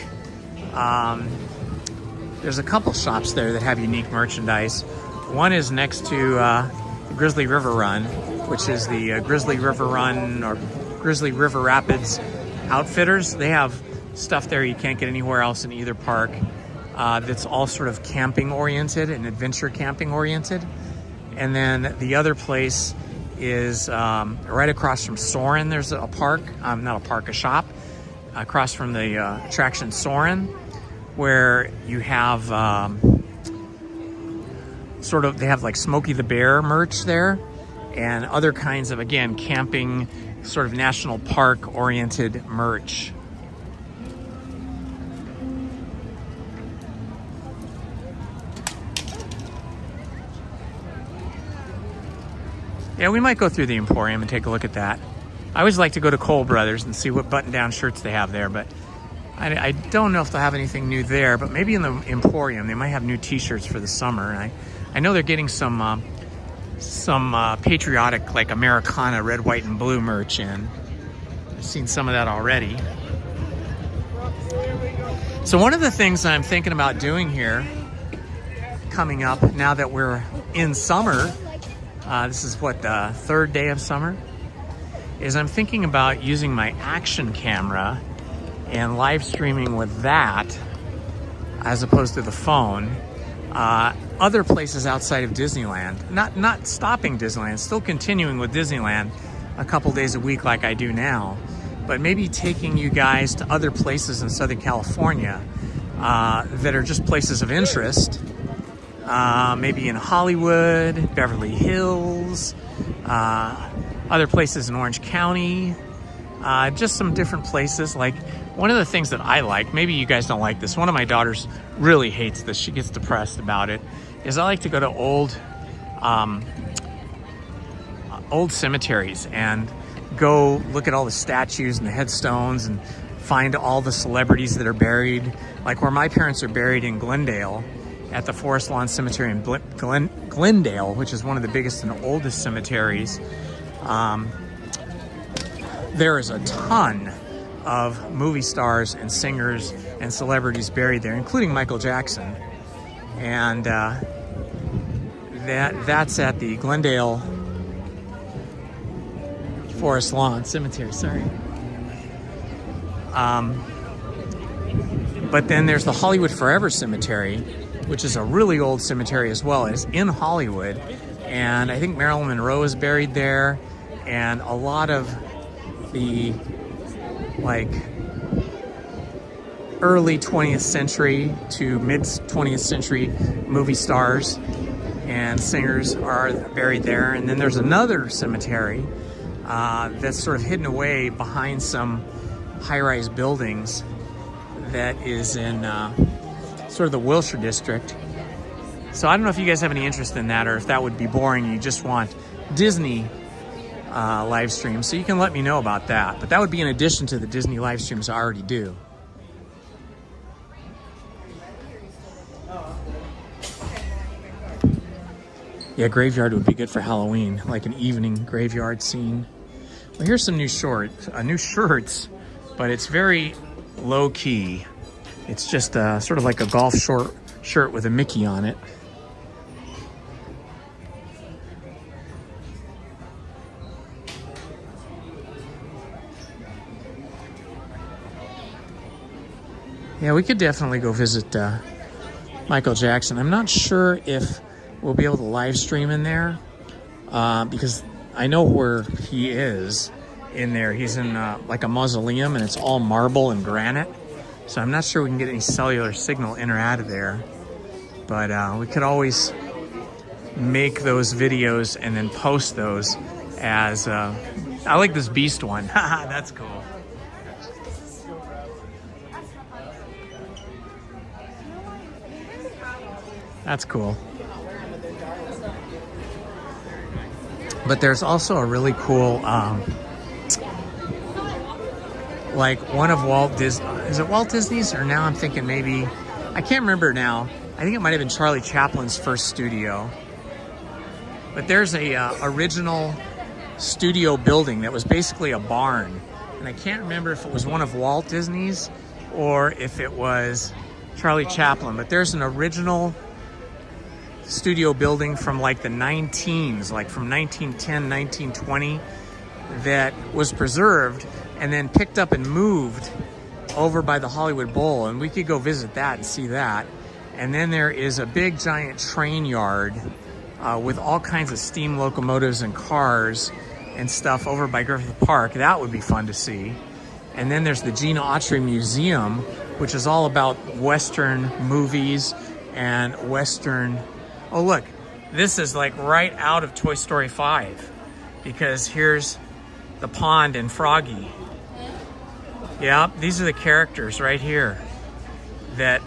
There's a couple shops there that have unique merchandise. One is next to the Grizzly River Run, which is the Grizzly River Run or Grizzly River Rapids Outfitters. They have stuff there you can't get anywhere else in either park. That's all sort of camping oriented and adventure camping oriented. And then the other place is right across from Soarin'. There's a park, not a park, a shop across from the attraction Soarin', where you have they have like Smokey the Bear merch there and other kinds of, again, camping, sort of national park oriented merch. Yeah, we might go through the Emporium and take a look at that. I always like to go to Cole Brothers and see what button-down shirts they have there, but I don't know if they'll have anything new there, but maybe in the Emporium they might have new t-shirts for the summer. And I know they're getting some patriotic, like Americana red, white, and blue merch in. I've seen some of that already. So one of the things I'm thinking about doing here, coming up now that we're in summer, this is what, the third day of summer, is I'm thinking about using my action camera and live streaming with that as opposed to the phone. Other places outside of Disneyland, not stopping Disneyland, still continuing with Disneyland a couple days a week like I do now, but maybe taking you guys to other places in Southern California that are just places of interest. Maybe in Hollywood, Beverly Hills, other places in Orange County, just some different places. Like, one of the things that I like, maybe you guys don't like this, one of my daughters really hates this, she gets depressed about it, is I like to go to old cemeteries and go look at all the statues and the headstones and find all the celebrities that are buried. Like where my parents are buried in Glendale, at the Forest Lawn Cemetery in Glendale, which is one of the biggest and oldest cemeteries. There is a ton of movie stars and singers and celebrities buried there, including Michael Jackson. And that's at the Glendale Forest Lawn Cemetery, sorry. But then there's the Hollywood Forever Cemetery, which is a really old cemetery as well. It's in Hollywood, and I think Marilyn Monroe is buried there, and a lot of the like early 20th century to mid 20th century movie stars and singers are buried there. And then there's another cemetery that's sort of hidden away behind some high-rise buildings that is in sort of the Wilshire district. So I don't know if you guys have any interest in that, or if that would be boring, you just want Disney live streams. So you can let me know about that. But that would be in addition to the Disney live streams I already do. Yeah, graveyard would be good for Halloween, like an evening graveyard scene. Well, here's some new shirts, but it's very low key. It's just sort of like a golf shirt with a Mickey on it. Yeah, we could definitely go visit Michael Jackson. I'm not sure if we'll be able to live stream in there because I know where he is in there. He's in like a mausoleum, and it's all marble and granite. So I'm not sure we can get any cellular signal in or out of there. But we could always make those videos and then post those as... I like this beast one. Haha, that's cool. That's cool. But there's also a really cool, like one of Walt Disney, is it Walt Disney's? Or now I'm thinking maybe, I can't remember now. I think it might have been Charlie Chaplin's first studio. But there's a original studio building that was basically a barn. And I can't remember if it was one of Walt Disney's or if it was Charlie Chaplin. But there's an original studio building from like the 19s, like from 1910, 1920, that was preserved and then picked up and moved over by the Hollywood Bowl, and we could go visit that and see that. And then there is a big giant train yard with all kinds of steam locomotives and cars and stuff over by Griffith Park. That would be fun to see. And then there's the Gene Autry Museum, which is all about Western movies and Western... Oh, look, this is like right out of Toy Story 5, because here's the pond and Froggy. Yeah, these are the characters right here that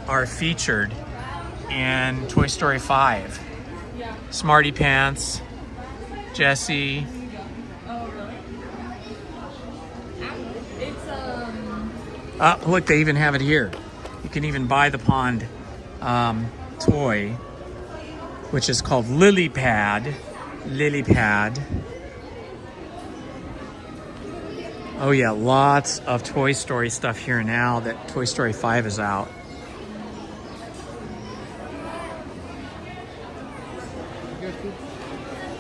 are featured in Toy Story 5. Smarty Pants, Jessie. Oh, really? It's, look, they even have it here. You can even buy the pond toy, which is called Lily Pad. Lily Pad. Oh yeah, lots of Toy Story stuff here now that Toy Story 5 is out.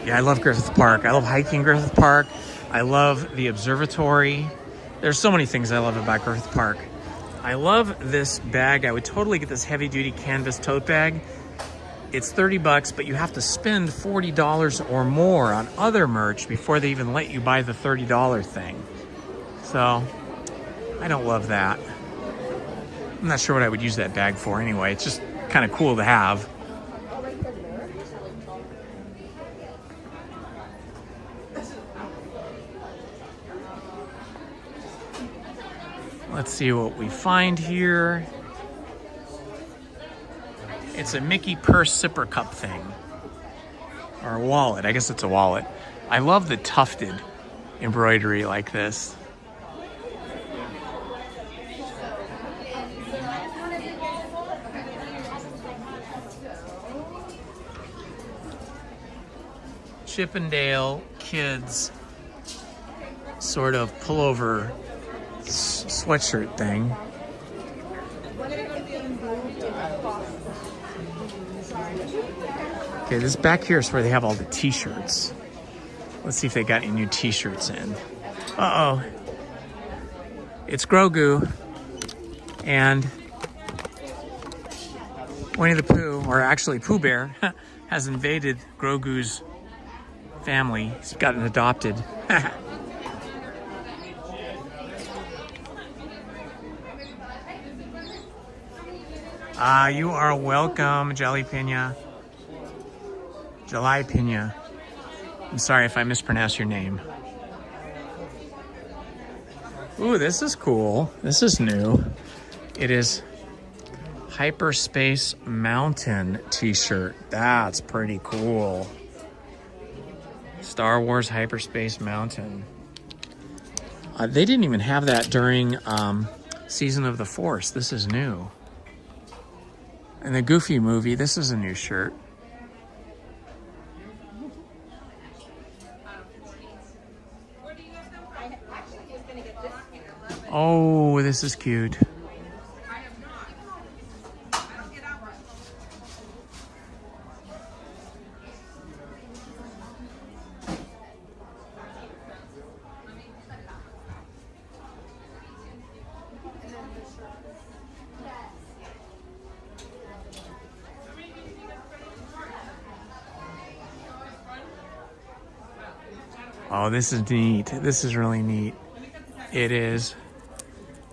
Yeah, I love Griffith Park. I love hiking Griffith Park. I love the observatory. There's so many things I love about Griffith Park. I love this bag. I would totally get this heavy-duty canvas tote bag. It's $30, but you have to spend $40 or more on other merch before they even let you buy the $30 thing. So, I don't love that. I'm not sure what I would use that bag for anyway. It's just kind of cool to have. Let's see what we find here. It's a Mickey purse sipper cup thing. Or a wallet. I guess it's a wallet. I love the tufted embroidery like this. Chippendale kids sort of pullover sweatshirt thing. Okay, this back here is where they have all the t-shirts. Let's see if they got any new t-shirts in. Uh-oh. It's Grogu and Winnie the Pooh, or actually Pooh Bear, has invaded Grogu's family. He's gotten adopted. You are welcome, Jalapeno. Jalapeno. I'm sorry if I mispronounced your name. Ooh, this is cool. This is new. It is Hyperspace Mountain t-shirt. That's pretty cool. Star Wars Hyperspace Mountain. They didn't even have that during Season of the Force. This is new. In the Goofy movie, this is a new shirt. Oh, this is cute. Oh, this is neat. This is really neat. It is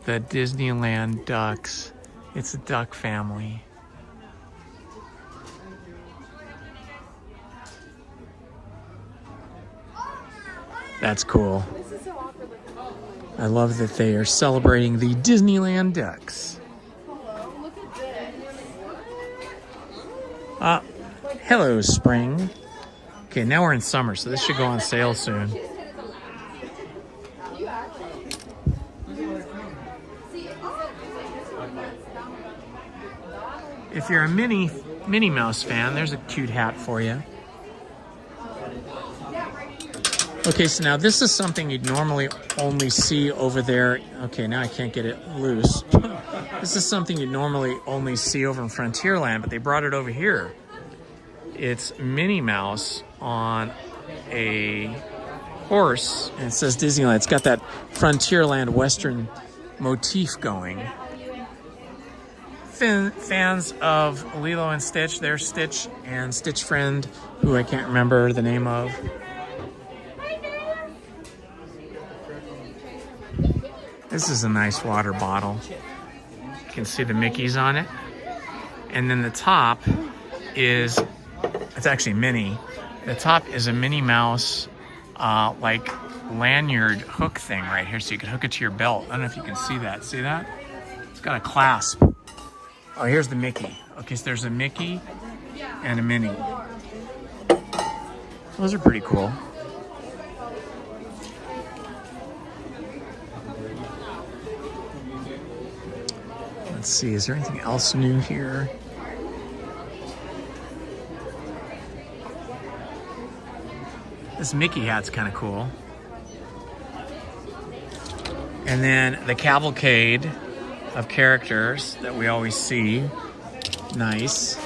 the Disneyland ducks. It's a duck family. That's cool. I love that they are celebrating the Disneyland ducks. Hello, spring. Okay, now we're in summer, so this should go on sale soon. If you're a Minnie Mouse fan, there's a cute hat for you. Okay, so now this is something you'd normally only see over there. Okay, now I can't get it loose. This is something you'd normally only see over in Frontierland, but they brought it over here. It's Minnie Mouse on a horse, and it says Disneyland. It's got that Frontierland Western motif going. Fans of Lilo and Stitch, there's Stitch and Stitch Friend, who I can't remember the name of. This is a nice water bottle. You can see the Mickeys on it. And then the top is, it's actually Minnie. The top is a Minnie Mouse like lanyard hook thing right here, so you can hook it to your belt. I don't know if you can see that. See that? It's got a clasp. Oh, here's the Mickey. Okay, so there's a Mickey and a Minnie. Those are pretty cool. Let's see, is there anything else new here? This Mickey hat's kind of cool. And then the cavalcade of characters that we always see. Nice.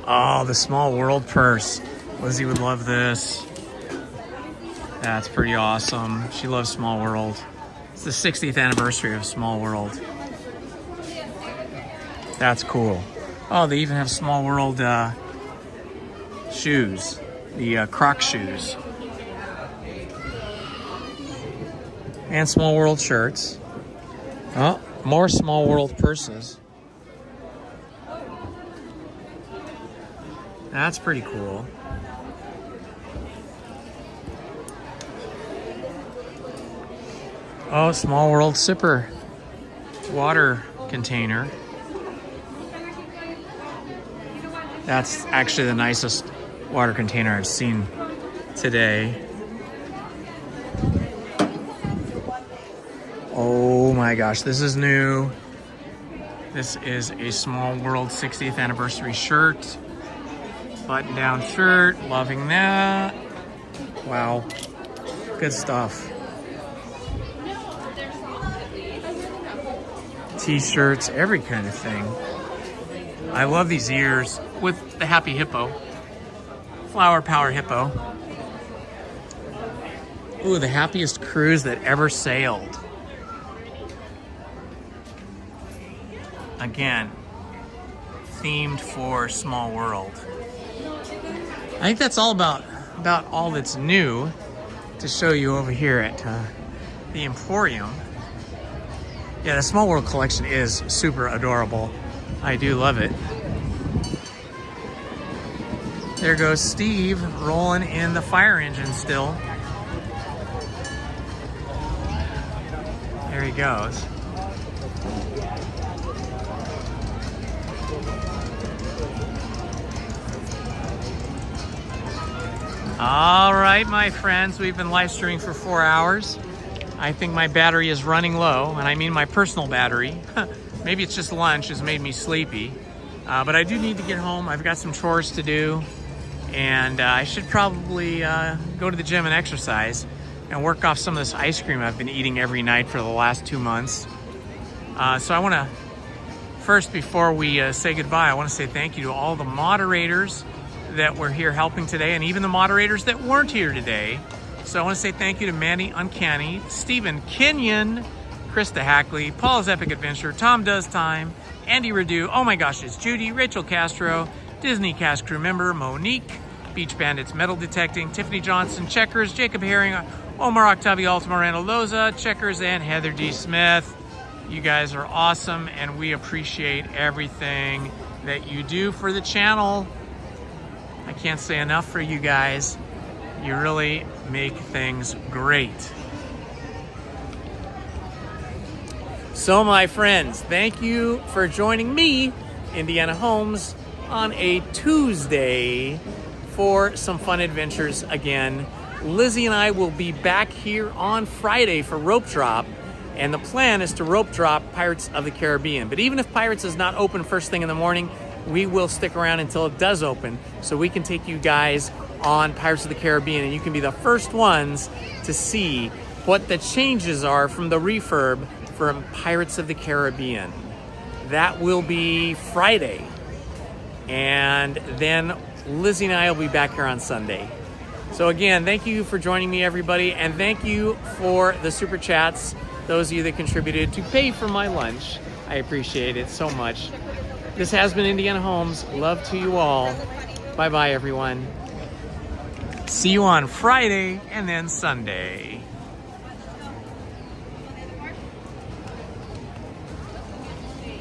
Oh, the Small World purse. Lizzie would love this. That's pretty awesome. She loves Small World. It's the 60th anniversary of Small World. That's cool. Oh, they even have Small World shoes. The Croc shoes. And Small World shirts. Oh, more Small World purses. That's pretty cool. Oh, Small World sipper. Water container. That's actually the nicest water container I've seen today. Oh my gosh, this is new. This is a Small World 60th anniversary shirt. Button-down shirt, loving that. Wow, good stuff. T-shirts, every kind of thing. I love these ears with the happy hippo. Flower power hippo. Ooh, the happiest cruise that ever sailed. Again, themed for Small World. I think that's all about all that's new to show you over here at the Emporium. Yeah, the Small World collection is super adorable. I do love it. There goes Steve rolling in the fire engine still. There he goes. All right, my friends, we've been live streaming for 4 hours. I think my battery is running low, and I mean my personal battery. Maybe it's just lunch has made me sleepy, but I do need to get home. I've got some chores to do, and I should probably go to the gym and exercise and work off some of this ice cream I've been eating every night for the last 2 months. So I want to, first, before we say goodbye, I want to say thank you to all the moderators that were here helping today, and even the moderators that weren't here today. So I want to say thank you to Manny Uncanny, Stephen Kenyon, Krista Hackley, Paul's Epic Adventure, Tom Does Time, Andy Redu, oh my gosh, it's Judy, Rachel Castro, Disney cast crew member Monique, Beach Bandits Metal Detecting, Tiffany Johnson, Checkers, Jacob Herring, Omar Octavio, Ultima Randall Loza, Checkers, and Heather D. Smith. You guys are awesome, and we appreciate everything that you do for the channel. I can't say enough for you guys. You really make things great. So my friends, thank you for joining me, Indiana Holmes, on a Tuesday for some fun adventures again. Lizzie and I will be back here on Friday for Rope Drop, and the plan is to rope drop Pirates of the Caribbean. But even if Pirates is not open first thing in the morning, we will stick around until it does open so we can take you guys on Pirates of the Caribbean, and you can be the first ones to see what the changes are from the refurb from Pirates of the Caribbean. That will be Friday. And then Lizzie and I will be back here on Sunday. So again, thank you for joining me, everybody, and thank you for the super chats, those of you that contributed to pay for my lunch. I appreciate it so much. This has been Indiana Holmes. Love to you all. Bye-bye, everyone. See you on Friday and then Sunday.